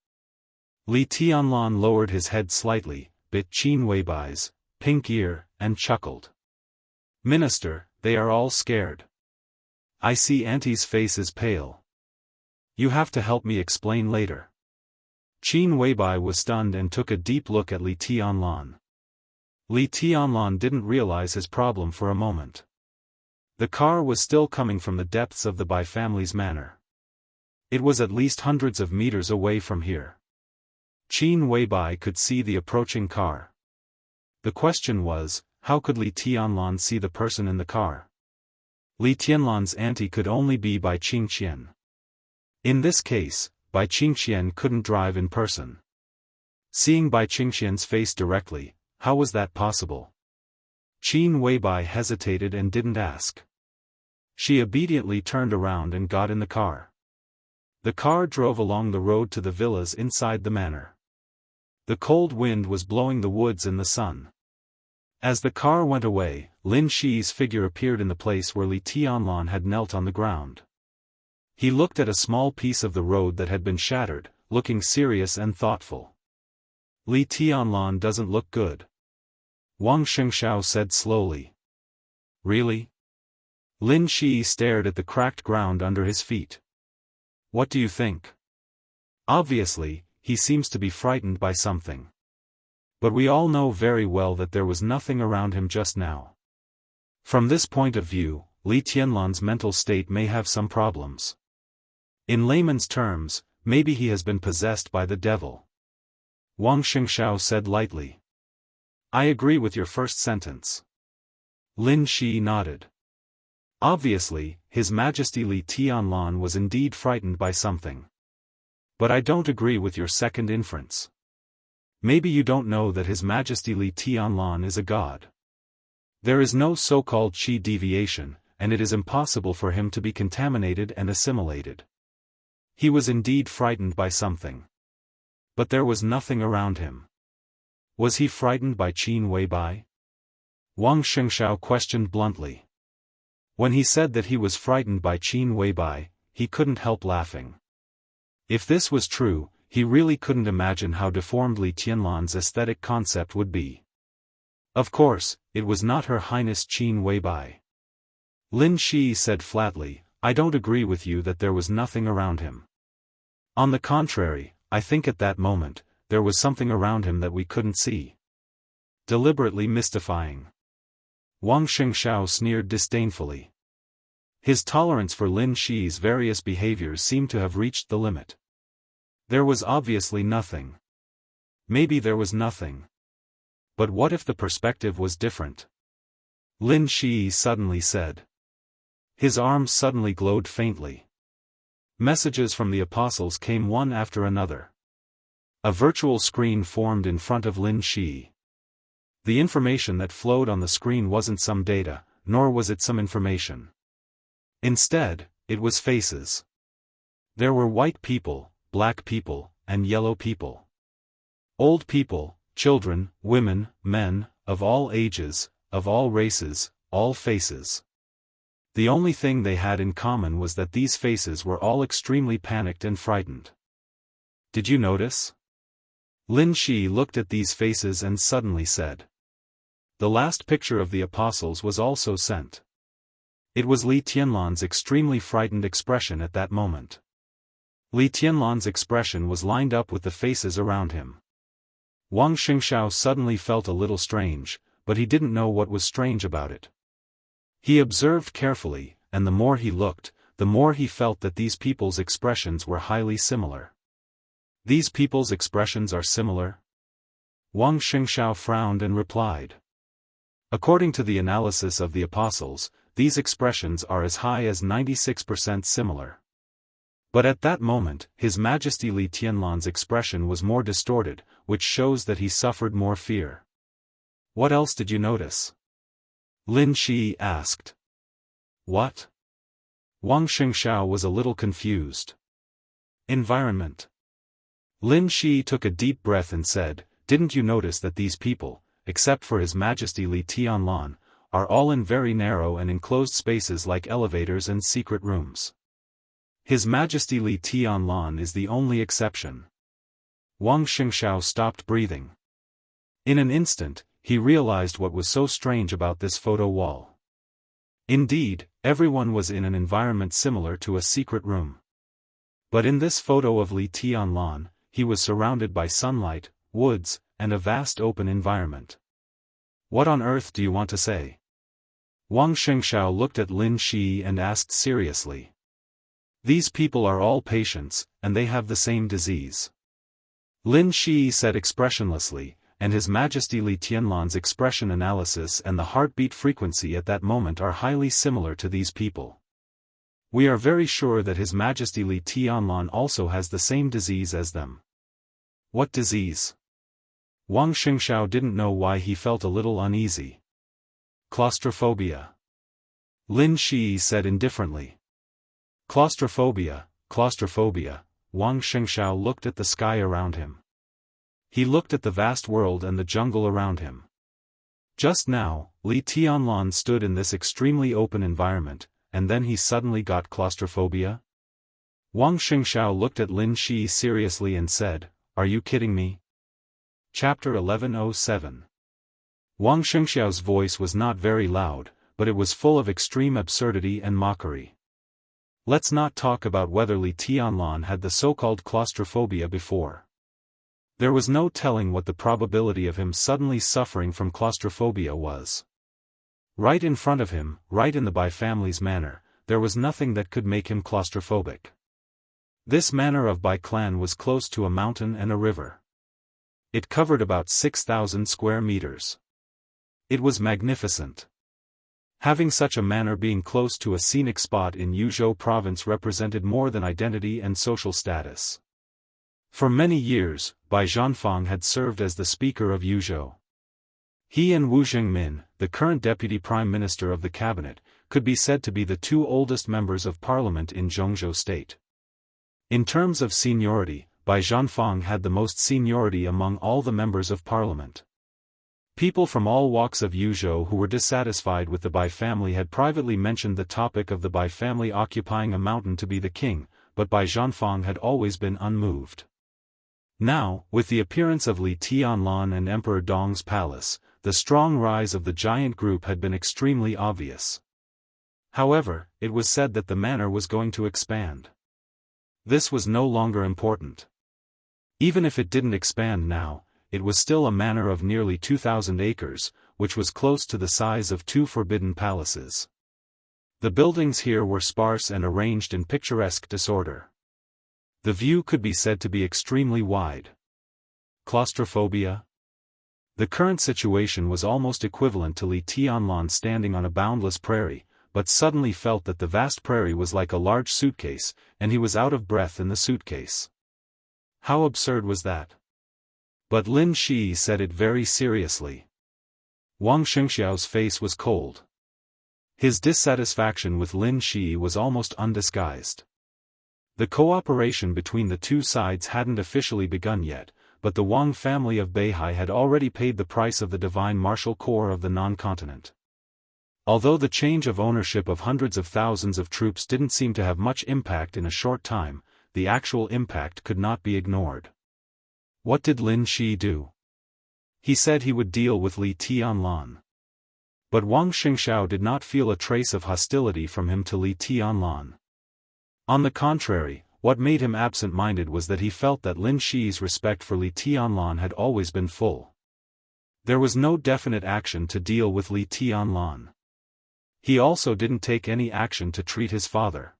Li Tianlan lowered his head slightly, bit Qin Weibai's pink ear, and chuckled. Minister, they are all scared. I see Auntie's face is pale. You have to help me explain later. Qin Weibai was stunned and took a deep look at Li Tianlan. Li Tianlan didn't realize his problem for a moment. The car was still coming from the depths of the Bai family's manor. It was at least hundreds of meters away from here. Qin Weibai could see the approaching car. The question was, how could Li Tianlan see the person in the car? Li Tianlan's auntie could only be Bai Qingqian. In this case, Bai Qingqian couldn't drive in person. Seeing Bai Qingqian's face directly, how was that possible? Qin Weibai hesitated and didn't ask. She obediently turned around and got in the car. The car drove along the road to the villas inside the manor. The cold wind was blowing the woods in the sun. As the car went away, Lin Shi's figure appeared in the place where Li Tianlan had knelt on the ground. He looked at a small piece of the road that had been shattered, looking serious and thoughtful. Li Tianlan doesn't look good. Wang Xingxiao said slowly. Really? Lin Shi stared at the cracked ground under his feet. What do you think? Obviously, he seems to be frightened by something. But we all know very well that there was nothing around him just now. From this point of view, Li Tianlan's mental state may have some problems. In layman's terms, maybe he has been possessed by the devil. Wang Xingxiao said lightly. I agree with your first sentence. Lin Shi nodded. Obviously, His Majesty Li Tianlan was indeed frightened by something. But I don't agree with your second inference. Maybe you don't know that His Majesty Li Tianlan is a god. There is no so-called qi deviation, and it is impossible for him to be contaminated and assimilated. He was indeed frightened by something. But there was nothing around him. Was he frightened by Qin Weibai? Wang Xingxiao questioned bluntly. When he said that he was frightened by Qin Weibai, he couldn't help laughing. If this was true, he really couldn't imagine how deformed Li Tianlan's aesthetic concept would be. Of course, it was not Her Highness Qin Weibai. Lin Shi said flatly, I don't agree with you that there was nothing around him. On the contrary, I think at that moment, there was something around him that we couldn't see. Deliberately mystifying. Wang Xingxiao sneered disdainfully. His tolerance for Lin Shi's various behaviors seemed to have reached the limit. There was obviously nothing. Maybe there was nothing. But what if the perspective was different? Lin Shi suddenly said. His arms suddenly glowed faintly. Messages from the apostles came one after another. A virtual screen formed in front of Lin Shi. The information that flowed on the screen wasn't some data, nor was it some information. Instead, it was faces. There were white people, black people, and yellow people. Old people, children, women, men, of all ages, of all races, all faces. The only thing they had in common was that these faces were all extremely panicked and frightened. Did you notice? Lin Shi looked at these faces and suddenly said. The last picture of the apostles was also sent. It was Li Tianlan's extremely frightened expression at that moment. Li Tianlan's expression was lined up with the faces around him. Wang Xingxiao suddenly felt a little strange, but he didn't know what was strange about it. He observed carefully, and the more he looked, the more he felt that these people's expressions were highly similar. These people's expressions are similar? Wang Xingxiao frowned and replied. According to the analysis of the apostles, these expressions are as high as 96% similar. But at that moment, His Majesty Li Tianlan's expression was more distorted, which shows that he suffered more fear. What else did you notice? Lin Shi asked. What? Wang Xingxiao was a little confused. Environment. Lin Shi took a deep breath and said, Didn't you notice that these people, except for His Majesty Li Tianlan, are all in very narrow and enclosed spaces like elevators and secret rooms. His Majesty Li Tianlan is the only exception. Wang Xingxiao stopped breathing. In an instant, he realized what was so strange about this photo wall. Indeed, everyone was in an environment similar to a secret room. But in this photo of Li Tianlan, he was surrounded by sunlight, woods, and a vast open environment. What on earth do you want to say? Wang Xingxiao looked at Lin Shi and asked seriously. These people are all patients, and they have the same disease. Lin Shi said expressionlessly, and His Majesty Li Tianlan's expression analysis and the heartbeat frequency at that moment are highly similar to these people. We are very sure that His Majesty Li Tianlan also has the same disease as them. What disease? Wang Xingxiao didn't know why he felt a little uneasy. Claustrophobia. Lin Shi said indifferently. Claustrophobia, claustrophobia. Wang Xingxiao looked at the sky around him. He looked at the vast world and the jungle around him. Just now, Li Tianlan stood in this extremely open environment, and then he suddenly got claustrophobia? Wang Xingxiao looked at Lin Shi seriously and said, "Are you kidding me?" Chapter 1107. Wang Xingxiao's voice was not very loud, but it was full of extreme absurdity and mockery. Let's not talk about whether Li Tianlan had the so-called claustrophobia before. There was no telling what the probability of him suddenly suffering from claustrophobia was. Right in front of him, right in the Bai family's manor, there was nothing that could make him claustrophobic. This manor of Bai clan was close to a mountain and a river. It covered about 6,000 square meters. It was magnificent. Having such a manor being close to a scenic spot in Yuzhou province represented more than identity and social status. For many years, Bai Zhanfang had served as the Speaker of Yuzhou. He and Wu Zhengmin, the current Deputy Prime Minister of the Cabinet, could be said to be the two oldest members of Parliament in Zhengzhou State. In terms of seniority, Bai Zhanfang had the most seniority among all the members of Parliament. People from all walks of Yuzhou who were dissatisfied with the Bai family had privately mentioned the topic of the Bai family occupying a mountain to be the king, but Bai Zhanfang had always been unmoved. Now, with the appearance of Li Tianlan and Emperor Dong's palace, the strong rise of the giant group had been extremely obvious. However, it was said that the manor was going to expand. This was no longer important. Even if it didn't expand now, it was still a manor of nearly 2,000 acres, which was close to the size of two forbidden palaces. The buildings here were sparse and arranged in picturesque disorder. The view could be said to be extremely wide. Claustrophobia? The current situation was almost equivalent to Li Tianlan standing on a boundless prairie, but suddenly felt that the vast prairie was like a large suitcase, and he was out of breath in the suitcase. How absurd was that? But Lin Shi said it very seriously. Wang Xingxiao's face was cold. His dissatisfaction with Lin Shi was almost undisguised. The cooperation between the two sides hadn't officially begun yet, but the Wang family of Beihai had already paid the price of the divine martial corps of the non-continent. Although the change of ownership of hundreds of thousands of troops didn't seem to have much impact in a short time, the actual impact could not be ignored. What did Lin Shi do? He said he would deal with Li Tianlan. But Wang Xingxiao did not feel a trace of hostility from him to Li Tianlan. On the contrary, what made him absent-minded was that he felt that Lin Shi's respect for Li Tianlan had always been full. There was no definite action to deal with Li Tianlan. He also didn't take any action to treat his father.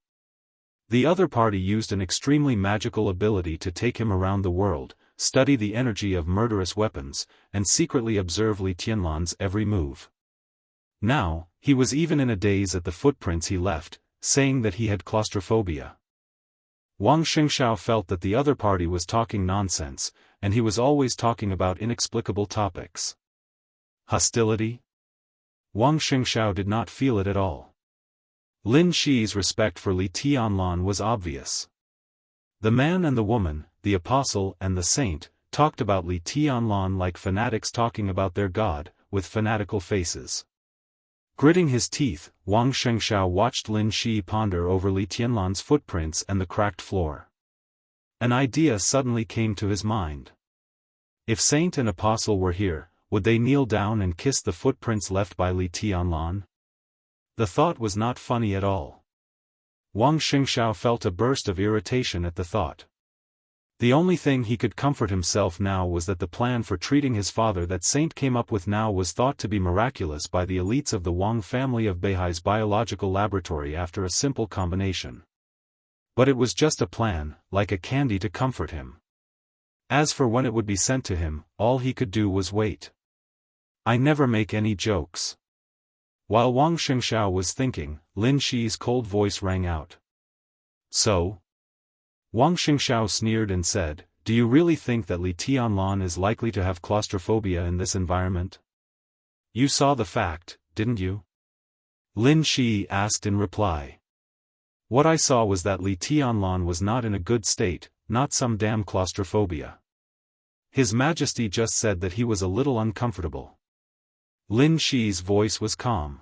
The other party used an extremely magical ability to take him around the world, study the energy of murderous weapons, and secretly observe Li Tianlan's every move. Now, he was even in a daze at the footprints he left, saying that he had claustrophobia. Wang Xingxiao felt that the other party was talking nonsense, and he was always talking about inexplicable topics. Hostility? Wang Xingxiao did not feel it at all. Lin Shi's respect for Li Tianlan was obvious. The man and the woman, the apostle and the saint, talked about Li Tianlan like fanatics talking about their god, with fanatical faces. Gritting his teeth, Wang Shengshao watched Lin Shi ponder over Li Tianlan's footprints and the cracked floor. An idea suddenly came to his mind. If Saint and Apostle were here, would they kneel down and kiss the footprints left by Li Tianlan? The thought was not funny at all. Wang Shengshao felt a burst of irritation at the thought. The only thing he could comfort himself now was that the plan for treating his father that Saint came up with now was thought to be miraculous by the elites of the Wang family of Beihai's biological laboratory after a simple combination. But it was just a plan, like a candy to comfort him. As for when it would be sent to him, all he could do was wait. I never make any jokes. While Wang Shengshao was thinking, Lin Shi's cold voice rang out. So? Wang Shengshao sneered and said, do you really think that Li Tianlan is likely to have claustrophobia in this environment? You saw the fact, didn't you? Lin Shi asked in reply. What I saw was that Li Tianlan was not in a good state, not some damn claustrophobia. His Majesty just said that he was a little uncomfortable. Lin Shi's voice was calm.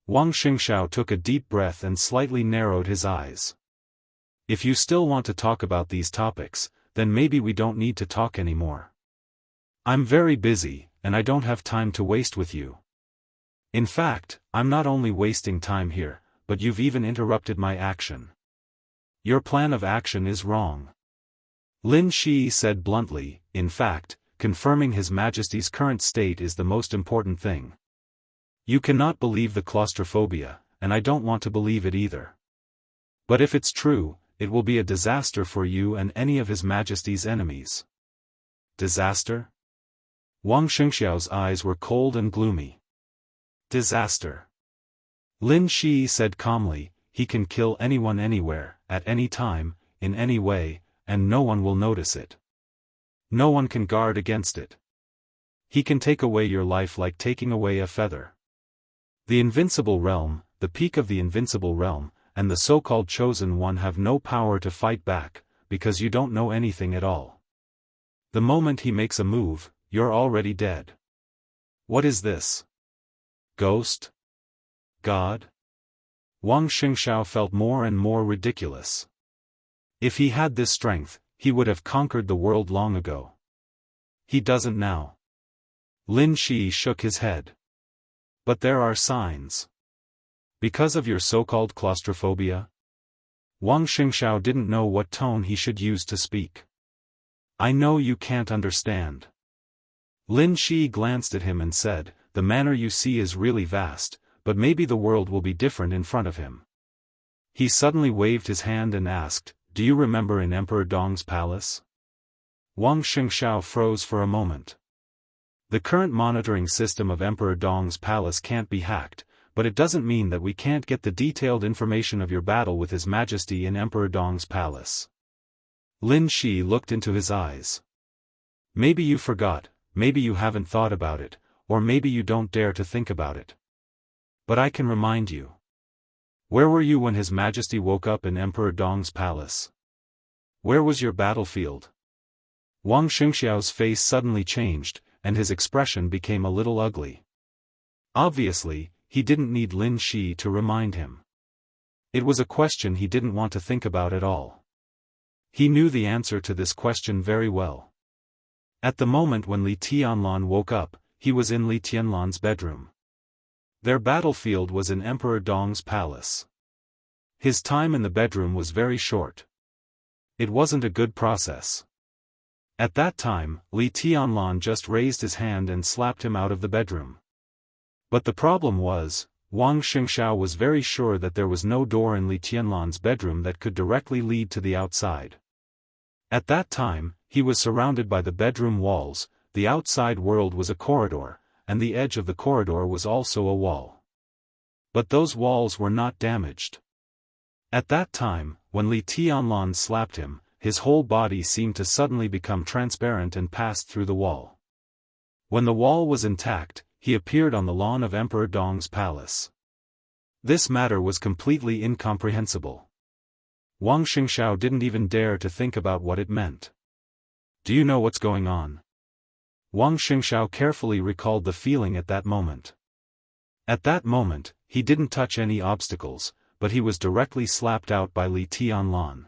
Wang Shengshao took a deep breath and slightly narrowed his eyes. If you still want to talk about these topics, then maybe we don't need to talk anymore. I'm very busy, and I don't have time to waste with you. In fact, I'm not only wasting time here, but you've even interrupted my action. Your plan of action is wrong. Lin Shi said bluntly, in fact, confirming His Majesty's current state is the most important thing. You cannot believe the claustrophobia, and I don't want to believe it either. But if it's true, it will be a disaster for you and any of His Majesty's enemies. Disaster? Wang Shengxiao's eyes were cold and gloomy. Disaster. Lin Shi said calmly, he can kill anyone anywhere, at any time, in any way, and no one will notice it. No one can guard against it. He can take away your life like taking away a feather. The invincible realm, the peak of the invincible realm, and the so-called chosen one have no power to fight back, because you don't know anything at all. The moment he makes a move, you're already dead. What is this? Ghost? God? Wang Shengxiao felt more and more ridiculous. If he had this strength, he would have conquered the world long ago. He doesn't now. Lin Shi shook his head. But there are signs. Because of your so-called claustrophobia? Wang Shengxiao didn't know what tone he should use to speak. I know you can't understand. Lin Shi glanced at him and said, the manner you see is really vast, but maybe the world will be different in front of him. He suddenly waved his hand and asked, do you remember in Emperor Dong's palace? Wang Shengxiao froze for a moment. The current monitoring system of Emperor Dong's palace can't be hacked, but it doesn't mean that we can't get the detailed information of your battle with His Majesty in Emperor Dong's palace. Lin Shi looked into his eyes. Maybe you forgot, maybe you haven't thought about it, or maybe you don't dare to think about it. But I can remind you. Where were you when His Majesty woke up in Emperor Dong's palace? Where was your battlefield? Wang Shengxiao's face suddenly changed, and his expression became a little ugly. Obviously, he didn't need Lin Shi to remind him. It was a question he didn't want to think about at all. He knew the answer to this question very well. At the moment when Li Tianlan woke up, he was in Li Tianlan's bedroom. Their battlefield was in Emperor Dong's palace. His time in the bedroom was very short. It wasn't a good process. At that time, Li Tianlan just raised his hand and slapped him out of the bedroom. But the problem was, Wang Shengxiao was very sure that there was no door in Li Tianlan's bedroom that could directly lead to the outside. At that time, he was surrounded by the bedroom walls, the outside world was a corridor, and the edge of the corridor was also a wall. But those walls were not damaged. At that time, when Li Tianlan slapped him, his whole body seemed to suddenly become transparent and passed through the wall. When the wall was intact, he appeared on the lawn of Emperor Dong's palace. This matter was completely incomprehensible. Wang Shengxiao didn't even dare to think about what it meant. Do you know what's going on? Wang Shengxiao carefully recalled the feeling at that moment. At that moment, he didn't touch any obstacles, but he was directly slapped out by Li Tianlan.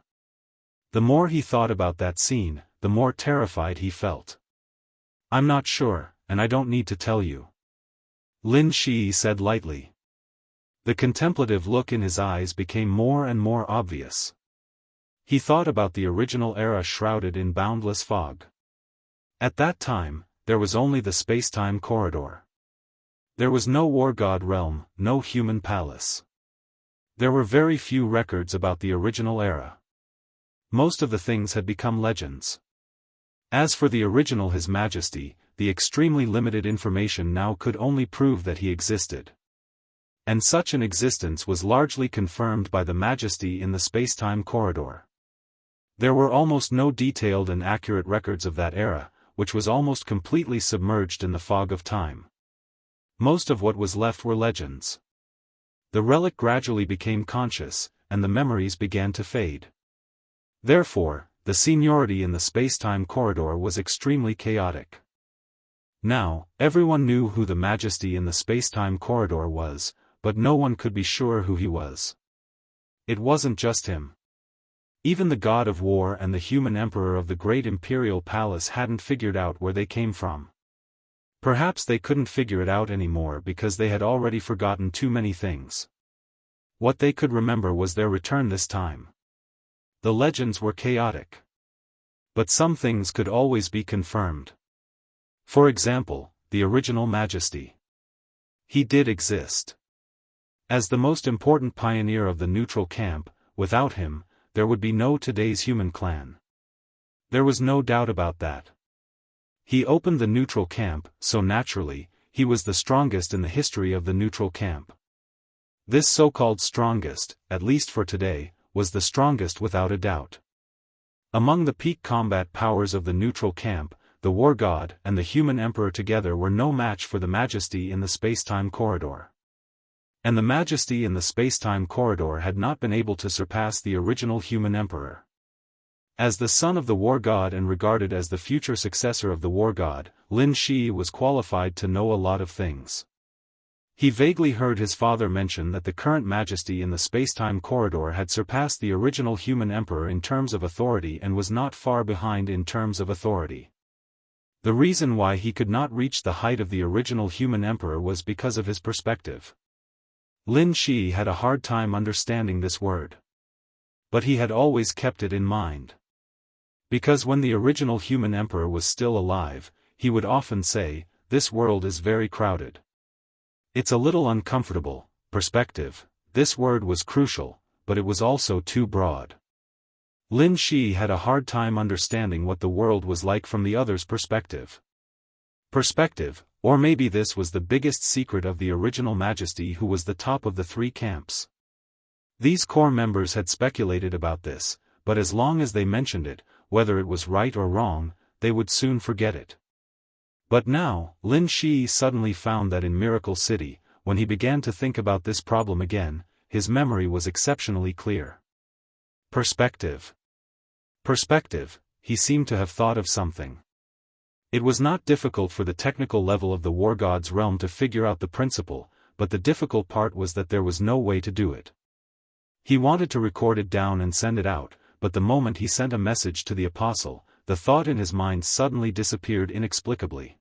The more he thought about that scene, the more terrified he felt. "I'm not sure, and I don't need to tell you," Lin Shi said lightly. The contemplative look in his eyes became more and more obvious. He thought about the original era shrouded in boundless fog. At that time, there was only the space-time corridor. There was no war god realm, no human palace. There were very few records about the original era. Most of the things had become legends. As for the original His Majesty, the extremely limited information now could only prove that he existed. And such an existence was largely confirmed by the Majesty in the space-time corridor. There were almost no detailed and accurate records of that era, which was almost completely submerged in the fog of time. Most of what was left were legends. The relic gradually became conscious, and the memories began to fade. Therefore, the seniority in the space-time corridor was extremely chaotic. Now, everyone knew who the Majesty in the space-time corridor was, but no one could be sure who he was. It wasn't just him. Even the god of war and the human emperor of the great imperial palace hadn't figured out where they came from. Perhaps they couldn't figure it out anymore because they had already forgotten too many things. What they could remember was their return this time. The legends were chaotic. But some things could always be confirmed. For example, the original Majesty. He did exist. As the most important pioneer of the neutral camp, without him, there would be no today's human clan. There was no doubt about that. He opened the neutral camp, so naturally, he was the strongest in the history of the neutral camp. This so-called strongest, at least for today, was the strongest without a doubt. Among the peak combat powers of the neutral camp, the war god and the human emperor together were no match for the Majesty in the space-time corridor. And the Majesty in the space-time corridor had not been able to surpass the original human emperor. As the son of the war god and regarded as the future successor of the war god, Lin Shi was qualified to know a lot of things. He vaguely heard his father mention that the current Majesty in the space-time corridor had surpassed the original human emperor in terms of authority and was not far behind in terms of authority. The reason why he could not reach the height of the original human emperor was because of his perspective. Lin Shi had a hard time understanding this word. But he had always kept it in mind. Because when the original human emperor was still alive, he would often say, "This world is very crowded. It's a little uncomfortable." Perspective. This word was crucial, but it was also too broad. Lin Shi had a hard time understanding what the world was like from the other's perspective. Perspective, or maybe this was the biggest secret of the original Majesty who was the top of the three camps. These core members had speculated about this, but as long as they mentioned it, whether it was right or wrong, they would soon forget it. But now, Lin Shi suddenly found that in Miracle City, when he began to think about this problem again, his memory was exceptionally clear. Perspective. Perspective, he seemed to have thought of something. It was not difficult for the technical level of the war god's realm to figure out the principle, but the difficult part was that there was no way to do it. He wanted to record it down and send it out, but the moment he sent a message to the apostle, the thought in his mind suddenly disappeared inexplicably.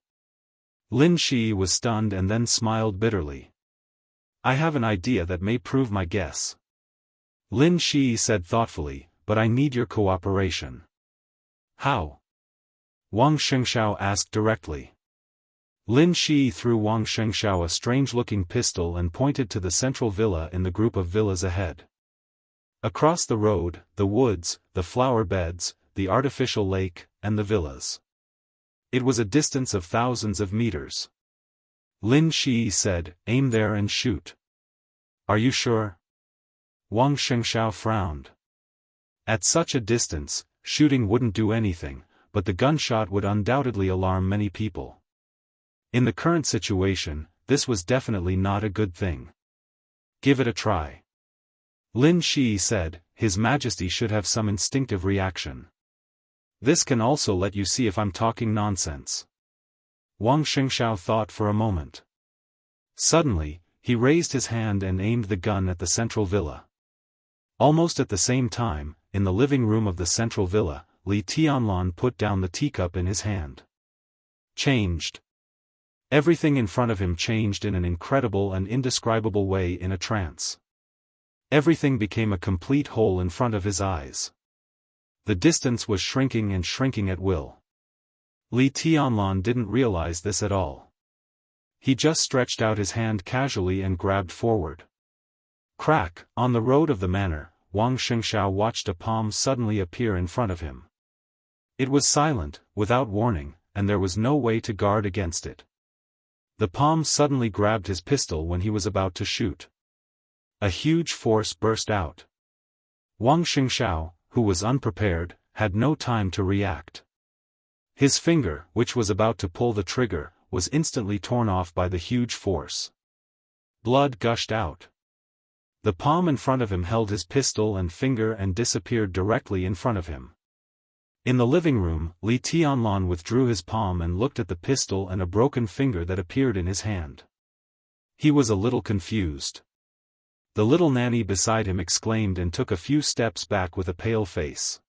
Lin Shi was stunned and then smiled bitterly. "I have an idea that may prove my guess," Lin Shi said thoughtfully, "but I need your cooperation." "How?" Wang Shengshao asked directly. Lin Shi threw Wang Shengshao a strange-looking pistol and pointed to the central villa in the group of villas ahead. Across the road, the woods, the flower beds, the artificial lake, and the villas. It was a distance of thousands of meters. Lin Shi said, "Aim there and shoot." "Are you sure?" Wang Shengshao frowned. At such a distance, shooting wouldn't do anything, but the gunshot would undoubtedly alarm many people. In the current situation, this was definitely not a good thing. "Give it a try." Lin Shi said, "His Majesty should have some instinctive reaction. This can also let you see if I'm talking nonsense." Wang Shengshao thought for a moment. Suddenly, he raised his hand and aimed the gun at the central villa. Almost at the same time, in the living room of the central villa, Li Tianlan put down the teacup in his hand. Changed. Everything in front of him changed in an incredible and indescribable way in a trance. Everything became a complete hole in front of his eyes. The distance was shrinking and shrinking at will. Li Tianlan didn't realize this at all. He just stretched out his hand casually and grabbed forward. Crack! On the road of the manor, Wang Xingxiao watched a palm suddenly appear in front of him. It was silent, without warning, and there was no way to guard against it. The palm suddenly grabbed his pistol when he was about to shoot. A huge force burst out. Wang Xingxiao, who was unprepared, had no time to react. His finger, which was about to pull the trigger, was instantly torn off by the huge force. Blood gushed out. The palm in front of him held his pistol and finger and disappeared directly in front of him. In the living room, Li Tianlan withdrew his palm and looked at the pistol and a broken finger that appeared in his hand. He was a little confused. The little nanny beside him exclaimed and took a few steps back with a pale face.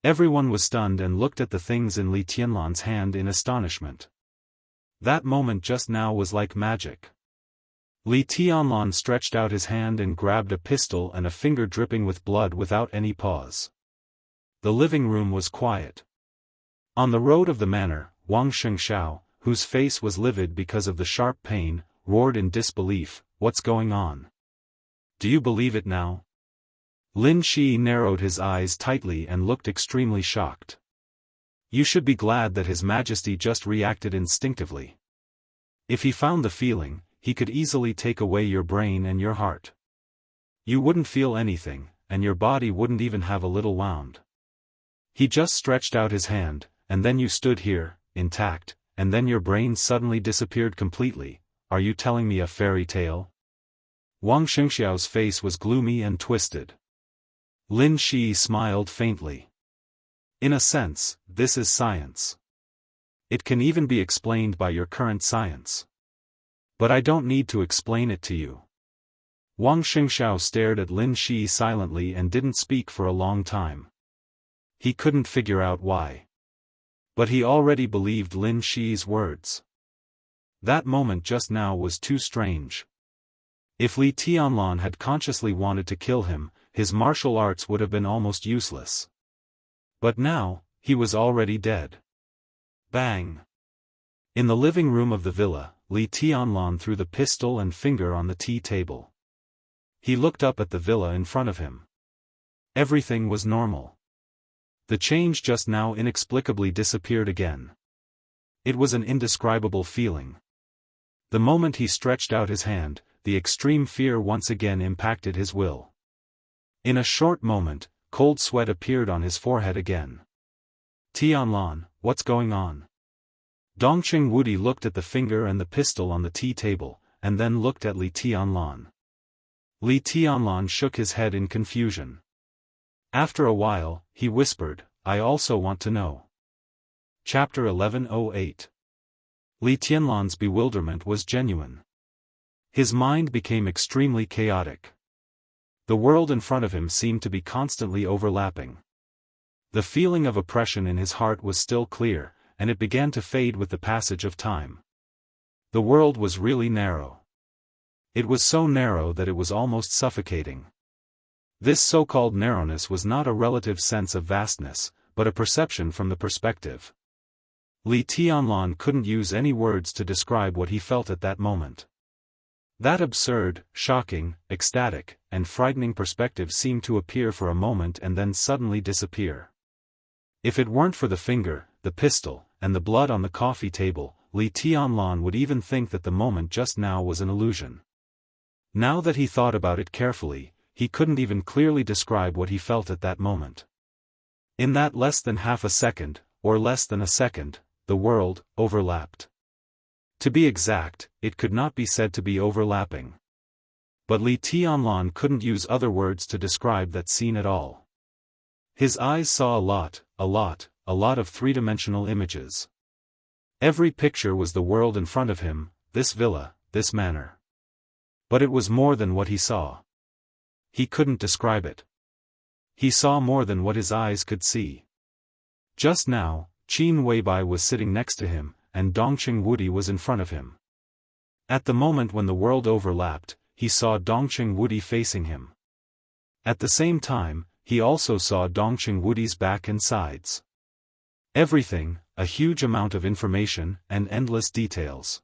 Everyone was stunned and looked at the things in Li Tianlan's hand in astonishment. That moment just now was like magic. Li Tianlan stretched out his hand and grabbed a pistol and a finger dripping with blood without any pause. The living room was quiet. On the road of the manor, Wang Xingxiao, whose face was livid because of the sharp pain, roared in disbelief, "What's going on? Do you believe it now?" Lin Shi narrowed his eyes tightly and looked extremely shocked. You should be glad that His Majesty just reacted instinctively. If he found the feeling, he could easily take away your brain and your heart. You wouldn't feel anything, and your body wouldn't even have a little wound. He just stretched out his hand, and then you stood here, intact, and then your brain suddenly disappeared completely. Are you telling me a fairy tale? Wang Xingxiao's face was gloomy and twisted. Lin Shi smiled faintly. In a sense, this is science. It can even be explained by your current science. But I don't need to explain it to you. Wang Xingxiao stared at Lin Shi silently and didn't speak for a long time. He couldn't figure out why. But he already believed Lin Shi's words. That moment just now was too strange. If Li Tianlan had consciously wanted to kill him, his martial arts would have been almost useless. But now, he was already dead. Bang! In the living room of the villa, Li Tianlan threw the pistol and finger on the tea table. He looked up at the villa in front of him. Everything was normal. The change just now inexplicably disappeared again. It was an indescribable feeling. The moment he stretched out his hand, the extreme fear once again impacted his will. In a short moment, cold sweat appeared on his forehead again. Tianlan, what's going on? Dongqing Wudi looked at the finger and the pistol on the tea table, and then looked at Li Tianlan. Li Tianlan shook his head in confusion. After a while, he whispered, I also want to know. Chapter 1108. Li Tianlan's bewilderment was genuine. His mind became extremely chaotic. The world in front of him seemed to be constantly overlapping. The feeling of oppression in his heart was still clear, and it began to fade with the passage of time. The world was really narrow. It was so narrow that it was almost suffocating. This so-called narrowness was not a relative sense of vastness, but a perception from the perspective. Li Tianlan couldn't use any words to describe what he felt at that moment. That absurd, shocking, ecstatic, and frightening perspective seemed to appear for a moment and then suddenly disappear. If it weren't for the finger, the pistol, and the blood on the coffee table, Li Tianlan would even think that the moment just now was an illusion. Now that he thought about it carefully, he couldn't even clearly describe what he felt at that moment. In that less than half a second, or less than a second, the world overlapped. To be exact, it could not be said to be overlapping. But Li Tianlan couldn't use other words to describe that scene at all. His eyes saw a lot of three-dimensional images. Every picture was the world in front of him, this villa, this manor. But it was more than what he saw. He couldn't describe it. He saw more than what his eyes could see. Just now, Qin Weibai was sitting next to him, and Dongqing Wudi was in front of him. At the moment when the world overlapped, he saw Dongqing Wudi facing him. At the same time, he also saw Dongqing Wudi's back and sides. Everything, a huge amount of information, and endless details.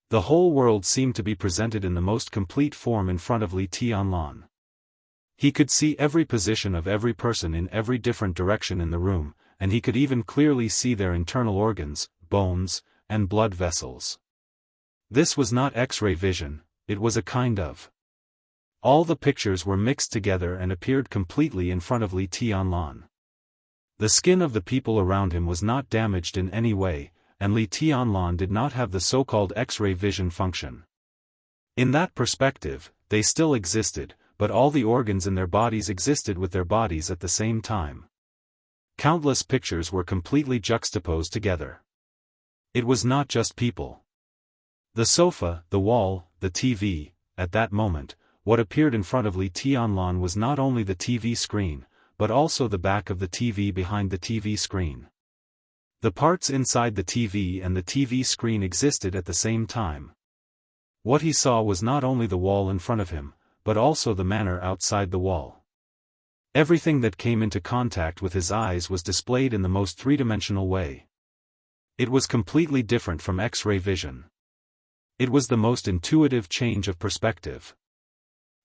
The whole world seemed to be presented in the most complete form in front of Li Tianlan. He could see every position of every person in every different direction in the room, and he could even clearly see their internal organs, bones, and blood vessels. This was not X-ray vision, it was a kind of. All the pictures were mixed together and appeared completely in front of Li Tianlan. The skin of the people around him was not damaged in any way, and Li Tianlan did not have the so-called X-ray vision function. In that perspective, they still existed, but all the organs in their bodies existed with their bodies at the same time. Countless pictures were completely juxtaposed together. It was not just people. The sofa, the wall, the TV, at that moment, what appeared in front of Li Tianlan was not only the TV screen, but also the back of the TV behind the TV screen. The parts inside the TV and the TV screen existed at the same time. What he saw was not only the wall in front of him, but also the manner outside the wall. Everything that came into contact with his eyes was displayed in the most three-dimensional way. It was completely different from X-ray vision. It was the most intuitive change of perspective.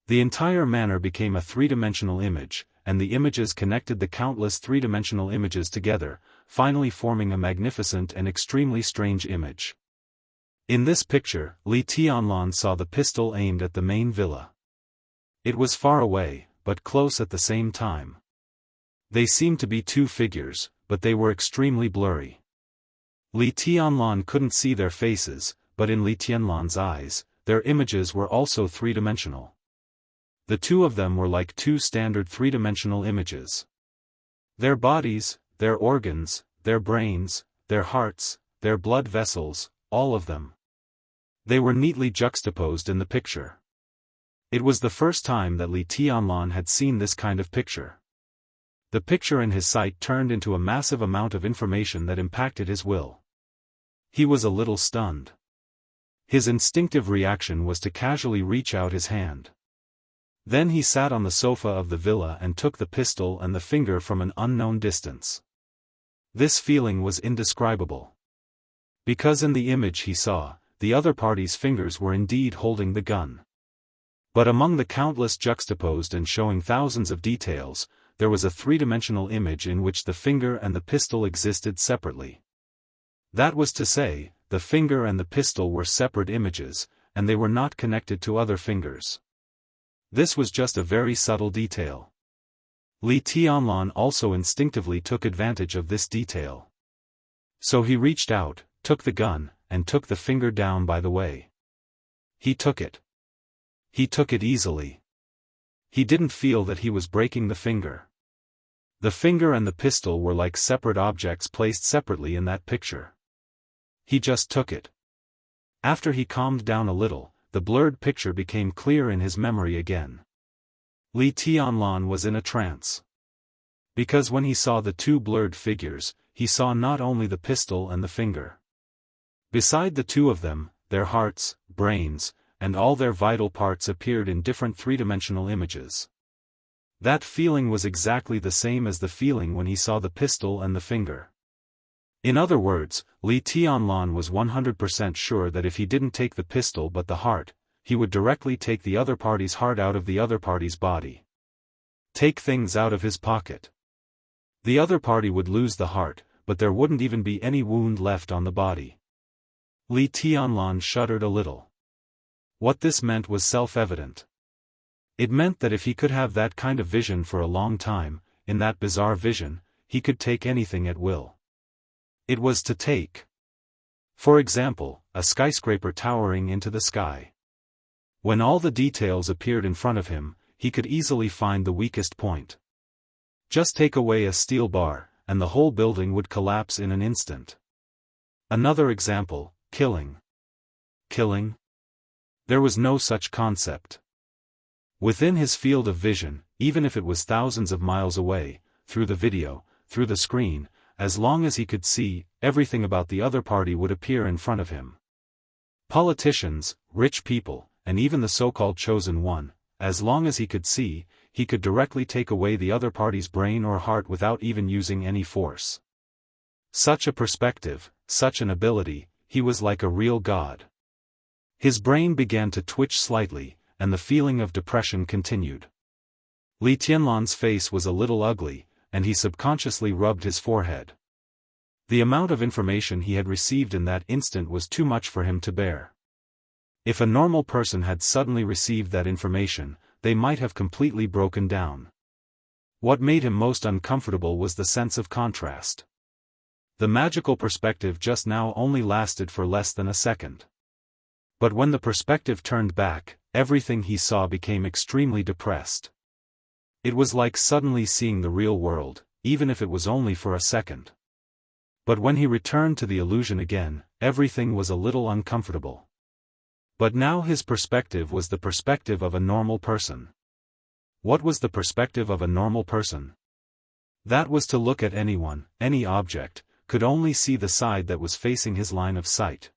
The entire manner became a three-dimensional image, and the images connected the countless three-dimensional images together, finally forming a magnificent and extremely strange image. In this picture, Li Tianlan saw the pistol aimed at the main villa. It was far away, but close at the same time. They seemed to be two figures, but they were extremely blurry. Li Tianlan couldn't see their faces, but in Li Tianlan's eyes, their images were also three-dimensional. The two of them were like two standard three-dimensional images. Their bodies, their organs, their brains, their hearts, their blood vessels, all of them. They were neatly juxtaposed in the picture. It was the first time that Li Tianlan had seen this kind of picture. The picture in his sight turned into a massive amount of information that impacted his will. He was a little stunned. His instinctive reaction was to casually reach out his hand. Then he sat on the sofa of the villa and took the pistol and the finger from an unknown distance. This feeling was indescribable. Because in the image he saw, the other party's fingers were indeed holding the gun. But among the countless juxtaposed and showing thousands of details, there was a three-dimensional image in which the finger and the pistol existed separately. That was to say, the finger and the pistol were separate images, and they were not connected to other fingers. This was just a very subtle detail. Li Tianlan also instinctively took advantage of this detail. So he reached out, took the gun, and took the finger down by the way. He took it. He took it easily. He didn't feel that he was breaking the finger. The finger and the pistol were like separate objects placed separately in that picture. He just took it. After he calmed down a little, the blurred picture became clear in his memory again. Li Tianlan was in a trance. Because when he saw the two blurred figures, he saw not only the pistol and the finger. Beside the two of them, their hearts, brains, and all their vital parts appeared in different three-dimensional images. That feeling was exactly the same as the feeling when he saw the pistol and the finger. In other words, Li Tianlan was 100% sure that if he didn't take the pistol but the heart, he would directly take the other party's heart out of the other party's body. Take things out of his pocket. The other party would lose the heart, but there wouldn't even be any wound left on the body. Li Tianlan shuddered a little. What this meant was self-evident. It meant that if he could have that kind of vision for a long time, in that bizarre vision, he could take anything at will. It was to take. For example, a skyscraper towering into the sky. When all the details appeared in front of him, he could easily find the weakest point. Just take away a steel bar, and the whole building would collapse in an instant. Another example, killing. Killing? There was no such concept. Within his field of vision, even if it was thousands of miles away, through the video, through the screen, as long as he could see, everything about the other party would appear in front of him. Politicians, rich people, and even the so-called chosen one, as long as he could see, he could directly take away the other party's brain or heart without even using any force. Such a perspective, such an ability, he was like a real god. His brain began to twitch slightly, and the feeling of depression continued. Li Tianlan's face was a little ugly, and he subconsciously rubbed his forehead. The amount of information he had received in that instant was too much for him to bear. If a normal person had suddenly received that information, they might have completely broken down. What made him most uncomfortable was the sense of contrast. The magical perspective just now only lasted for less than a second. But when the perspective turned back, everything he saw became extremely depressed. It was like suddenly seeing the real world, even if it was only for a second. But when he returned to the illusion again, everything was a little uncomfortable. But now his perspective was the perspective of a normal person. What was the perspective of a normal person? That was to look at anyone, any object, could only see the side that was facing his line of sight.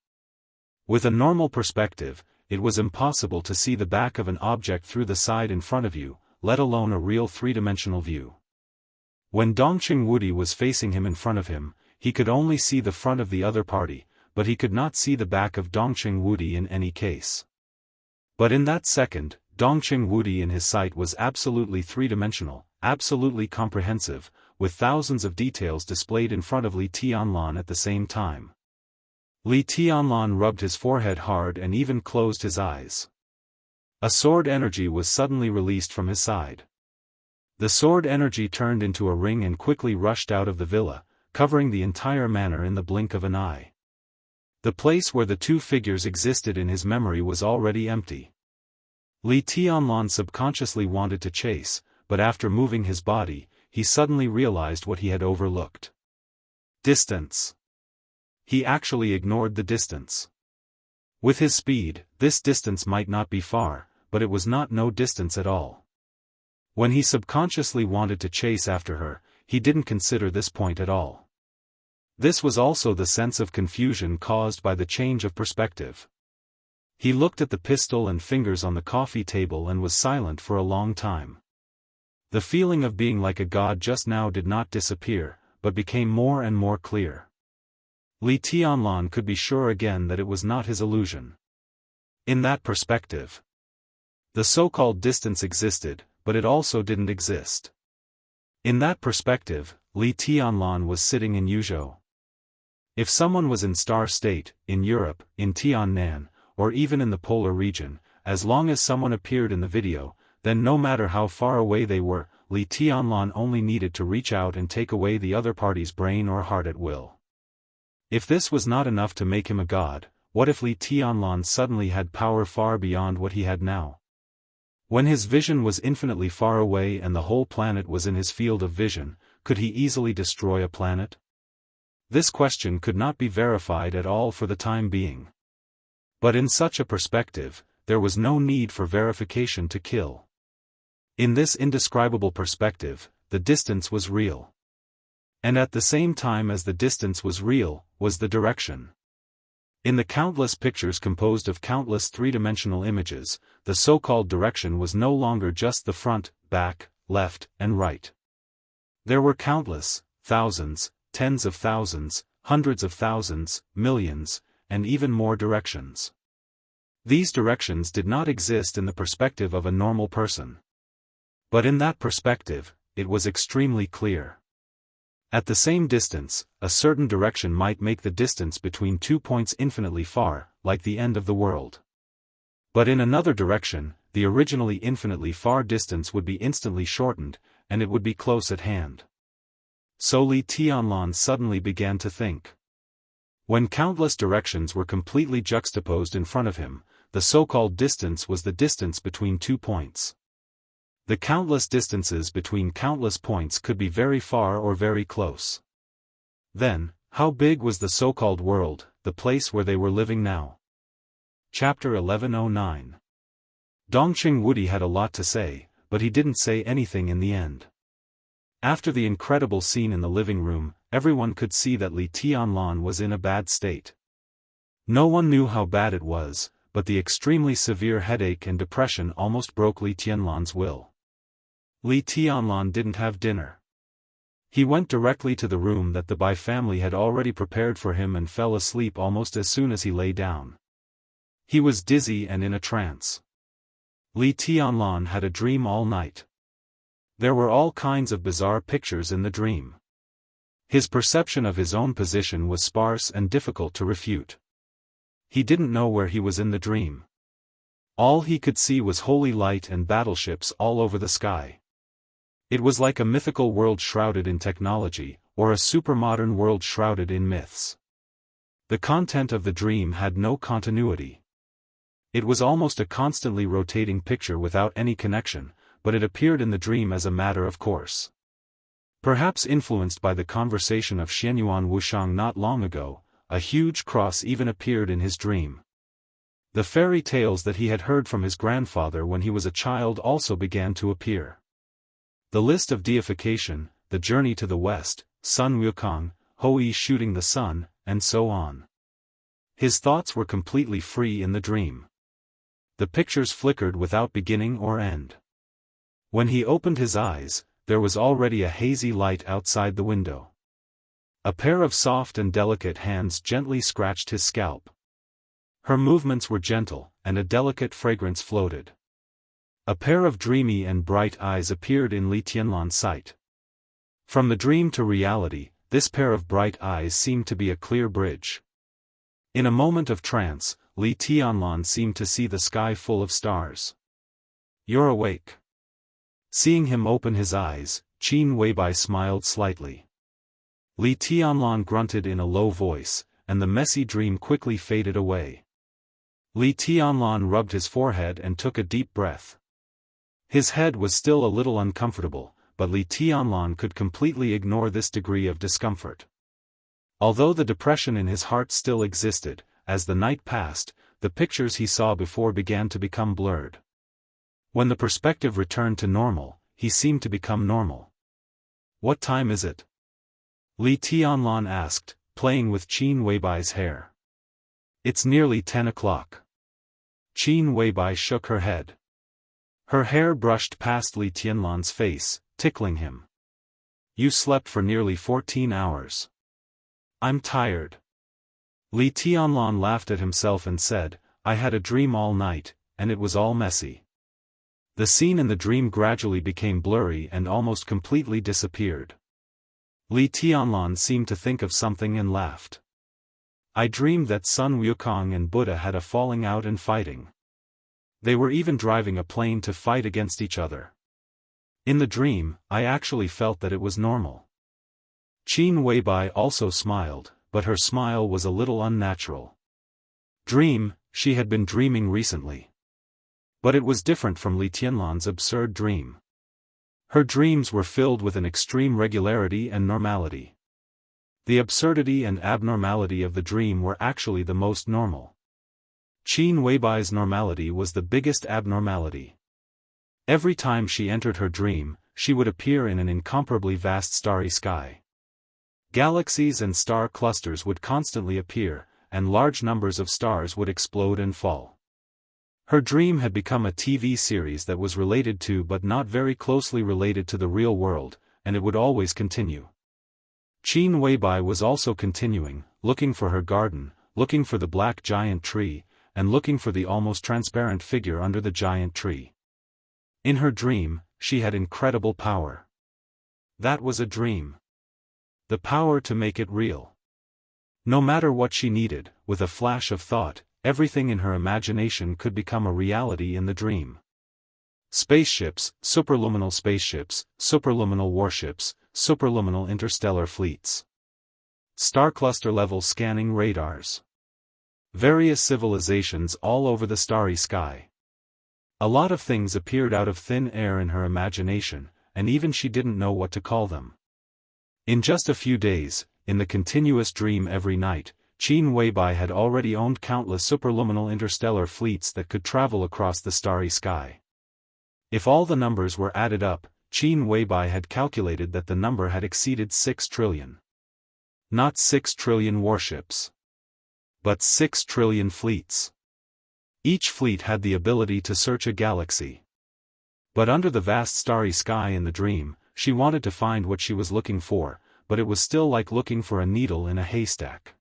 With a normal perspective, it was impossible to see the back of an object through the side in front of you, let alone a real three-dimensional view. When Dongqing Wudi was facing him in front of him, he could only see the front of the other party, but he could not see the back of Dongqing Wudi in any case. But in that second, Dongqing Wudi in his sight was absolutely three-dimensional, absolutely comprehensive, with thousands of details displayed in front of Li Tianlan at the same time. Li Tianlan rubbed his forehead hard and even closed his eyes. A sword energy was suddenly released from his side. The sword energy turned into a ring and quickly rushed out of the villa, covering the entire manor in the blink of an eye. The place where the two figures existed in his memory was already empty. Li Tianlan subconsciously wanted to chase, but after moving his body, he suddenly realized what he had overlooked. Distance. He actually ignored the distance. With his speed, this distance might not be far, but it was not no distance at all. When he subconsciously wanted to chase after her, he didn't consider this point at all. This was also the sense of confusion caused by the change of perspective. He looked at the pistol and fingers on the coffee table and was silent for a long time. The feeling of being like a god just now did not disappear, but became more and more clear. Li Tianlan could be sure again that it was not his illusion. In that perspective, the so-called distance existed, but it also didn't exist. In that perspective, Li Tianlan was sitting in Yuzhou. If someone was in Star State, in Europe, in Tiannan, or even in the polar region, as long as someone appeared in the video, then no matter how far away they were, Li Tianlan only needed to reach out and take away the other party's brain or heart at will. If this was not enough to make him a god, what if Li Tianlan suddenly had power far beyond what he had now? When his vision was infinitely far away and the whole planet was in his field of vision, could he easily destroy a planet? This question could not be verified at all for the time being. But in such a perspective, there was no need for verification to kill. In this indescribable perspective, the distance was real. And at the same time as the distance was real, was the direction. In the countless pictures composed of countless three-dimensional images, the so-called direction was no longer just the front, back, left, and right. There were countless, thousands, tens of thousands, hundreds of thousands, millions, and even more directions. These directions did not exist in the perspective of a normal person. But in that perspective, it was extremely clear. At the same distance, a certain direction might make the distance between 2 points infinitely far, like the end of the world. But in another direction, the originally infinitely far distance would be instantly shortened, and it would be close at hand. So Li Tianlan suddenly began to think. When countless directions were completely juxtaposed in front of him, the so-called distance was the distance between 2 points. The countless distances between countless points could be very far or very close. Then, how big was the so-called world, the place where they were living now? Chapter 1109. Dongqing Woody had a lot to say, but he didn't say anything in the end. After the incredible scene in the living room, everyone could see that Li Tianlan was in a bad state. No one knew how bad it was, but the extremely severe headache and depression almost broke Li Tianlan's will. Li Tianlan didn't have dinner. He went directly to the room that the Bai family had already prepared for him and fell asleep almost as soon as he lay down. He was dizzy and in a trance. Li Tianlan had a dream all night. There were all kinds of bizarre pictures in the dream. His perception of his own position was sparse and difficult to refute. He didn't know where he was in the dream. All he could see was holy light and battleships all over the sky. It was like a mythical world shrouded in technology, or a supermodern world shrouded in myths. The content of the dream had no continuity. It was almost a constantly rotating picture without any connection, but it appeared in the dream as a matter of course. Perhaps influenced by the conversation of Xianyuan Wushang not long ago, a huge cross even appeared in his dream. The fairy tales that he had heard from his grandfather when he was a child also began to appear. The list of deification, the journey to the west, Sun Wukong, Hou-Yi shooting the sun, and so on. His thoughts were completely free in the dream. The pictures flickered without beginning or end. When he opened his eyes, there was already a hazy light outside the window. A pair of soft and delicate hands gently scratched his scalp. Her movements were gentle, and a delicate fragrance floated. A pair of dreamy and bright eyes appeared in Li Tianlan's sight. From the dream to reality, this pair of bright eyes seemed to be a clear bridge. In a moment of trance, Li Tianlan seemed to see the sky full of stars. "You're awake." Seeing him open his eyes, Qin Weibai smiled slightly. Li Tianlan grunted in a low voice, and the messy dream quickly faded away. Li Tianlan rubbed his forehead and took a deep breath. His head was still a little uncomfortable, but Li Tianlan could completely ignore this degree of discomfort. Although the depression in his heart still existed, as the night passed, the pictures he saw before began to become blurred. When the perspective returned to normal, he seemed to become normal. "What time is it?" Li Tianlan asked, playing with Qin Weibai's hair. "It's nearly 10 o'clock." Qin Weibai shook her head. Her hair brushed past Li Tianlan's face, tickling him. "You slept for nearly 14 hours. I'm tired." Li Tianlan laughed at himself and said, "I had a dream all night, and it was all messy." The scene in the dream gradually became blurry and almost completely disappeared. Li Tianlan seemed to think of something and laughed. "I dreamed that Sun Wukong and Buddha had a falling out and fighting. They were even driving a plane to fight against each other. In the dream, I actually felt that it was normal." Qin Weibai also smiled, but her smile was a little unnatural. Dream, she had been dreaming recently. But it was different from Li Tianlan's absurd dream. Her dreams were filled with an extreme regularity and normality. The absurdity and abnormality of the dream were actually the most normal. Qin Weibai's normality was the biggest abnormality. Every time she entered her dream, she would appear in an incomparably vast starry sky. Galaxies and star clusters would constantly appear, and large numbers of stars would explode and fall. Her dream had become a TV series that was related to but not very closely related to the real world, and it would always continue. Qin Weibai was also continuing, looking for her garden, looking for the black giant tree, and looking for the almost transparent figure under the giant tree. In her dream, she had incredible power. That was a dream. The power to make it real. No matter what she needed, with a flash of thought, everything in her imagination could become a reality in the dream. Spaceships, superluminal warships, superluminal interstellar fleets. Star cluster level scanning radars. Various civilizations all over the starry sky. A lot of things appeared out of thin air in her imagination, and even she didn't know what to call them. In just a few days, in the continuous dream every night, Qin Weibai had already owned countless superluminal interstellar fleets that could travel across the starry sky. If all the numbers were added up, Qin Weibai had calculated that the number had exceeded 6 trillion. Not 6 trillion warships, but 6 trillion fleets. Each fleet had the ability to search a galaxy. But under the vast starry sky in the dream, she wanted to find what she was looking for, but it was still like looking for a needle in a haystack.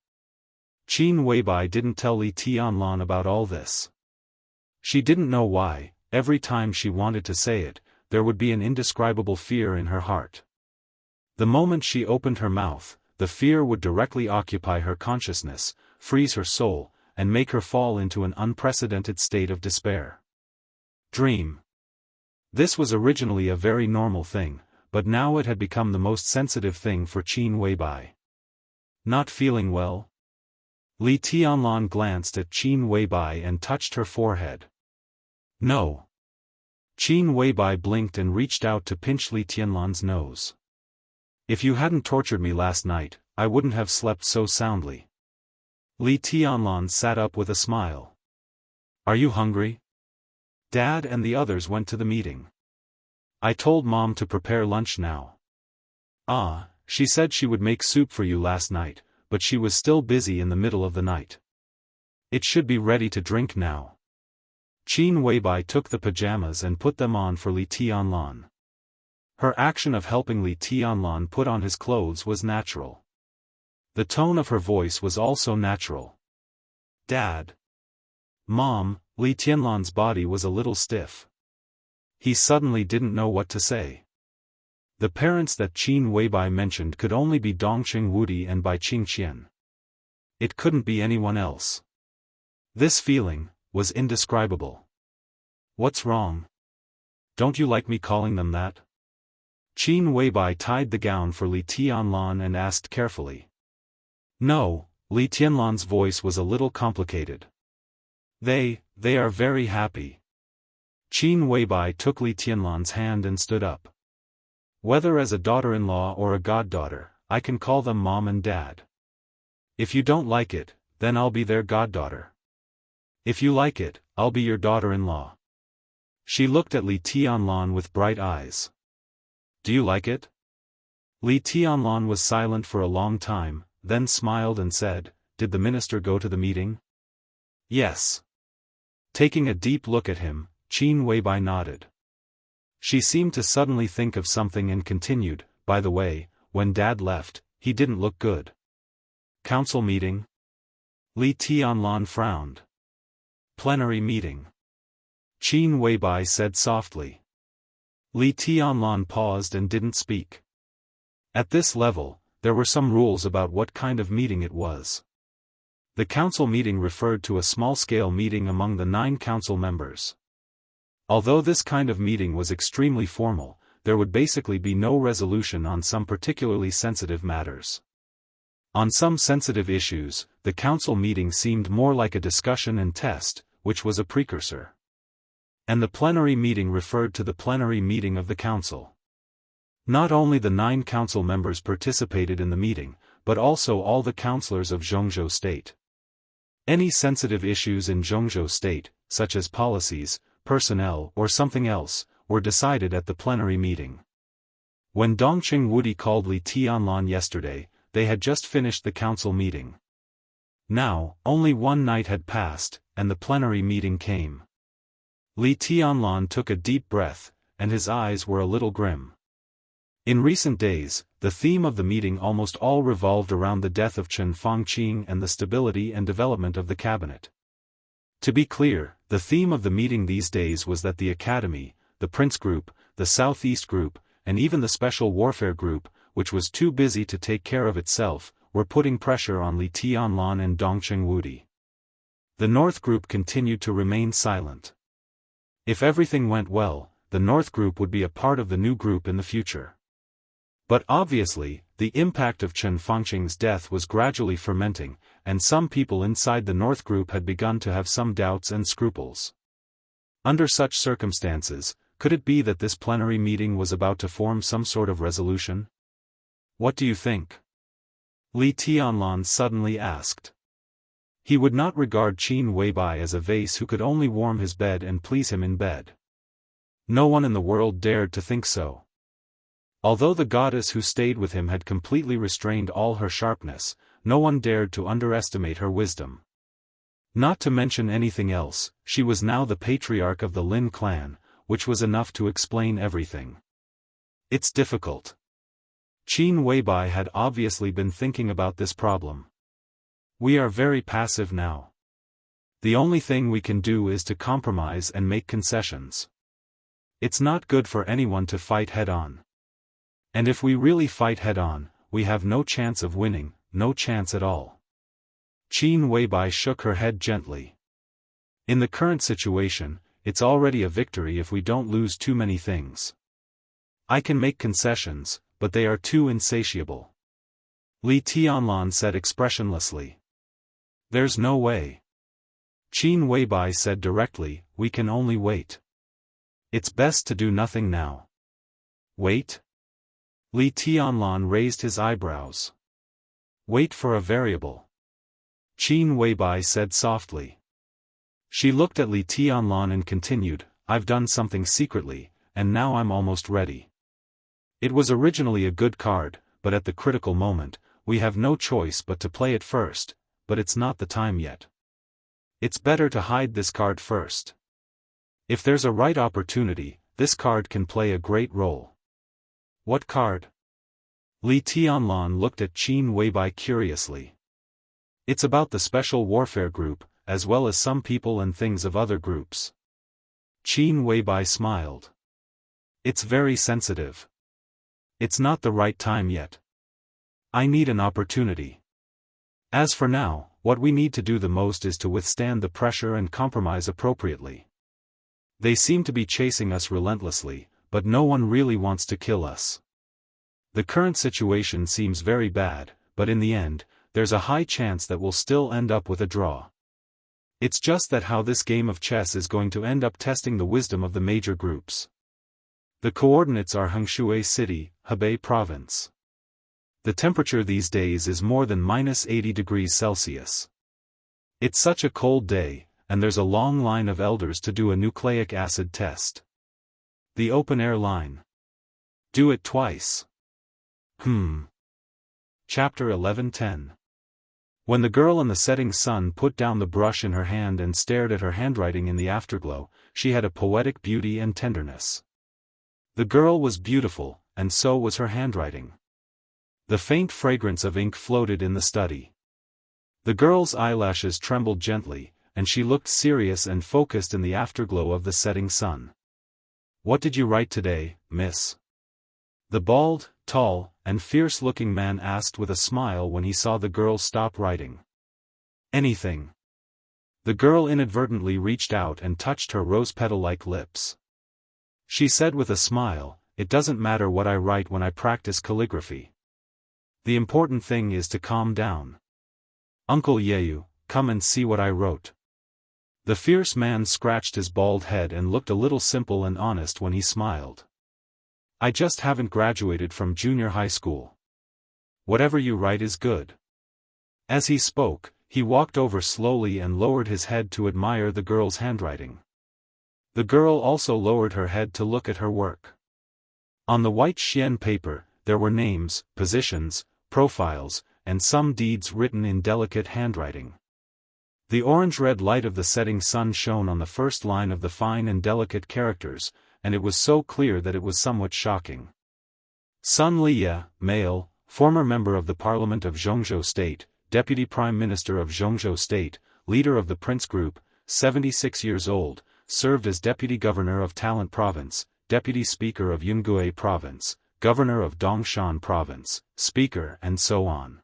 Qin Weibai didn't tell Li Tianlan about all this. She didn't know why. Every time she wanted to say it, there would be an indescribable fear in her heart. The moment she opened her mouth, the fear would directly occupy her consciousness, freeze her soul, and make her fall into an unprecedented state of despair. Dream. This was originally a very normal thing, but now it had become the most sensitive thing for Qin Weibai. Not feeling well? Li Tianlan glanced at Qin Weibai and touched her forehead. No. Qin Weibai blinked and reached out to pinch Li Tianlan's nose. If you hadn't tortured me last night, I wouldn't have slept so soundly. Li Tianlan sat up with a smile. Are you hungry? Dad and the others went to the meeting. I told Mom to prepare lunch now. Ah, she said she would make soup for you last night, but she was still busy in the middle of the night. It should be ready to drink now. Qin Weibai took the pajamas and put them on for Li Tianlan. Her action of helping Li Tianlan put on his clothes was natural. The tone of her voice was also natural. Dad. Mom. Li Tianlan's body was a little stiff. He suddenly didn't know what to say. The parents that Qin Weibai mentioned could only be Dongqing Wudi and Bai Qingqian. It couldn't be anyone else. This feeling was indescribable. What's wrong? Don't you like me calling them that? Qin Weibai tied the gown for Li Tianlan and asked carefully. No, Li Tianlan's voice was a little complicated. They are very happy. Qin Weibai took Li Tianlan's hand and stood up. Whether as a daughter-in-law or a goddaughter, I can call them Mom and Dad. If you don't like it, then I'll be their goddaughter. If you like it, I'll be your daughter-in-law. She looked at Li Tianlan with bright eyes. Do you like it? Li Tianlan was silent for a long time, then smiled and said, Did the minister go to the meeting? Yes. Taking a deep look at him, Qin Weibai nodded. She seemed to suddenly think of something and continued, By the way, when Dad left, he didn't look good. Council meeting? Li Tianlan frowned. Plenary meeting. Qin Weibai said softly. Li Tianlan paused and didn't speak. At this level, there were some rules about what kind of meeting it was. The council meeting referred to a small-scale meeting among the 9 council members. Although this kind of meeting was extremely formal, there would basically be no resolution on some particularly sensitive matters. On some sensitive issues, the council meeting seemed more like a discussion and test, which was a precursor. And the plenary meeting referred to the plenary meeting of the council. Not only the 9 council members participated in the meeting, but also all the councillors of Zhongzhou State. Any sensitive issues in Zhongzhou State, such as policies, personnel or something else, were decided at the plenary meeting. When Dongqing Wudi called Li Tianlan yesterday, they had just finished the council meeting. Now, only one night had passed, and the plenary meeting came. Li Tianlan took a deep breath, and his eyes were a little grim. In recent days, the theme of the meeting almost all revolved around the death of Chen Fangqing and the stability and development of the cabinet. To be clear, the theme of the meeting these days was that the Academy, the Prince Group, the Southeast Group, and even the Special Warfare Group, which was too busy to take care of itself, were putting pressure on Li Tianlan and Dongqing Wudi. The North Group continued to remain silent. If everything went well, the North Group would be a part of the new group in the future. But obviously, the impact of Chen Fangqing's death was gradually fermenting, and some people inside the North Group had begun to have some doubts and scruples. Under such circumstances, could it be that this plenary meeting was about to form some sort of resolution? What do you think? Li Tianlan suddenly asked. He would not regard Qin Weibai as a vase who could only warm his bed and please him in bed. No one in the world dared to think so. Although the goddess who stayed with him had completely restrained all her sharpness, no one dared to underestimate her wisdom. Not to mention anything else, she was now the patriarch of the Lin clan, which was enough to explain everything. It's difficult. Qin Weibai had obviously been thinking about this problem. We are very passive now. The only thing we can do is to compromise and make concessions. It's not good for anyone to fight head-on. And if we really fight head-on, we have no chance of winning, no chance at all. Qin Weibai shook her head gently. In the current situation, it's already a victory if we don't lose too many things. I can make concessions, but they are too insatiable. Li Tianlan said expressionlessly. There's no way. Qin Weibai said directly, we can only wait. It's best to do nothing now. Wait? Li Tianlan raised his eyebrows. Wait for a variable. Qin Weibai said softly. She looked at Li Tianlan and continued, I've done something secretly, and now I'm almost ready. It was originally a good card, but at the critical moment, we have no choice but to play it first, but it's not the time yet. It's better to hide this card first. If there's a right opportunity, this card can play a great role. What card? Li Tianlan looked at Qin Weibai curiously. It's about the Special Warfare Group, as well as some people and things of other groups. Qin Weibai smiled. It's very sensitive. It's not the right time yet. I need an opportunity. As for now, what we need to do the most is to withstand the pressure and compromise appropriately. They seem to be chasing us relentlessly, but no one really wants to kill us. The current situation seems very bad, but in the end, there's a high chance that we'll still end up with a draw. It's just that how this game of chess is going to end up testing the wisdom of the major groups. The coordinates are Hengshui City, Hebei Province. The temperature these days is more than -80 degrees Celsius. It's such a cold day, and there's a long line of elders to do a nucleic acid test. The open-air line. Do it twice. Chapter 11:10. When the girl in the setting sun put down the brush in her hand and stared at her handwriting in the afterglow, she had a poetic beauty and tenderness. The girl was beautiful, and so was her handwriting. The faint fragrance of ink floated in the study. The girl's eyelashes trembled gently, and she looked serious and focused in the afterglow of the setting sun. What did you write today, miss? The bald, tall, and fierce-looking man asked with a smile when he saw the girl stop writing. Anything. The girl inadvertently reached out and touched her rose-petal-like lips. She said with a smile, it doesn't matter what I write when I practice calligraphy. The important thing is to calm down. Uncle Yeyu, come and see what I wrote. The fierce man scratched his bald head and looked a little simple and honest when he smiled. I just haven't graduated from junior high school. Whatever you write is good. As he spoke, he walked over slowly and lowered his head to admire the girl's handwriting. The girl also lowered her head to look at her work. On the white xian paper, there were names, positions, profiles, and some deeds written in delicate handwriting. The orange-red light of the setting sun shone on the first line of the fine and delicate characters, and it was so clear that it was somewhat shocking. Sun Liye, male, former member of the Parliament of Zhongzhou State, Deputy Prime Minister of Zhongzhou State, leader of the Prince Group, 76 years old, served as Deputy Governor of Talent Province, Deputy Speaker of Yungue Province, Governor of Dongshan Province, Speaker and so on.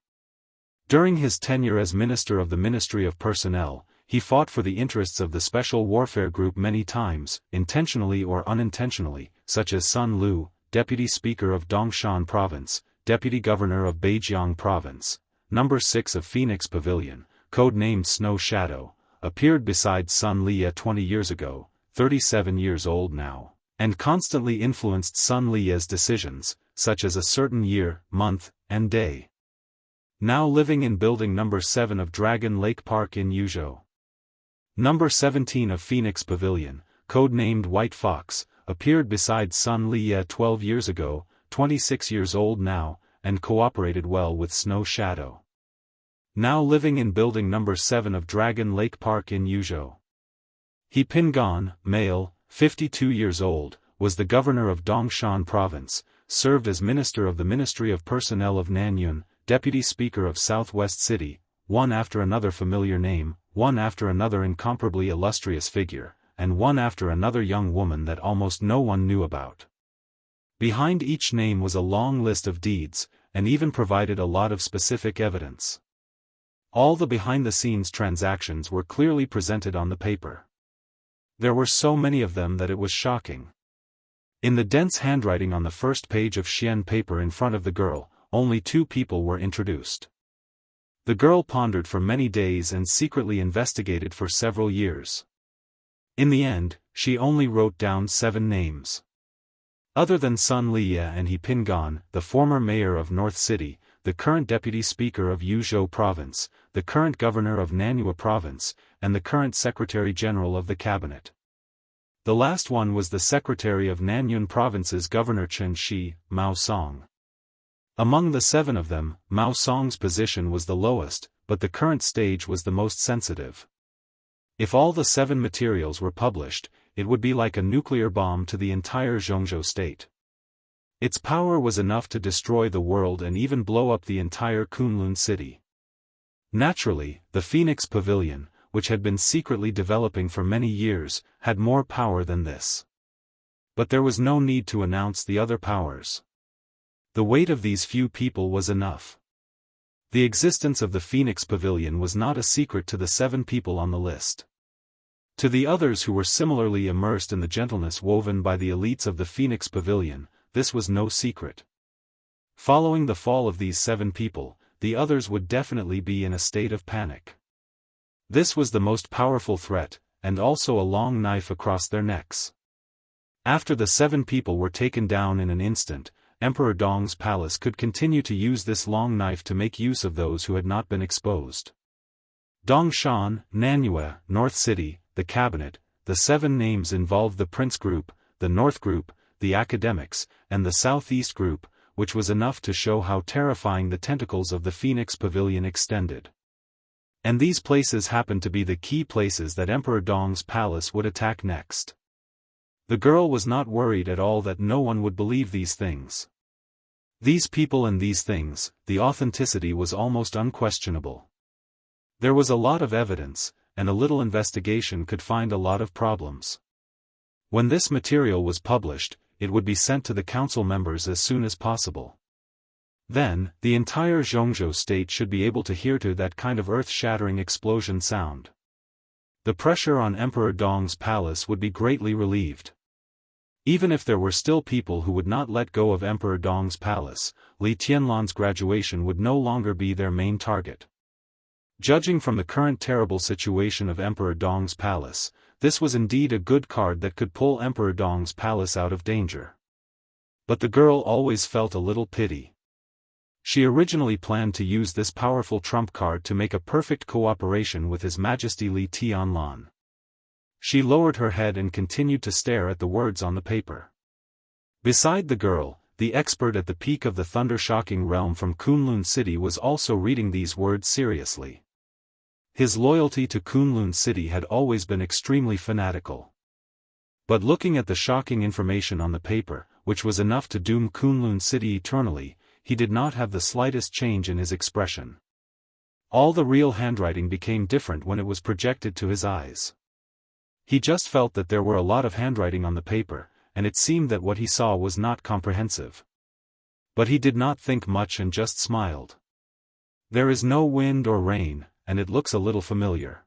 During his tenure as Minister of the Ministry of Personnel, he fought for the interests of the Special Warfare Group many times, intentionally or unintentionally, such as Sun Lu, Deputy Speaker of Dongshan Province, Deputy Governor of Beijiang Province, Number 6 of Phoenix Pavilion, code-named Snow Shadow, appeared beside Sun Liye 20 years ago, 37 years old now, and constantly influenced Sun Liye's decisions, such as a certain year, month, and day. Now living in building number 7 of Dragon Lake Park in Yuzhou. Number 17 of Phoenix Pavilion, codenamed White Fox, appeared beside Sun Liye 12 years ago, 26 years old now, and cooperated well with Snow Shadow. Now living in building number 7 of Dragon Lake Park in Yuzhou. He Pingan, male, 52 years old, was the governor of Dongshan Province, served as minister of the Ministry of Personnel of Nanyun, deputy speaker of Southwest City, one after another familiar name, one after another incomparably illustrious figure, and one after another young woman that almost no one knew about. Behind each name was a long list of deeds, and even provided a lot of specific evidence. All the behind-the-scenes transactions were clearly presented on the paper. There were so many of them that it was shocking. In the dense handwriting on the first page of Xian paper in front of the girl, only 2 people were introduced. The girl pondered for many days and secretly investigated for several years. In the end, she only wrote down 7 names. Other than Sun Liye and He Pingan, the former mayor of North City, the current deputy speaker of Yuzhou Province, the current governor of Nanyue Province, and the current secretary-general of the cabinet. The last one was the secretary of Nanyun Province's Governor Chen Shi, Mao Song. Among the 7 of them, Mao Song's position was the lowest, but the current stage was the most sensitive. If all the 7 materials were published, it would be like a nuclear bomb to the entire Zhongzhou state. Its power was enough to destroy the world and even blow up the entire Kunlun city. Naturally, the Phoenix Pavilion, which had been secretly developing for many years, had more power than this. But there was no need to announce the other powers. The weight of these few people was enough. The existence of the Phoenix Pavilion was not a secret to the 7 people on the list. To the others who were similarly immersed in the gentleness woven by the elites of the Phoenix Pavilion, this was no secret. Following the fall of these 7 people, the others would definitely be in a state of panic. This was the most powerful threat, and also a long knife across their necks. After the 7 people were taken down in an instant, Emperor Dong's palace could continue to use this long knife to make use of those who had not been exposed. Dongshan, Nanyue, North City, the cabinet, the 7 names involved the Prince Group, the North Group, the Academics, and the Southeast Group, which was enough to show how terrifying the tentacles of the Phoenix Pavilion extended. And these places happened to be the key places that Emperor Dong's palace would attack next. The girl was not worried at all that no one would believe these things. These people and these things, the authenticity was almost unquestionable. There was a lot of evidence, and a little investigation could find a lot of problems. When this material was published, it would be sent to the council members as soon as possible. Then, the entire Zhongzhou state should be able to hear to that kind of earth-shattering explosion sound. The pressure on Emperor Dong's palace would be greatly relieved. Even if there were still people who would not let go of Emperor Dong's palace, Li Tianlan's graduation would no longer be their main target. Judging from the current terrible situation of Emperor Dong's palace, this was indeed a good card that could pull Emperor Dong's palace out of danger. But the girl always felt a little pity. She originally planned to use this powerful trump card to make a perfect cooperation with His Majesty Li Tianlan. She lowered her head and continued to stare at the words on the paper. Beside the girl, the expert at the peak of the thunder-shocking realm from Kunlun City was also reading these words seriously. His loyalty to Kunlun City had always been extremely fanatical. But looking at the shocking information on the paper, which was enough to doom Kunlun City eternally, he did not have the slightest change in his expression. All the real handwriting became different when it was projected to his eyes. He just felt that there were a lot of handwriting on the paper, and it seemed that what he saw was not comprehensive. But he did not think much and just smiled. There is no wind or rain, and it looks a little familiar.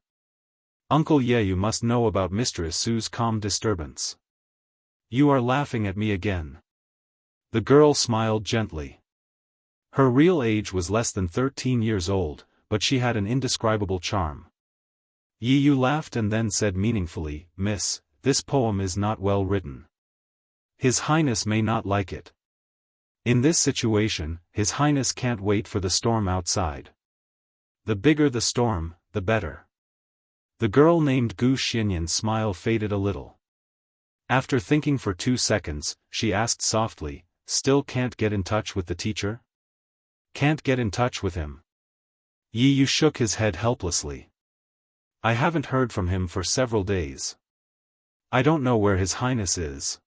Uncle Ye, you must know about Mistress Su's calm disturbance. You are laughing at me again. The girl smiled gently. Her real age was less than 13 years old, but she had an indescribable charm. Yi Yu laughed and then said meaningfully, Miss, this poem is not well written. His Highness may not like it. In this situation, His Highness can't wait for the storm outside. The bigger the storm, the better. The girl named Gu Xinyan's smile faded a little. After thinking for 2 seconds, she asked softly, "Still can't get in touch with the teacher?" "Can't get in touch with him." Yi Yu shook his head helplessly. "I haven't heard from him for several days. I don't know where His Highness is."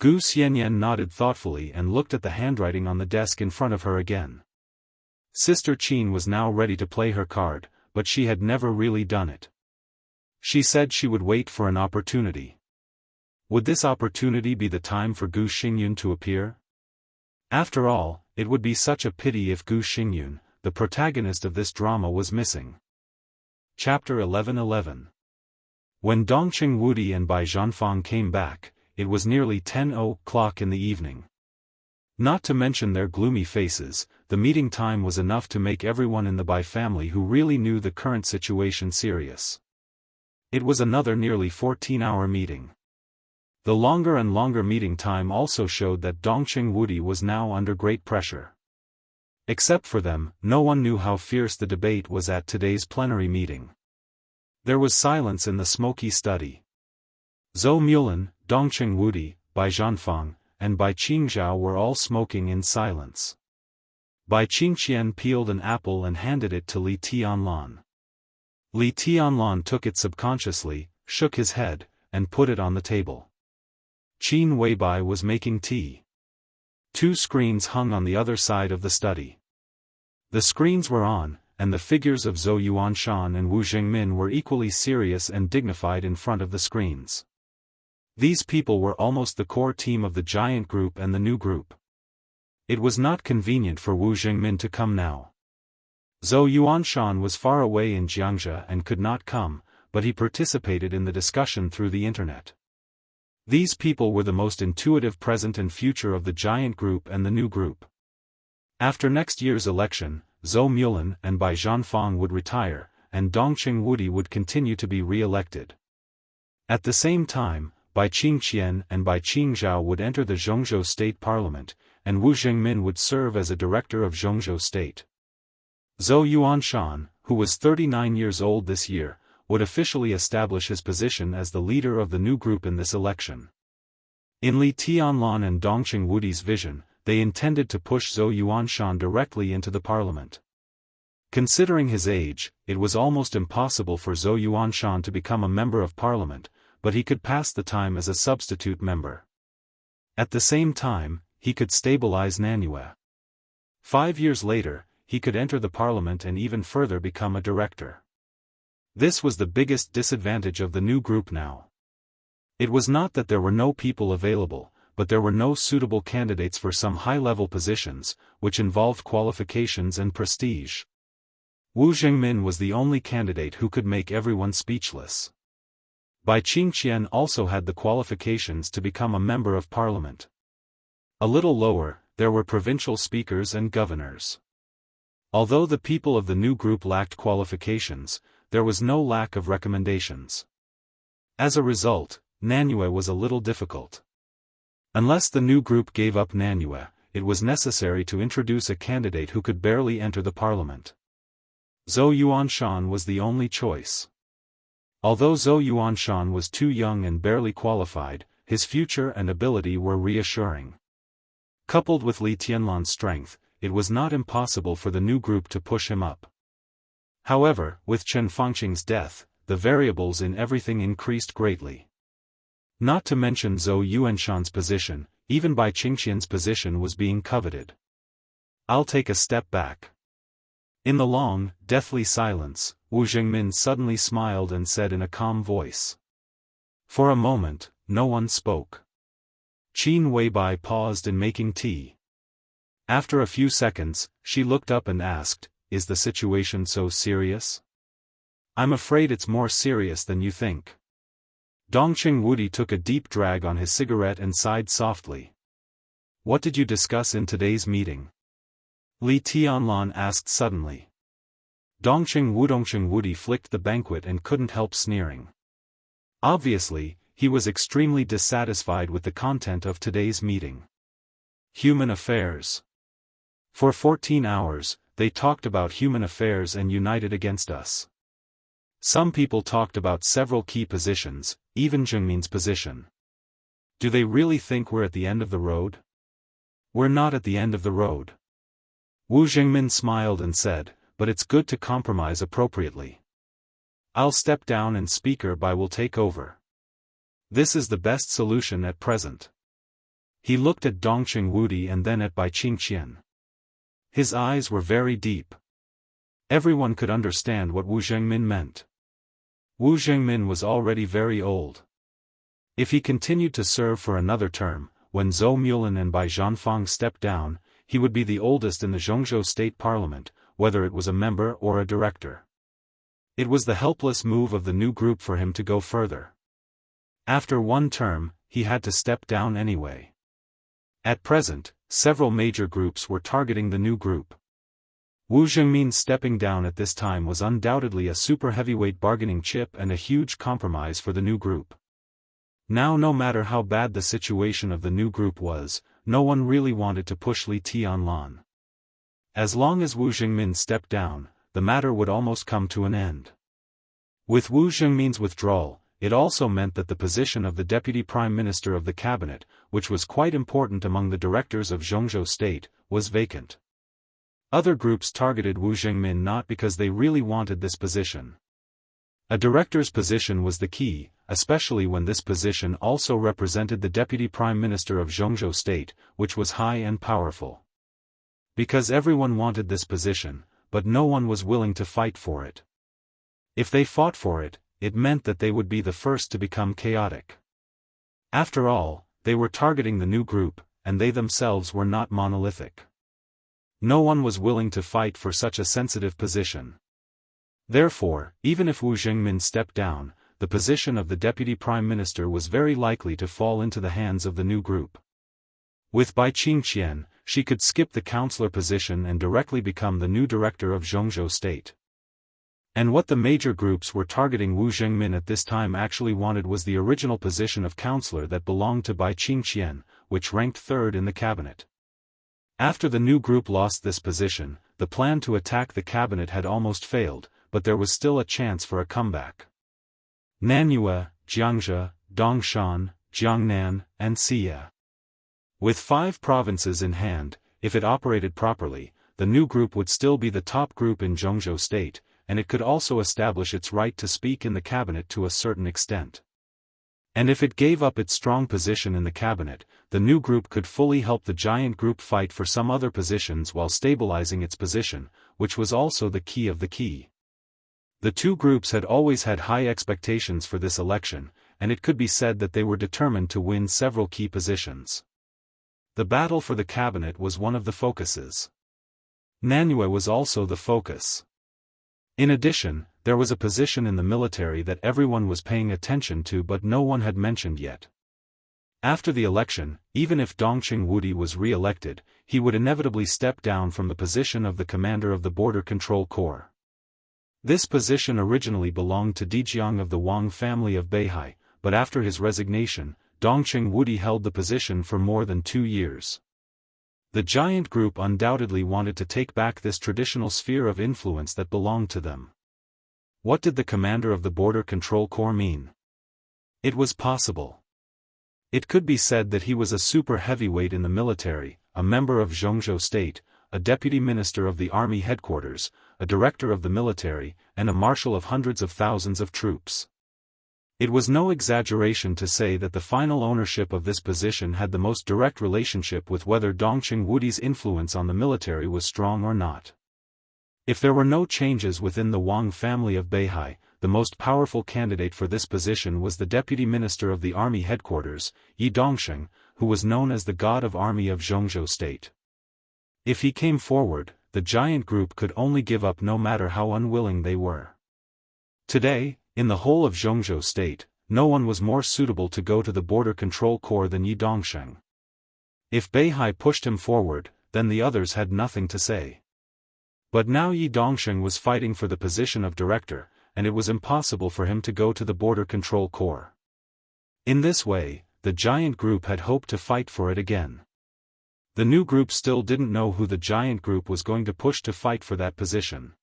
Gu Xianyan nodded thoughtfully and looked at the handwriting on the desk in front of her again. Sister Qin was now ready to play her card, but she had never really done it. She said she would wait for an opportunity. Would this opportunity be the time for Gu Xingyun to appear? After all, it would be such a pity if Gu Xingyun, the protagonist of this drama, was missing. Chapter 11:11. When Dongqing Wudi and Bai Zhanfang came back, it was nearly 10 o'clock in the evening. Not to mention their gloomy faces, the meeting time was enough to make everyone in the Bai family who really knew the current situation serious. It was another nearly 14-hour meeting. The longer and longer meeting time also showed that Dongqing Wudi was now under great pressure. Except for them, no one knew how fierce the debate was at today's plenary meeting. There was silence in the smoky study. Zhou Mulan, Dongqing Wudi, Bai Zhanfang, and Bai Qingzhao were all smoking in silence. Bai Qingqian peeled an apple and handed it to Li Tianlan. Li Tianlan took it subconsciously, shook his head, and put it on the table. Qin Weibai was making tea. 2 screens hung on the other side of the study. The screens were on, and the figures of Zhou Yuanshan and Wu Jingmin were equally serious and dignified in front of the screens. These people were almost the core team of the giant group and the new group. It was not convenient for Wu Jingmin to come now. Zhou Yuanshan was far away in Jiangxia and could not come, but he participated in the discussion through the internet. These people were the most intuitive present and future of the giant group and the new group. After next year's election, Zhou Mulan and Bai Zhanfang would retire, and Dongqing Wudi would continue to be re-elected. At the same time, Bai Qingqian and Bai Qingzhao would enter the Zhongzhou State Parliament, and Wu Jingmin would serve as a director of Zhongzhou State. Zhou Yuanshan, who was 39 years old this year, would officially establish his position as the leader of the new group in this election. In Li Tianlan and Dongqing Wudi's vision, they intended to push Zhou Yuanshan directly into the parliament. Considering his age, it was almost impossible for Zhou Yuanshan to become a member of parliament, but he could pass the time as a substitute member. At the same time, he could stabilize Nanyue. 5 years later, he could enter the parliament and even further become a director. This was the biggest disadvantage of the new group now. It was not that there were no people available, but there were no suitable candidates for some high-level positions, which involved qualifications and prestige. Wu Jingmin was the only candidate who could make everyone speechless. Bai Qingqian also had the qualifications to become a member of parliament. A little lower, there were provincial speakers and governors. Although the people of the new group lacked qualifications, there was no lack of recommendations. As a result, Nanyue was a little difficult. Unless the new group gave up Nanyue, it was necessary to introduce a candidate who could barely enter the parliament. Zhou Yuanshan was the only choice. Although Zhou Yuanshan was too young and barely qualified, his future and ability were reassuring. Coupled with Li Tianlan's strength, it was not impossible for the new group to push him up. However, with Chen Fangqing's death, the variables in everything increased greatly. Not to mention Zhou Yuanshan's position, even Bai Qingqian's position was being coveted. "I'll take a step back." In the long, deathly silence, Wu Jingmin suddenly smiled and said in a calm voice. For a moment, no one spoke. Qin Weibai paused in making tea. After a few seconds, she looked up and asked, "Is the situation so serious?" "I'm afraid it's more serious than you think." Dongqing Wudi took a deep drag on his cigarette and sighed softly. "What did you discuss in today's meeting?" Li Tianlan asked suddenly. Dongqing Wudi flicked the banquet and couldn't help sneering. Obviously, he was extremely dissatisfied with the content of today's meeting. Human affairs. For 14 hours, they talked about human affairs and united against us. Some people talked about several key positions, even Zhengmin's position. Do they really think we're at the end of the road? We're not at the end of the road. Wu Zhengmin smiled and said, but it's good to compromise appropriately. I'll step down and Speaker Bai will take over. This is the best solution at present. He looked at Dongqing Wudi and then at Bai Qingqian. His eyes were very deep. Everyone could understand what Wu Zhengmin meant. Wu Zhengmin was already very old. If he continued to serve for another term, when Zhou Mulin and Bai Zhanfang stepped down, he would be the oldest in the Zhongzhou State Parliament, whether it was a member or a director. It was the helpless move of the new group for him to go further. After one term, he had to step down anyway. At present, several major groups were targeting the new group. Wu Zhengmin stepping down at this time was undoubtedly a super heavyweight bargaining chip and a huge compromise for the new group. Now, no matter how bad the situation of the new group was, no one really wanted to push Li Tianlan. As long as Wu Zhengmin stepped down, the matter would almost come to an end. With Wu Zhengmin's withdrawal, it also meant that the position of the Deputy Prime Minister of the Cabinet, which was quite important among the directors of Zhongzhou State, was vacant. Other groups targeted Wu Zhengmin not because they really wanted this position. A director's position was the key, especially when this position also represented the Deputy Prime Minister of Zhongzhou State, which was high and powerful. Because everyone wanted this position, but no one was willing to fight for it. If they fought for it, it meant that they would be the first to become chaotic. After all, they were targeting the new group, and they themselves were not monolithic. No one was willing to fight for such a sensitive position. Therefore, even if Wu Zhengmin stepped down, the position of the Deputy Prime Minister was very likely to fall into the hands of the new group. With Bai Qingqian, she could skip the councillor position and directly become the new director of Zhongzhou State. And what the major groups were targeting Wu Zhengmin at this time actually wanted was the original position of councillor that belonged to Bai Qingqian, which ranked third in the cabinet. After the new group lost this position, the plan to attack the cabinet had almost failed, but there was still a chance for a comeback. Nanyue, Jiangzhe, Dongshan, Jiangnan, and Xie. With 5 provinces in hand, if it operated properly, the new group would still be the top group in Zhongzhou State, and it could also establish its right to speak in the cabinet to a certain extent. And if it gave up its strong position in the cabinet, the new group could fully help the giant group fight for some other positions while stabilizing its position, which was also the key of the key. The two groups had always had high expectations for this election, and it could be said that they were determined to win several key positions. The battle for the cabinet was one of the focuses. Nanyue was also the focus. In addition, there was a position in the military that everyone was paying attention to but no one had mentioned yet. After the election, even if Dongqing Wudi was re-elected, he would inevitably step down from the position of the commander of the Border Control Corps. This position originally belonged to Dijiang of the Wang family of Beihai, but after his resignation, Dongqing Wudi held the position for more than 2 years. The giant group undoubtedly wanted to take back this traditional sphere of influence that belonged to them. What did the commander of the Border Control Corps mean? It was possible. It could be said that he was a super heavyweight in the military, a member of Zhongzhou State, a deputy minister of the army headquarters, a director of the military, and a marshal of hundreds of thousands of troops. It was no exaggeration to say that the final ownership of this position had the most direct relationship with whether Dongqing Wudi's influence on the military was strong or not. If there were no changes within the Wang family of Beihai, the most powerful candidate for this position was the deputy minister of the army headquarters, Yi Dongsheng, who was known as the god of army of Zhongzhou State. If he came forward, the giant group could only give up no matter how unwilling they were. Today, in the whole of Zhongzhou State, no one was more suitable to go to the Border Control Corps than Yi Dongsheng. If Beihai pushed him forward, then the others had nothing to say. But now Yi Dongsheng was fighting for the position of director, and it was impossible for him to go to the Border Control Corps. In this way, the giant group had hoped to fight for it again. The new group still didn't know who the giant group was going to push to fight for that position.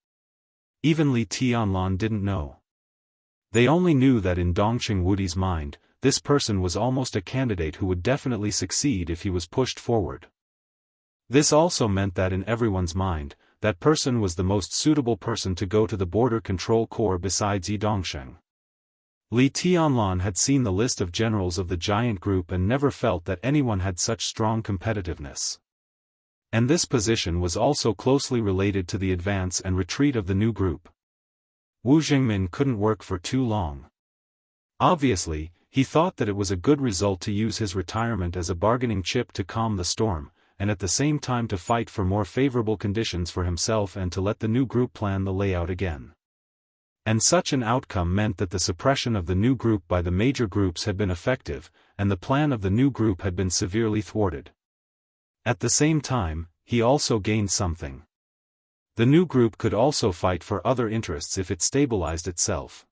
Even Li Tianlan didn't know. They only knew that in Dongqing Wudi's mind, this person was almost a candidate who would definitely succeed if he was pushed forward. This also meant that in everyone's mind, that person was the most suitable person to go to the Border Control Corps besides Yi Dongsheng. Li Tianlan had seen the list of generals of the giant group and never felt that anyone had such strong competitiveness. And this position was also closely related to the advance and retreat of the new group. Wu Jingmin couldn't work for too long. Obviously, he thought that it was a good result to use his retirement as a bargaining chip to calm the storm, and at the same time to fight for more favorable conditions for himself and to let the new group plan the layout again. And such an outcome meant that the suppression of the new group by the major groups had been effective, and the plan of the new group had been severely thwarted. At the same time, he also gained something. The new group could also fight for other interests if it stabilized itself.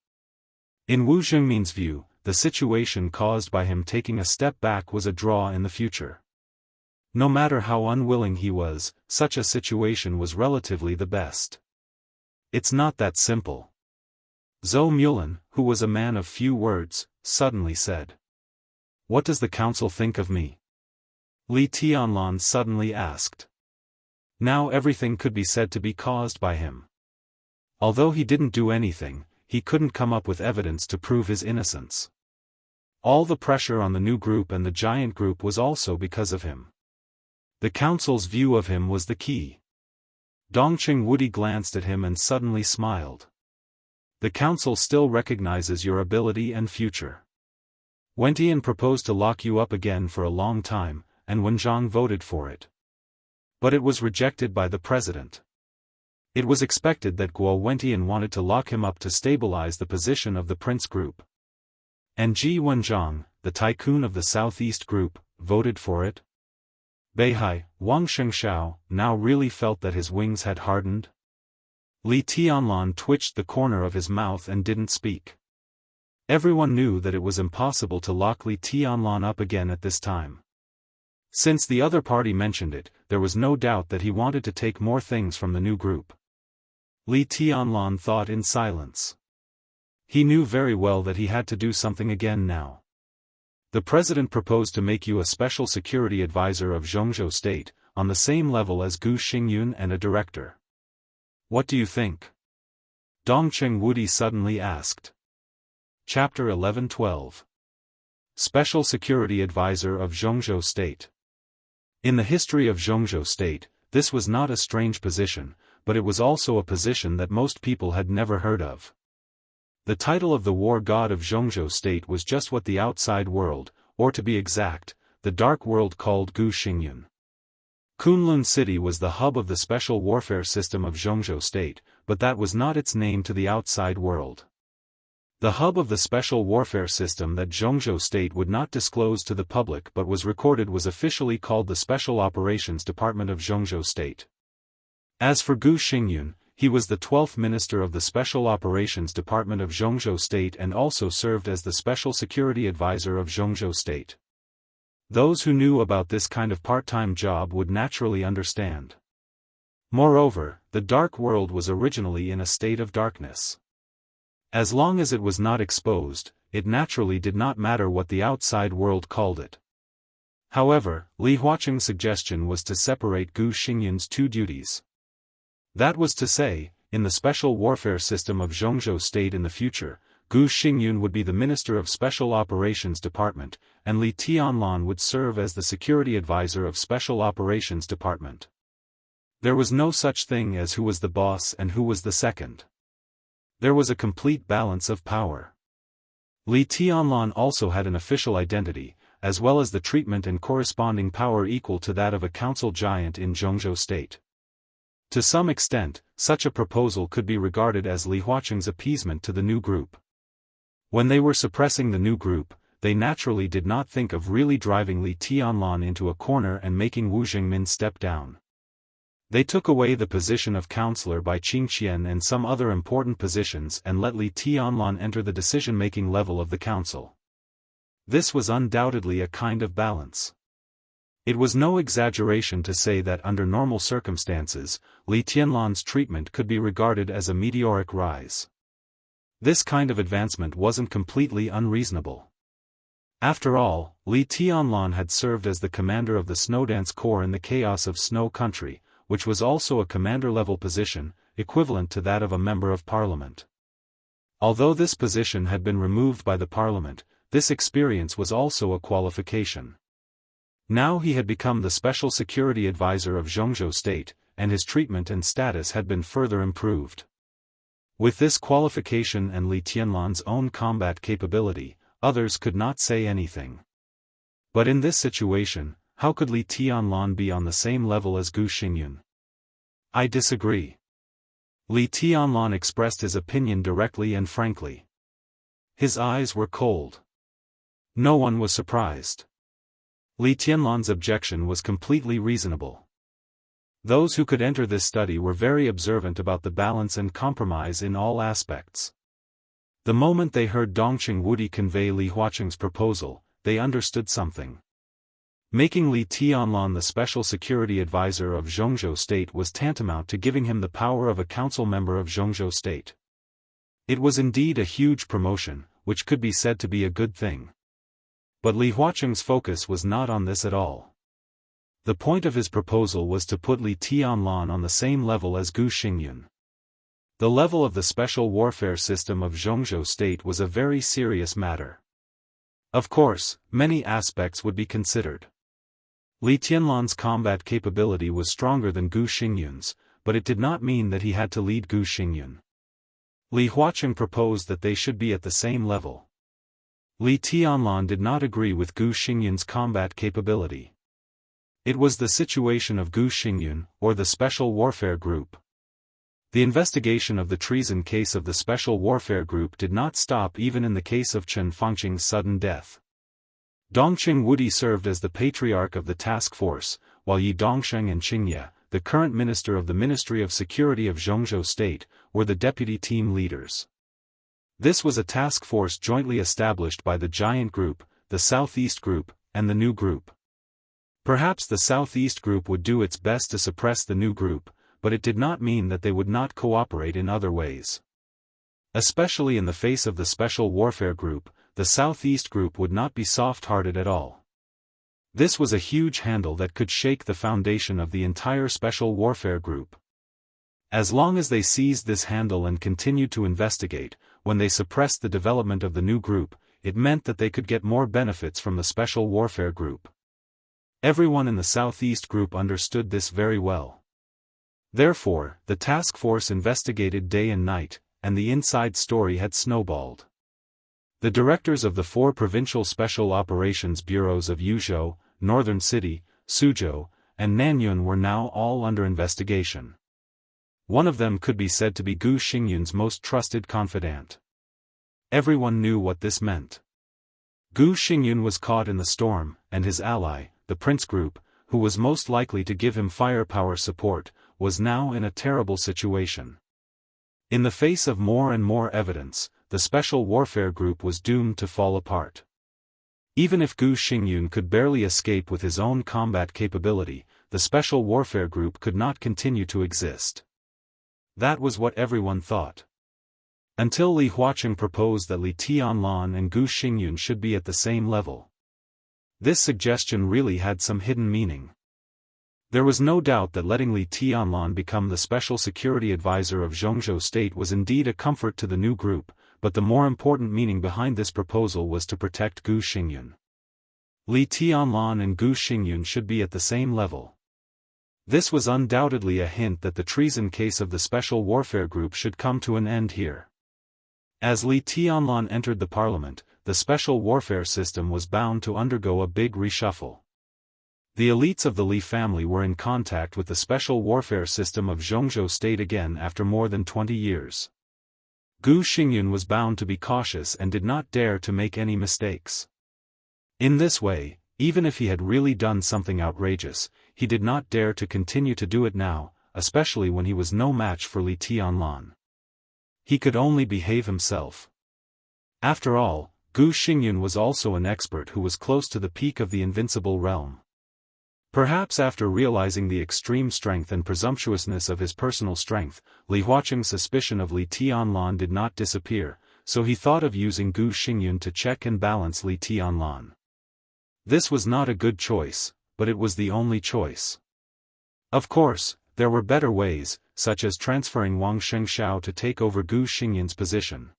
In Wu Jingmin's view, the situation caused by him taking a step back was a draw in the future. No matter how unwilling he was, such a situation was relatively the best. It's not that simple. Zhou Mulan, who was a man of few words, suddenly said. What does the council think of me? Li Tianlan suddenly asked. Now everything could be said to be caused by him. Although he didn't do anything, he couldn't come up with evidence to prove his innocence. All the pressure on the new group and the giant group was also because of him. The council's view of him was the key. Dongqing Wudi glanced at him and suddenly smiled. The council still recognizes your ability and future. Wentian proposed to lock you up again for a long time, and Wenjiang voted for it. But it was rejected by the president. It was expected that Guo Wentian wanted to lock him up to stabilize the position of the prince group. And Ji Wenjiang, the tycoon of the southeast group, voted for it. Beihai, Wang Shengshao, now really felt that his wings had hardened. Li Tianlan twitched the corner of his mouth and didn't speak. Everyone knew that it was impossible to lock Li Tianlan up again at this time. Since the other party mentioned it, there was no doubt that he wanted to take more things from the new group. Li Tianlan thought in silence. He knew very well that he had to do something again now. The president proposed to make you a special security advisor of Zhongzhou State, on the same level as Gu Xingyun and a director. What do you think? Dongqing Wudi suddenly asked. Chapter 11-12. Special Security Advisor of Zhongzhou State. In the history of Zhongzhou State, this was not a strange position, but it was also a position that most people had never heard of. The title of the war god of Zhongzhou State was just what the outside world, or to be exact, the dark world called Gu Xingyun. Kunlun City was the hub of the special warfare system of Zhongzhou State, but that was not its name to the outside world. The hub of the special warfare system that Zhongzhou State would not disclose to the public but was recorded was officially called the Special Operations Department of Zhongzhou State. As for Gu Xingyun, he was the 12th minister of the Special Operations Department of Zhongzhou State and also served as the Special Security Advisor of Zhongzhou State. Those who knew about this kind of part-time job would naturally understand. Moreover, the dark world was originally in a state of darkness. As long as it was not exposed, it naturally did not matter what the outside world called it. However, Li Huaqing's suggestion was to separate Gu Xingyun's two duties. That was to say, in the special warfare system of Zhongzhou State in the future, Gu Xingyun would be the Minister of Special Operations Department, and Li Tianlan would serve as the Security Advisor of Special Operations Department. There was no such thing as who was the boss and who was the second. There was a complete balance of power. Li Tianlan also had an official identity, as well as the treatment and corresponding power equal to that of a council giant in Zhongzhou State. To some extent, such a proposal could be regarded as Li Huaqing's appeasement to the new group. When they were suppressing the new group, they naturally did not think of really driving Li Tianlan into a corner and making Wu Jingmin step down. They took away the position of counselor by Qing Qian and some other important positions and let Li Tianlan enter the decision-making level of the council. This was undoubtedly a kind of balance. It was no exaggeration to say that under normal circumstances, Li Tianlan's treatment could be regarded as a meteoric rise. This kind of advancement wasn't completely unreasonable. After all, Li Tianlan had served as the commander of the Snowdance Corps in the Chaos of Snow Country, which was also a commander-level position, equivalent to that of a member of parliament. Although this position had been removed by the parliament, this experience was also a qualification. Now he had become the special security advisor of Zhongzhou State, and his treatment and status had been further improved. With this qualification and Li Tianlan's own combat capability, others could not say anything. But in this situation, how could Li Tianlan be on the same level as Gu Xingyun? I disagree. Li Tianlan expressed his opinion directly and frankly. His eyes were cold. No one was surprised. Li Tianlan's objection was completely reasonable. Those who could enter this study were very observant about the balance and compromise in all aspects. The moment they heard Dongqing Wudi convey Li Huaqing's proposal, they understood something. Making Li Tianlan the special security advisor of Zhongzhou State was tantamount to giving him the power of a council member of Zhongzhou State. It was indeed a huge promotion, which could be said to be a good thing. But Li Huaqing's focus was not on this at all. The point of his proposal was to put Li Tianlan on the same level as Gu Xingyun. The level of the special warfare system of Zhongzhou State was a very serious matter. Of course, many aspects would be considered. Li Tianlan's combat capability was stronger than Gu Xingyun's, but it did not mean that he had to lead Gu Xingyun. Li Huaqing proposed that they should be at the same level. Li Tianlan did not agree with Gu Xingyun's combat capability. It was the situation of Gu Xingyun, or the Special Warfare Group. The investigation of the treason case of the Special Warfare Group did not stop even in the case of Chen Fangqing's sudden death. Dongqing Wudi served as the patriarch of the task force, while Yi Dongsheng and Qingye, the current minister of the Ministry of Security of Zhongzhou State, were the deputy team leaders. This was a task force jointly established by the Giant Group, the Southeast Group, and the New Group. Perhaps the Southeast Group would do its best to suppress the New Group, but it did not mean that they would not cooperate in other ways. Especially in the face of the Special Warfare Group, the Southeast Group would not be soft-hearted at all. This was a huge handle that could shake the foundation of the entire Special Warfare Group. As long as they seized this handle and continued to investigate, when they suppressed the development of the New Group, it meant that they could get more benefits from the Special Warfare Group. Everyone in the Southeast Group understood this very well. Therefore, the task force investigated day and night, and the inside story had snowballed. The directors of the 4 provincial special operations bureaus of Yuzhou, Northern City, Suzhou, and Nanyun were now all under investigation. One of them could be said to be Gu Xingyun's most trusted confidant. Everyone knew what this meant. Gu Xingyun was caught in the storm, and his ally, the Prince Group, who was most likely to give him firepower support, was now in a terrible situation. In the face of more and more evidence, the Special Warfare Group was doomed to fall apart. Even if Gu Xingyun could barely escape with his own combat capability, the Special Warfare Group could not continue to exist. That was what everyone thought. Until Li Huaqing proposed that Li Tianlan and Gu Xingyun should be at the same level. This suggestion really had some hidden meaning. There was no doubt that letting Li Tianlan become the special security advisor of Zhongzhou State was indeed a comfort to the new group, but the more important meaning behind this proposal was to protect Gu Xingyun. Li Tianlan and Gu Xingyun should be at the same level. This was undoubtedly a hint that the treason case of the Special Warfare Group should come to an end here. As Li Tianlan entered the parliament, the Special Warfare system was bound to undergo a big reshuffle. The elites of the Li family were in contact with the Special Warfare system of Zhongzhou State again after more than 20 years. Gu Xingyun was bound to be cautious and did not dare to make any mistakes. In this way, even if he had really done something outrageous, he did not dare to continue to do it now, especially when he was no match for Li Tianlan. He could only behave himself. After all, Gu Xingyun was also an expert who was close to the peak of the invincible realm. Perhaps after realizing the extreme strength and presumptuousness of his personal strength, Li Huaqing's suspicion of Li Tianlan did not disappear, so he thought of using Gu Xingyun to check and balance Li Tianlan. This was not a good choice, but it was the only choice. Of course, there were better ways, such as transferring Wang Shengxiao to take over Gu Xingyun's position.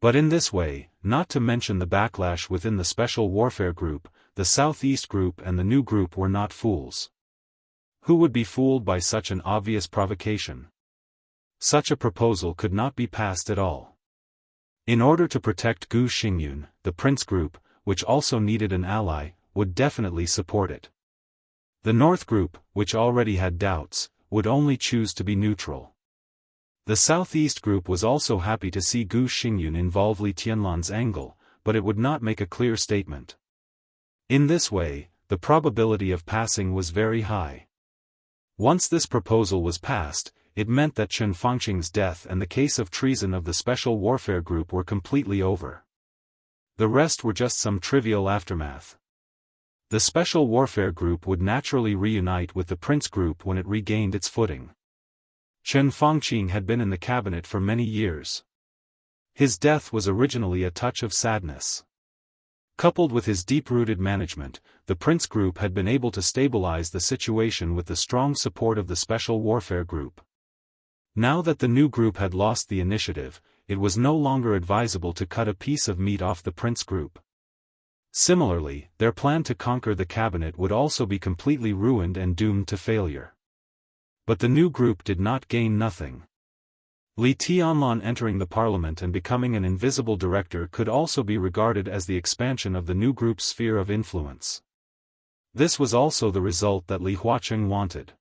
But in this way, not to mention the backlash within the Special Warfare Group, the Southeast Group and the New Group were not fools. Who would be fooled by such an obvious provocation? Such a proposal could not be passed at all. In order to protect Gu Xingyun, the Prince Group, which also needed an ally, would definitely support it. The North Group, which already had doubts, would only choose to be neutral. The Southeast Group was also happy to see Gu Xingyun involve Li Tianlan's angle, but it would not make a clear statement. In this way, the probability of passing was very high. Once this proposal was passed, it meant that Chen Fangqing's death and the case of treason of the Special Warfare Group were completely over. The rest were just some trivial aftermath. The Special Warfare Group would naturally reunite with the Prince Group when it regained its footing. Chen Fangqing had been in the cabinet for many years. His death was originally a touch of sadness. Coupled with his deep-rooted management, the Prince Group had been able to stabilize the situation with the strong support of the Special Warfare Group. Now that the new group had lost the initiative, it was no longer advisable to cut a piece of meat off the Prince Group. Similarly, their plan to conquer the cabinet would also be completely ruined and doomed to failure. But the new group did not gain nothing. Li Tianlan entering the parliament and becoming an invisible director could also be regarded as the expansion of the new group's sphere of influence. This was also the result that Li Huaqing wanted.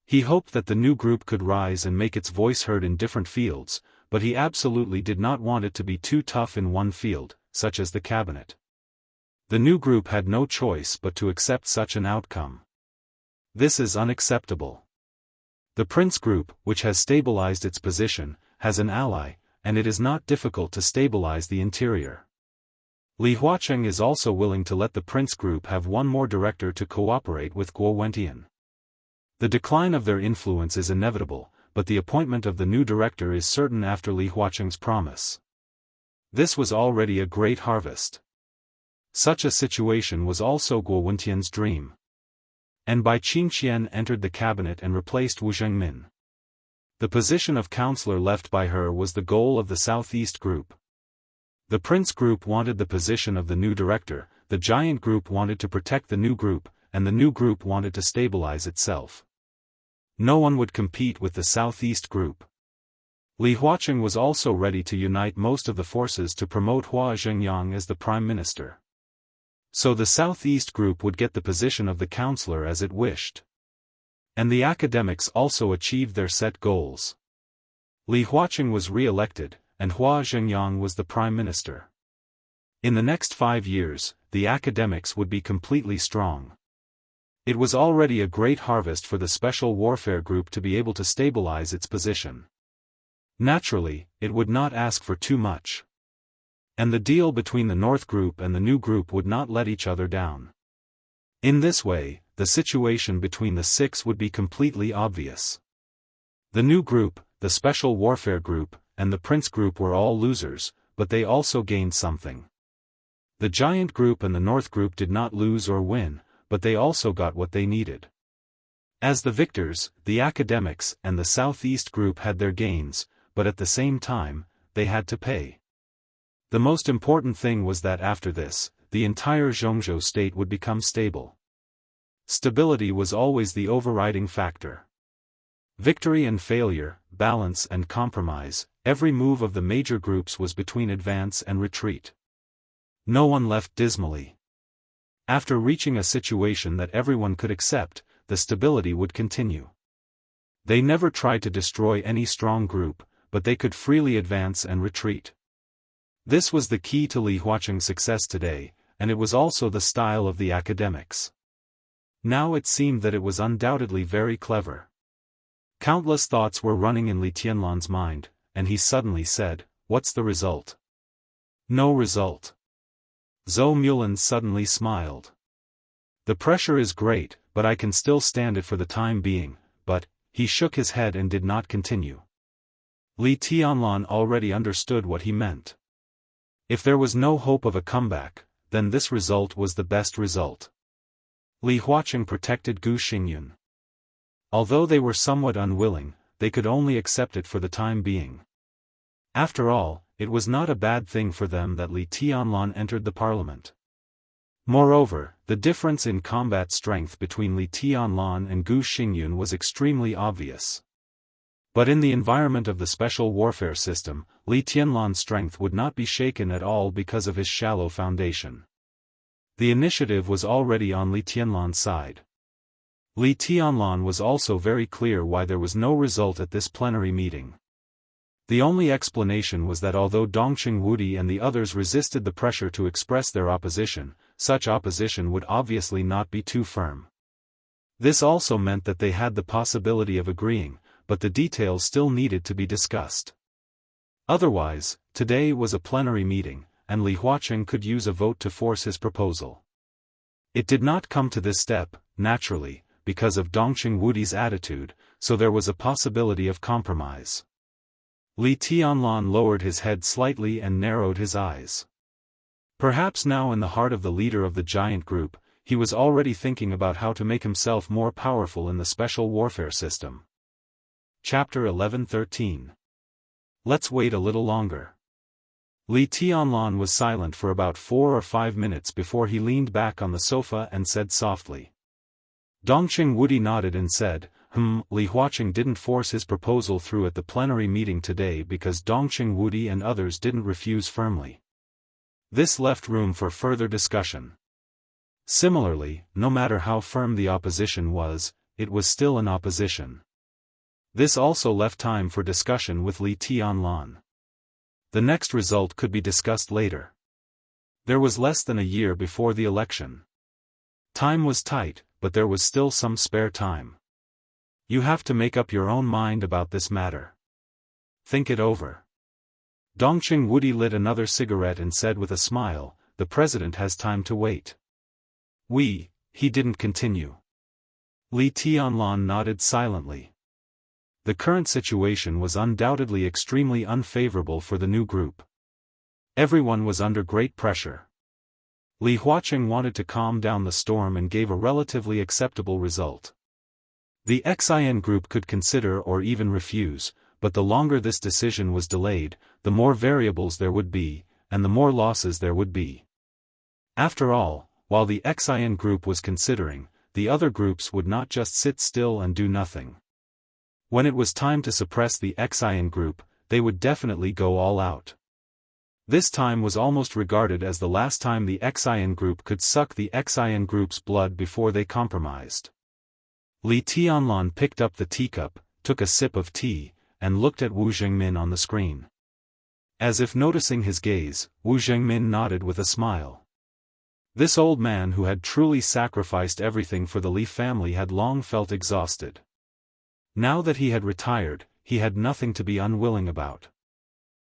He hoped that the new group could rise and make its voice heard in different fields, but he absolutely did not want it to be too tough in one field, such as the cabinet. The new group had no choice but to accept such an outcome. This is unacceptable. The Prince Group, which has stabilized its position, has an ally, and it is not difficult to stabilize the interior. Li Huaqing is also willing to let the Prince Group have one more director to cooperate with Guo Wentian. The decline of their influence is inevitable, but the appointment of the new director is certain after Li Huaqing's promise. This was already a great harvest. Such a situation was also Guo Wentian's dream. And Bai Qingqian entered the cabinet and replaced Wu Zhengmin. The position of counselor left by her was the goal of the Southeast Group. The Prince Group wanted the position of the new director, the Giant Group wanted to protect the new group, and the new group wanted to stabilize itself. No one would compete with the Southeast Group. Li Huaqing was also ready to unite most of the forces to promote Hua Zhengyang as the prime minister. So the Southeast Group would get the position of the counselor as it wished. And the academics also achieved their set goals. Li Huaqing was re-elected, and Hua Zhengyang was the prime minister. In the next 5 years, the academics would be completely strong. It was already a great harvest for the Special Warfare Group to be able to stabilize its position. Naturally, it would not ask for too much. And the deal between the North Group and the New Group would not let each other down. In this way, the situation between the six would be completely obvious. The New Group, the Special Warfare Group, and the Prince Group were all losers, but they also gained something. The Giant Group and the North Group did not lose or win, but they also got what they needed. As the victors, the academics and the Southeast Group had their gains, but at the same time, they had to pay. The most important thing was that after this, the entire Zhongzhou state would become stable. Stability was always the overriding factor. Victory and failure, balance and compromise, every move of the major groups was between advance and retreat. No one left dismally. After reaching a situation that everyone could accept, the stability would continue. They never tried to destroy any strong group, but they could freely advance and retreat. This was the key to Li Huaqing's success today, and it was also the style of the academics. Now it seemed that it was undoubtedly very clever. Countless thoughts were running in Li Tianlan's mind, and he suddenly said, "What's the result?" "No result." Zhou Mulan suddenly smiled. The pressure is great, but I can still stand it for the time being, but, he shook his head and did not continue. Li Tianlan already understood what he meant. If there was no hope of a comeback, then this result was the best result. Li Huaqing protected Gu Xingyun. Although they were somewhat unwilling, they could only accept it for the time being. After all, it was not a bad thing for them that Li Tianlan entered the parliament. Moreover, the difference in combat strength between Li Tianlan and Gu Xingyun was extremely obvious. But in the environment of the special warfare system, Li Tianlan's strength would not be shaken at all because of his shallow foundation. The initiative was already on Li Tianlan's side. Li Tianlan was also very clear why there was no result at this plenary meeting. The only explanation was that although Dongqing Wudi and the others resisted the pressure to express their opposition, such opposition would obviously not be too firm. This also meant that they had the possibility of agreeing, but the details still needed to be discussed. Otherwise, today was a plenary meeting, and Li Huaqing could use a vote to force his proposal. It did not come to this step, naturally, because of Dongqing Wudi's attitude, so there was a possibility of compromise. Li Tianlan lowered his head slightly and narrowed his eyes. Perhaps now in the heart of the leader of the giant group, he was already thinking about how to make himself more powerful in the special warfare system. Chapter 11-13. Let's wait a little longer. Li Tianlan was silent for about 4 or 5 minutes before he leaned back on the sofa and said softly. Dongqing Wudi nodded and said, Li Huaqing didn't force his proposal through at the plenary meeting today because Dongqing Wudi and others didn't refuse firmly. This left room for further discussion. Similarly, no matter how firm the opposition was, it was still an opposition. This also left time for discussion with Li Tianlan. The next result could be discussed later. There was less than a year before the election. Time was tight, but there was still some spare time. You have to make up your own mind about this matter. Think it over. Dongqing Wudi lit another cigarette and said with a smile, the president has time to wait. He didn't continue. Li Tianlan nodded silently. The current situation was undoubtedly extremely unfavorable for the new group. Everyone was under great pressure. Li Huaqing wanted to calm down the storm and gave a relatively acceptable result. The XIN group could consider or even refuse, but the longer this decision was delayed, the more variables there would be, and the more losses there would be. After all, while the XIN group was considering, the other groups would not just sit still and do nothing. When it was time to suppress the XIN group, they would definitely go all out. This time was almost regarded as the last time the XIN group could suck the XIN group's blood before they compromised. Li Tianlan picked up the teacup, took a sip of tea, and looked at Wu Zhengmin on the screen. As if noticing his gaze, Wu Zhengmin nodded with a smile. This old man who had truly sacrificed everything for the Li family had long felt exhausted. Now that he had retired, he had nothing to be unwilling about.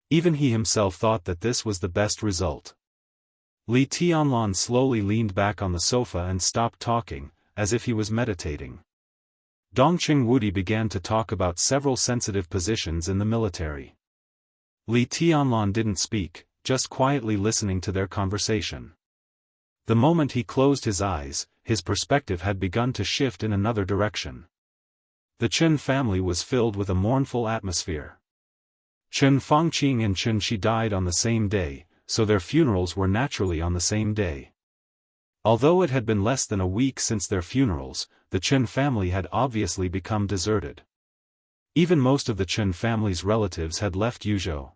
Even he himself thought that this was the best result. Li Tianlan slowly leaned back on the sofa and stopped talking, as if he was meditating. Dongqing Wudi began to talk about several sensitive positions in the military. Li Tianlan didn't speak, just quietly listening to their conversation. The moment he closed his eyes, his perspective had begun to shift in another direction. The Chen family was filled with a mournful atmosphere. Chen Fangqing and Chen Shi died on the same day, so their funerals were naturally on the same day. Although it had been less than a week since their funerals, the Chen family had obviously become deserted. Even most of the Chen family's relatives had left Yuzhou.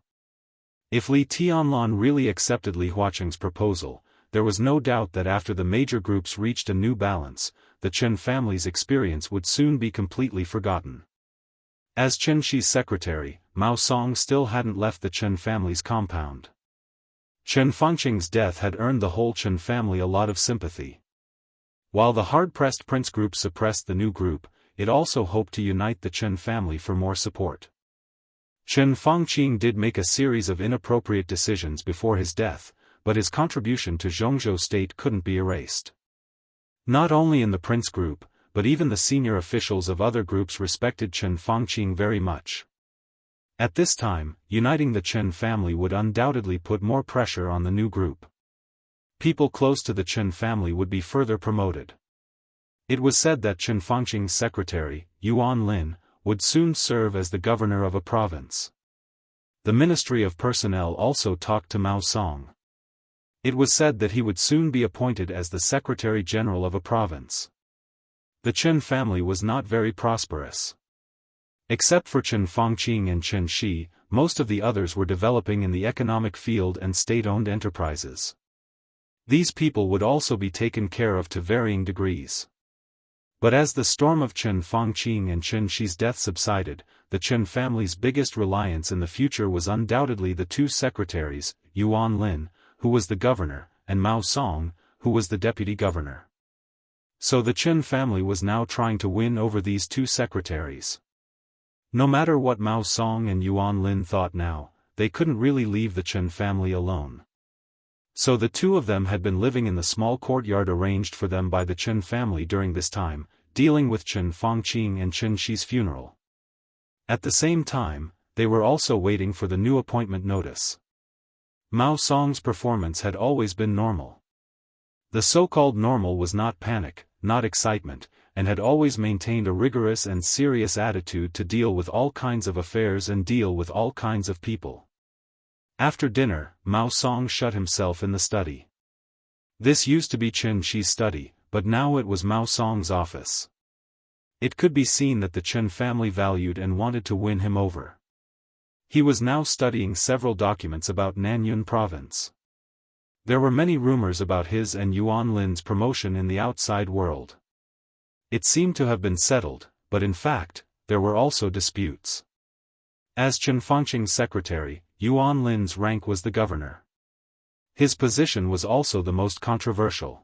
If Li Tianlan really accepted Li Huaqing's proposal, there was no doubt that after the major groups reached a new balance, the Chen family's experience would soon be completely forgotten. As Chen Shi's secretary, Mao Song still hadn't left the Chen family's compound. Chen Fangqing's death had earned the whole Chen family a lot of sympathy. While the hard-pressed prince group suppressed the new group, it also hoped to unite the Chen family for more support. Chen Fangqing did make a series of inappropriate decisions before his death, but his contribution to Zhongzhou state couldn't be erased. Not only in the prince group, but even the senior officials of other groups respected Chen Fangqing very much. At this time, uniting the Chen family would undoubtedly put more pressure on the new group. People close to the Chen family would be further promoted. It was said that Chen Fangqing's secretary, Yuan Lin, would soon serve as the governor of a province. The Ministry of Personnel also talked to Mao Song. It was said that he would soon be appointed as the Secretary General of a province. The Chen family was not very prosperous. Except for Chen Fangqing and Chen Shi, most of the others were developing in the economic field and state-owned enterprises. These people would also be taken care of to varying degrees. But as the storm of Chen Fangqing and Chen Shi's death subsided, the Chen family's biggest reliance in the future was undoubtedly the two secretaries, Yuan Lin, who was the governor, and Mao Song, who was the deputy governor. So the Chen family was now trying to win over these two secretaries. No matter what Mao Song and Yuan Lin thought now, they couldn't really leave the Chen family alone. So the two of them had been living in the small courtyard arranged for them by the Chen family during this time, dealing with Chen Fangqing and Chen Shi's funeral. At the same time, they were also waiting for the new appointment notice. Mao Song's performance had always been normal. The so-called normal was not panic, not excitement, and had always maintained a rigorous and serious attitude to deal with all kinds of affairs and deal with all kinds of people. After dinner, Mao Song shut himself in the study. This used to be Chen Shi's study, but now it was Mao Song's office. It could be seen that the Chen family valued and wanted to win him over. He was now studying several documents about Nanyun province. There were many rumors about his and Yuan Lin's promotion in the outside world. It seemed to have been settled, but in fact, there were also disputes. As Chen Fangqing's secretary, Yuan Lin's rank was the governor. His position was also the most controversial.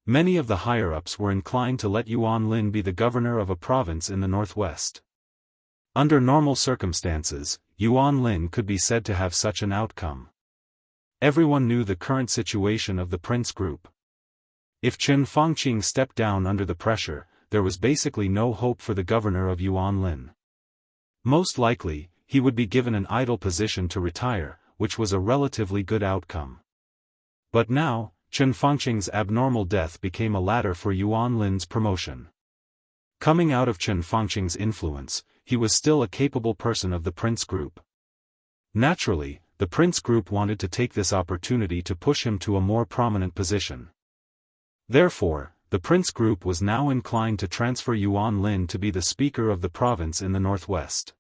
Many of the higher-ups were inclined to let Yuan Lin be the governor of a province in the northwest. Under normal circumstances, Yuan Lin could be said to have such an outcome. Everyone knew the current situation of the prince group. If Chen Fangqing stepped down under the pressure, there was basically no hope for the governor of Yuan Lin. Most likely, he would be given an idle position to retire, which was a relatively good outcome. But now, Chen Fangqing's abnormal death became a ladder for Yuan Lin's promotion. Coming out of Chen Fangqing's influence, he was still a capable person of the prince group. Naturally, the prince group wanted to take this opportunity to push him to a more prominent position. Therefore, the prince group was now inclined to transfer Yuan Lin to be the speaker of the province in the northwest.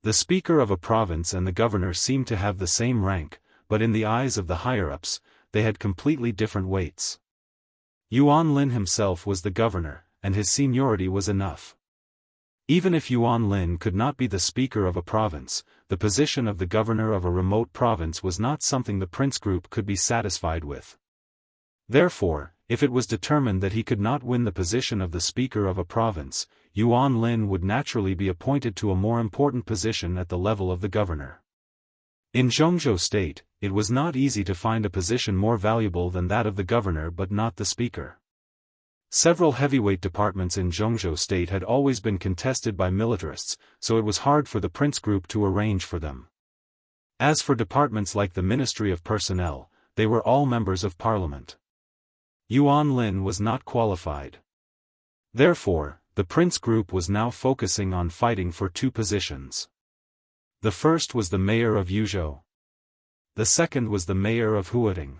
The speaker of a province and the governor seemed to have the same rank, but in the eyes of the higher-ups, they had completely different weights. Yuan Lin himself was the governor, and his seniority was enough. Even if Yuan Lin could not be the speaker of a province, the position of the governor of a remote province was not something the prince group could be satisfied with. Therefore, if it was determined that he could not win the position of the speaker of a province, Yuan Lin would naturally be appointed to a more important position at the level of the governor. In Zhongzhou State, it was not easy to find a position more valuable than that of the governor but not the speaker. Several heavyweight departments in Zhongzhou State had always been contested by militarists, so it was hard for the prince group to arrange for them. As for departments like the Ministry of Personnel, they were all members of parliament. Yuan Lin was not qualified. Therefore, the prince group was now focusing on fighting for two positions. The first was the mayor of Yuzhou. The second was the mayor of Huading.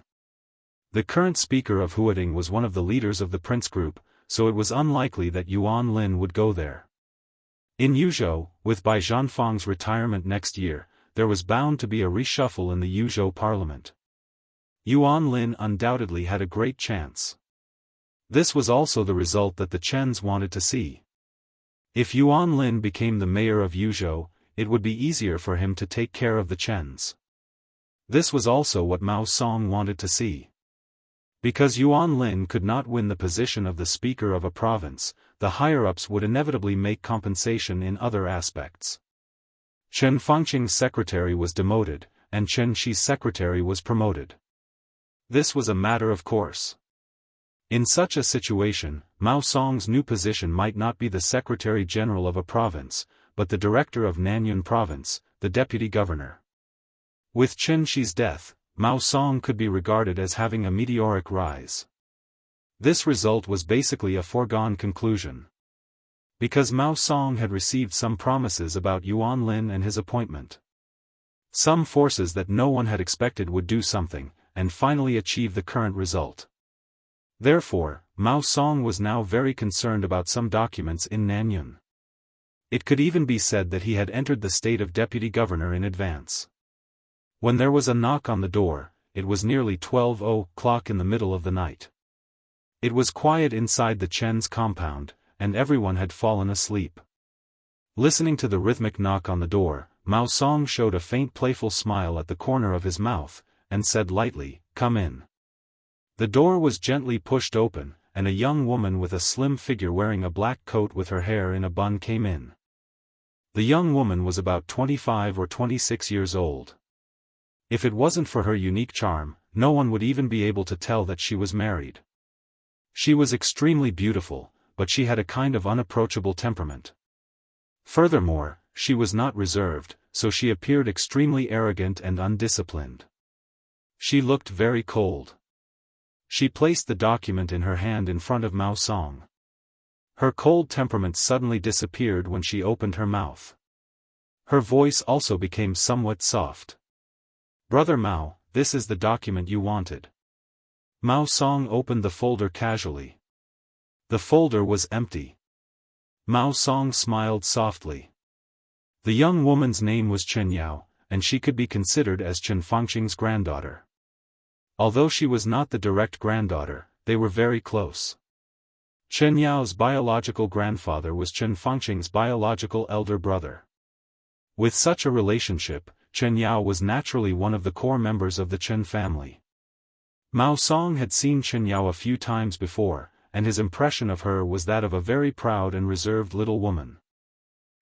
The current speaker of Huading was one of the leaders of the prince group, so it was unlikely that Yuan Lin would go there. In Yuzhou, with Bai Zhanfang's retirement next year, there was bound to be a reshuffle in the Yuzhou parliament. Yuan Lin undoubtedly had a great chance. This was also the result that the Chens wanted to see. If Yuan Lin became the mayor of Yuzhou, it would be easier for him to take care of the Chens. This was also what Mao Song wanted to see. Because Yuan Lin could not win the position of the speaker of a province, the higher-ups would inevitably make compensation in other aspects. Chen Fangqing's secretary was demoted, and Chen Shi's secretary was promoted. This was a matter of course. In such a situation, Mao Song's new position might not be the Secretary General of a province, but the Director of Nanyun Province, the Deputy Governor. With Chen Shi's death, Mao Song could be regarded as having a meteoric rise. This result was basically a foregone conclusion. Because Mao Song had received some promises about Yuan Lin and his appointment. Some forces that no one had expected would do something, and finally achieve the current result. Therefore, Mao Song was now very concerned about some documents in Nanyun. It could even be said that he had entered the state of deputy governor in advance. When there was a knock on the door, it was nearly 12 o'clock in the middle of the night. It was quiet inside the Chen's compound, and everyone had fallen asleep. Listening to the rhythmic knock on the door, Mao Song showed a faint playful smile at the corner of his mouth, and said lightly, "Come in." The door was gently pushed open, and a young woman with a slim figure wearing a black coat with her hair in a bun came in. The young woman was about 25 or 26 years old. If it wasn't for her unique charm, no one would even be able to tell that she was married. She was extremely beautiful, but she had a kind of unapproachable temperament. Furthermore, she was not reserved, so she appeared extremely arrogant and undisciplined. She looked very cold. She placed the document in her hand in front of Mao Song. Her cold temperament suddenly disappeared when she opened her mouth. Her voice also became somewhat soft. "Brother Mao, this is the document you wanted." Mao Song opened the folder casually. The folder was empty. Mao Song smiled softly. The young woman's name was Chen Yao, and she could be considered as Chen Fangqing's granddaughter. Although she was not the direct granddaughter, they were very close. Chen Yao's biological grandfather was Chen Fangqing's biological elder brother. With such a relationship, Chen Yao was naturally one of the core members of the Chen family. Mao Song had seen Chen Yao a few times before, and his impression of her was that of a very proud and reserved little woman.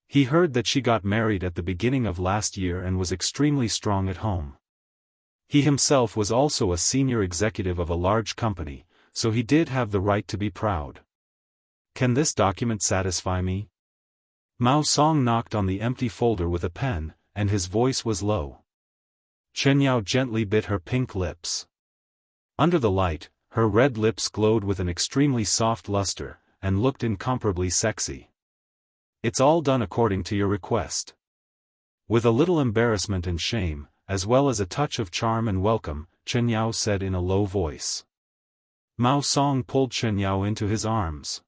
He heard that she got married at the beginning of last year and was extremely strong at home. He himself was also a senior executive of a large company, so he did have the right to be proud. "Can this document satisfy me?" Mao Song knocked on the empty folder with a pen, and his voice was low. Chen Yao gently bit her pink lips. Under the light, her red lips glowed with an extremely soft luster, and looked incomparably sexy. "It's all done according to your request." With a little embarrassment and shame, as well as a touch of charm and welcome, Chen Yao said in a low voice. Mao Song pulled Chen Yao into his arms.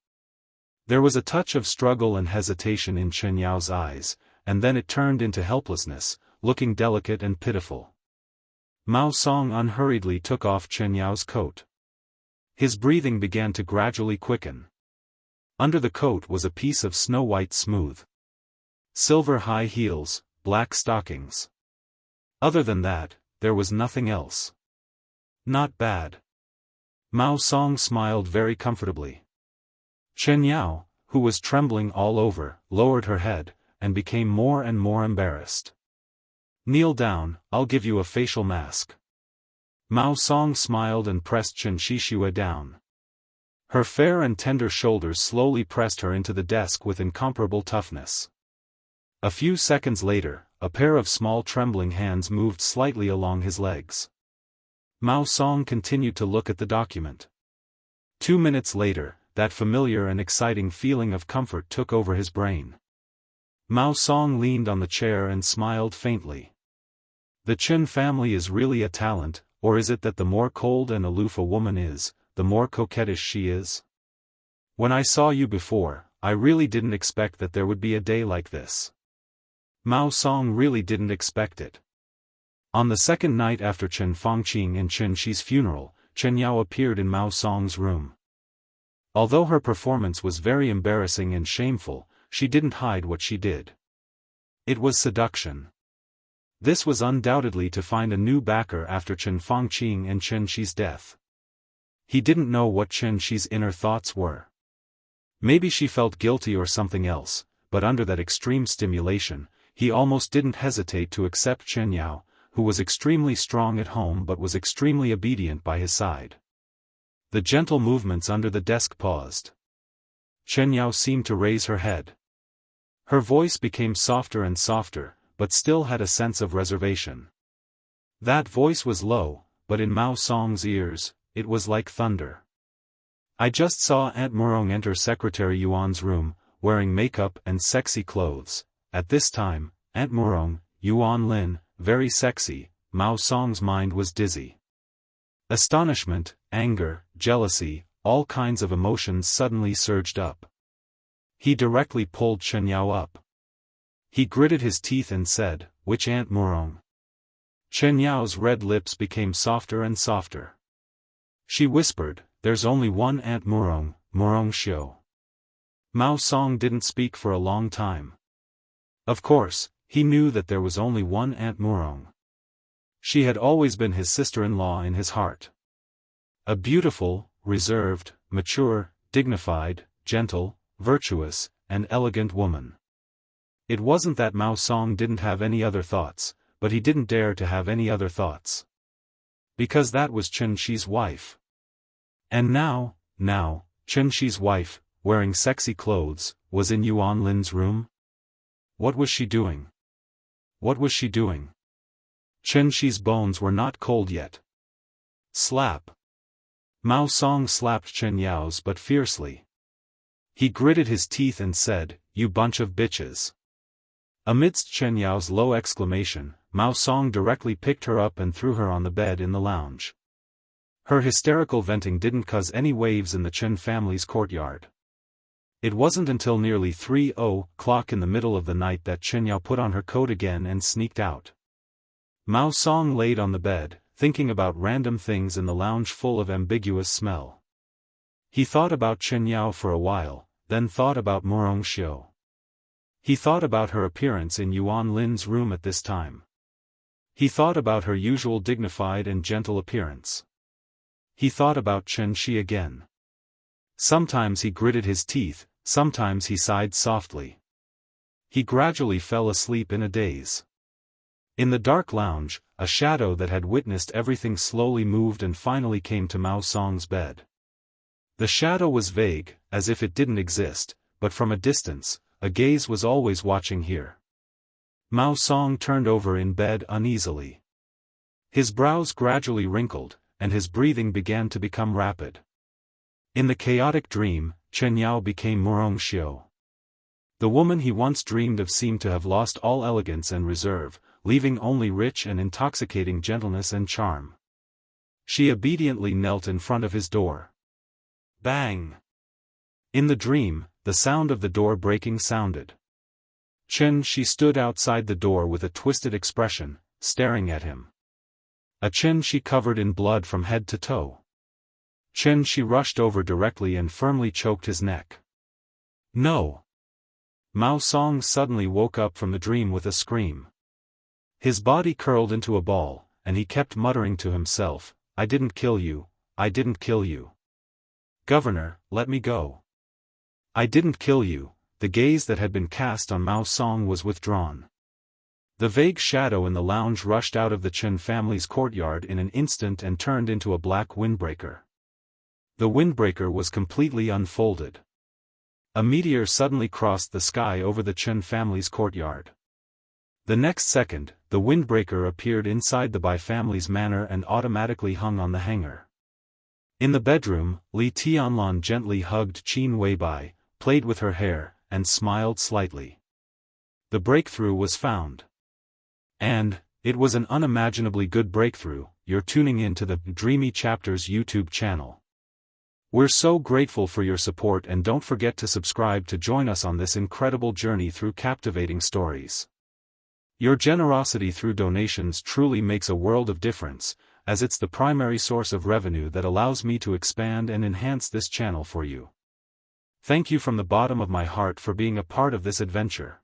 There was a touch of struggle and hesitation in Chen Yao's eyes, and then it turned into helplessness, looking delicate and pitiful. Mao Song unhurriedly took off Chen Yao's coat. His breathing began to gradually quicken. Under the coat was a piece of snow-white smooth silver high heels, black stockings. Other than that, there was nothing else. "Not bad." Mao Song smiled very comfortably. Chen Yao, who was trembling all over, lowered her head, and became more and more embarrassed. "Kneel down, I'll give you a facial mask." Mao Song smiled and pressed Chen Shishue down. Her fair and tender shoulders slowly pressed her into the desk with incomparable toughness. A few seconds later, a pair of small trembling hands moved slightly along his legs. Mao Song continued to look at the document. 2 minutes later, that familiar and exciting feeling of comfort took over his brain. Mao Song leaned on the chair and smiled faintly. The Chen family is really a talent, or is it that the more cold and aloof a woman is, the more coquettish she is? When I saw you before, I really didn't expect that there would be a day like this. Mao Song really didn't expect it. On the second night after Chen Fangqing and Chen Shi's funeral, Chen Yao appeared in Mao Song's room. Although her performance was very embarrassing and shameful, she didn't hide what she did. It was seduction. This was undoubtedly to find a new backer after Chen Fangqing and Chen Shi's death. He didn't know what Chen Shi's inner thoughts were. Maybe she felt guilty or something else, but under that extreme stimulation, he almost didn't hesitate to accept Chen Yao, who was extremely strong at home but was extremely obedient by his side. The gentle movements under the desk paused. Chen Yao seemed to raise her head. Her voice became softer and softer, but still had a sense of reservation. That voice was low, but in Mao Song's ears, it was like thunder. I just saw Aunt Murong enter Secretary Yuan's room, wearing makeup and sexy clothes. At this time, Aunt Murong, Yuan Lin, very sexy. Mao Song's mind was dizzy. Astonishment, anger, jealousy, all kinds of emotions suddenly surged up. He directly pulled Chen Yao up. He gritted his teeth and said, "Which Aunt Murong?" Chen Yao's red lips became softer and softer. She whispered, "There's only one Aunt Murong, Murong Xiu." Mao Song didn't speak for a long time. Of course, he knew that there was only one Aunt Murong. She had always been his sister-in-law in his heart. A beautiful, reserved, mature, dignified, gentle, virtuous, and elegant woman. It wasn't that Mao Song didn't have any other thoughts, but he didn't dare to have any other thoughts. Because that was Chen Shi's wife. And now, Chen Shi's wife, wearing sexy clothes, was in Yuan Lin's room? What was she doing? What was she doing? Chen Shi's bones were not cold yet. Slap. Mao Song slapped Chen Yao's but fiercely. He gritted his teeth and said, "You bunch of bitches." Amidst Chen Yao's low exclamation, Mao Song directly picked her up and threw her on the bed in the lounge. Her hysterical venting didn't cause any waves in the Chen family's courtyard. It wasn't until nearly 3:00 in the middle of the night that Chen Yao put on her coat again and sneaked out. Mao Song laid on the bed, thinking about random things in the lounge full of ambiguous smell. He thought about Chen Yao for a while, then thought about Murong Xiu. He thought about her appearance in Yuan Lin's room at this time. He thought about her usual dignified and gentle appearance. He thought about Chen Shi again. Sometimes he gritted his teeth, sometimes he sighed softly. He gradually fell asleep in a daze. In the dark lounge, a shadow that had witnessed everything slowly moved and finally came to Mao Song's bed. The shadow was vague, as if it didn't exist, but from a distance, a gaze was always watching here. Mao Song turned over in bed uneasily. His brows gradually wrinkled, and his breathing began to become rapid. In the chaotic dream, Chen Yao became Murong Xiu. The woman he once dreamed of seemed to have lost all elegance and reserve, leaving only rich and intoxicating gentleness and charm. She obediently knelt in front of his door. Bang! In the dream, the sound of the door breaking sounded. Chen Shi stood outside the door with a twisted expression, staring at him. A Chen Shi covered in blood from head to toe. Chen Shi rushed over directly and firmly choked his neck. No! Mao Song suddenly woke up from the dream with a scream. His body curled into a ball, and he kept muttering to himself, "I didn't kill you, I didn't kill you. Governor, let me go. I didn't kill you." The gaze that had been cast on Mao Song was withdrawn. The vague shadow in the lounge rushed out of the Chen family's courtyard in an instant and turned into a black windbreaker. The windbreaker was completely unfolded. A meteor suddenly crossed the sky over the Chen family's courtyard. The next second, the windbreaker appeared inside the Bai family's manor and automatically hung on the hanger. In the bedroom, Li Tianlan gently hugged Qin Weibai, played with her hair, and smiled slightly. The breakthrough was found. And, it was an unimaginably good breakthrough. You're tuning in to the Dreamy Chapters YouTube channel. We're so grateful for your support, and don't forget to subscribe to join us on this incredible journey through captivating stories. Your generosity through donations truly makes a world of difference, as it's the primary source of revenue that allows me to expand and enhance this channel for you. Thank you from the bottom of my heart for being a part of this adventure.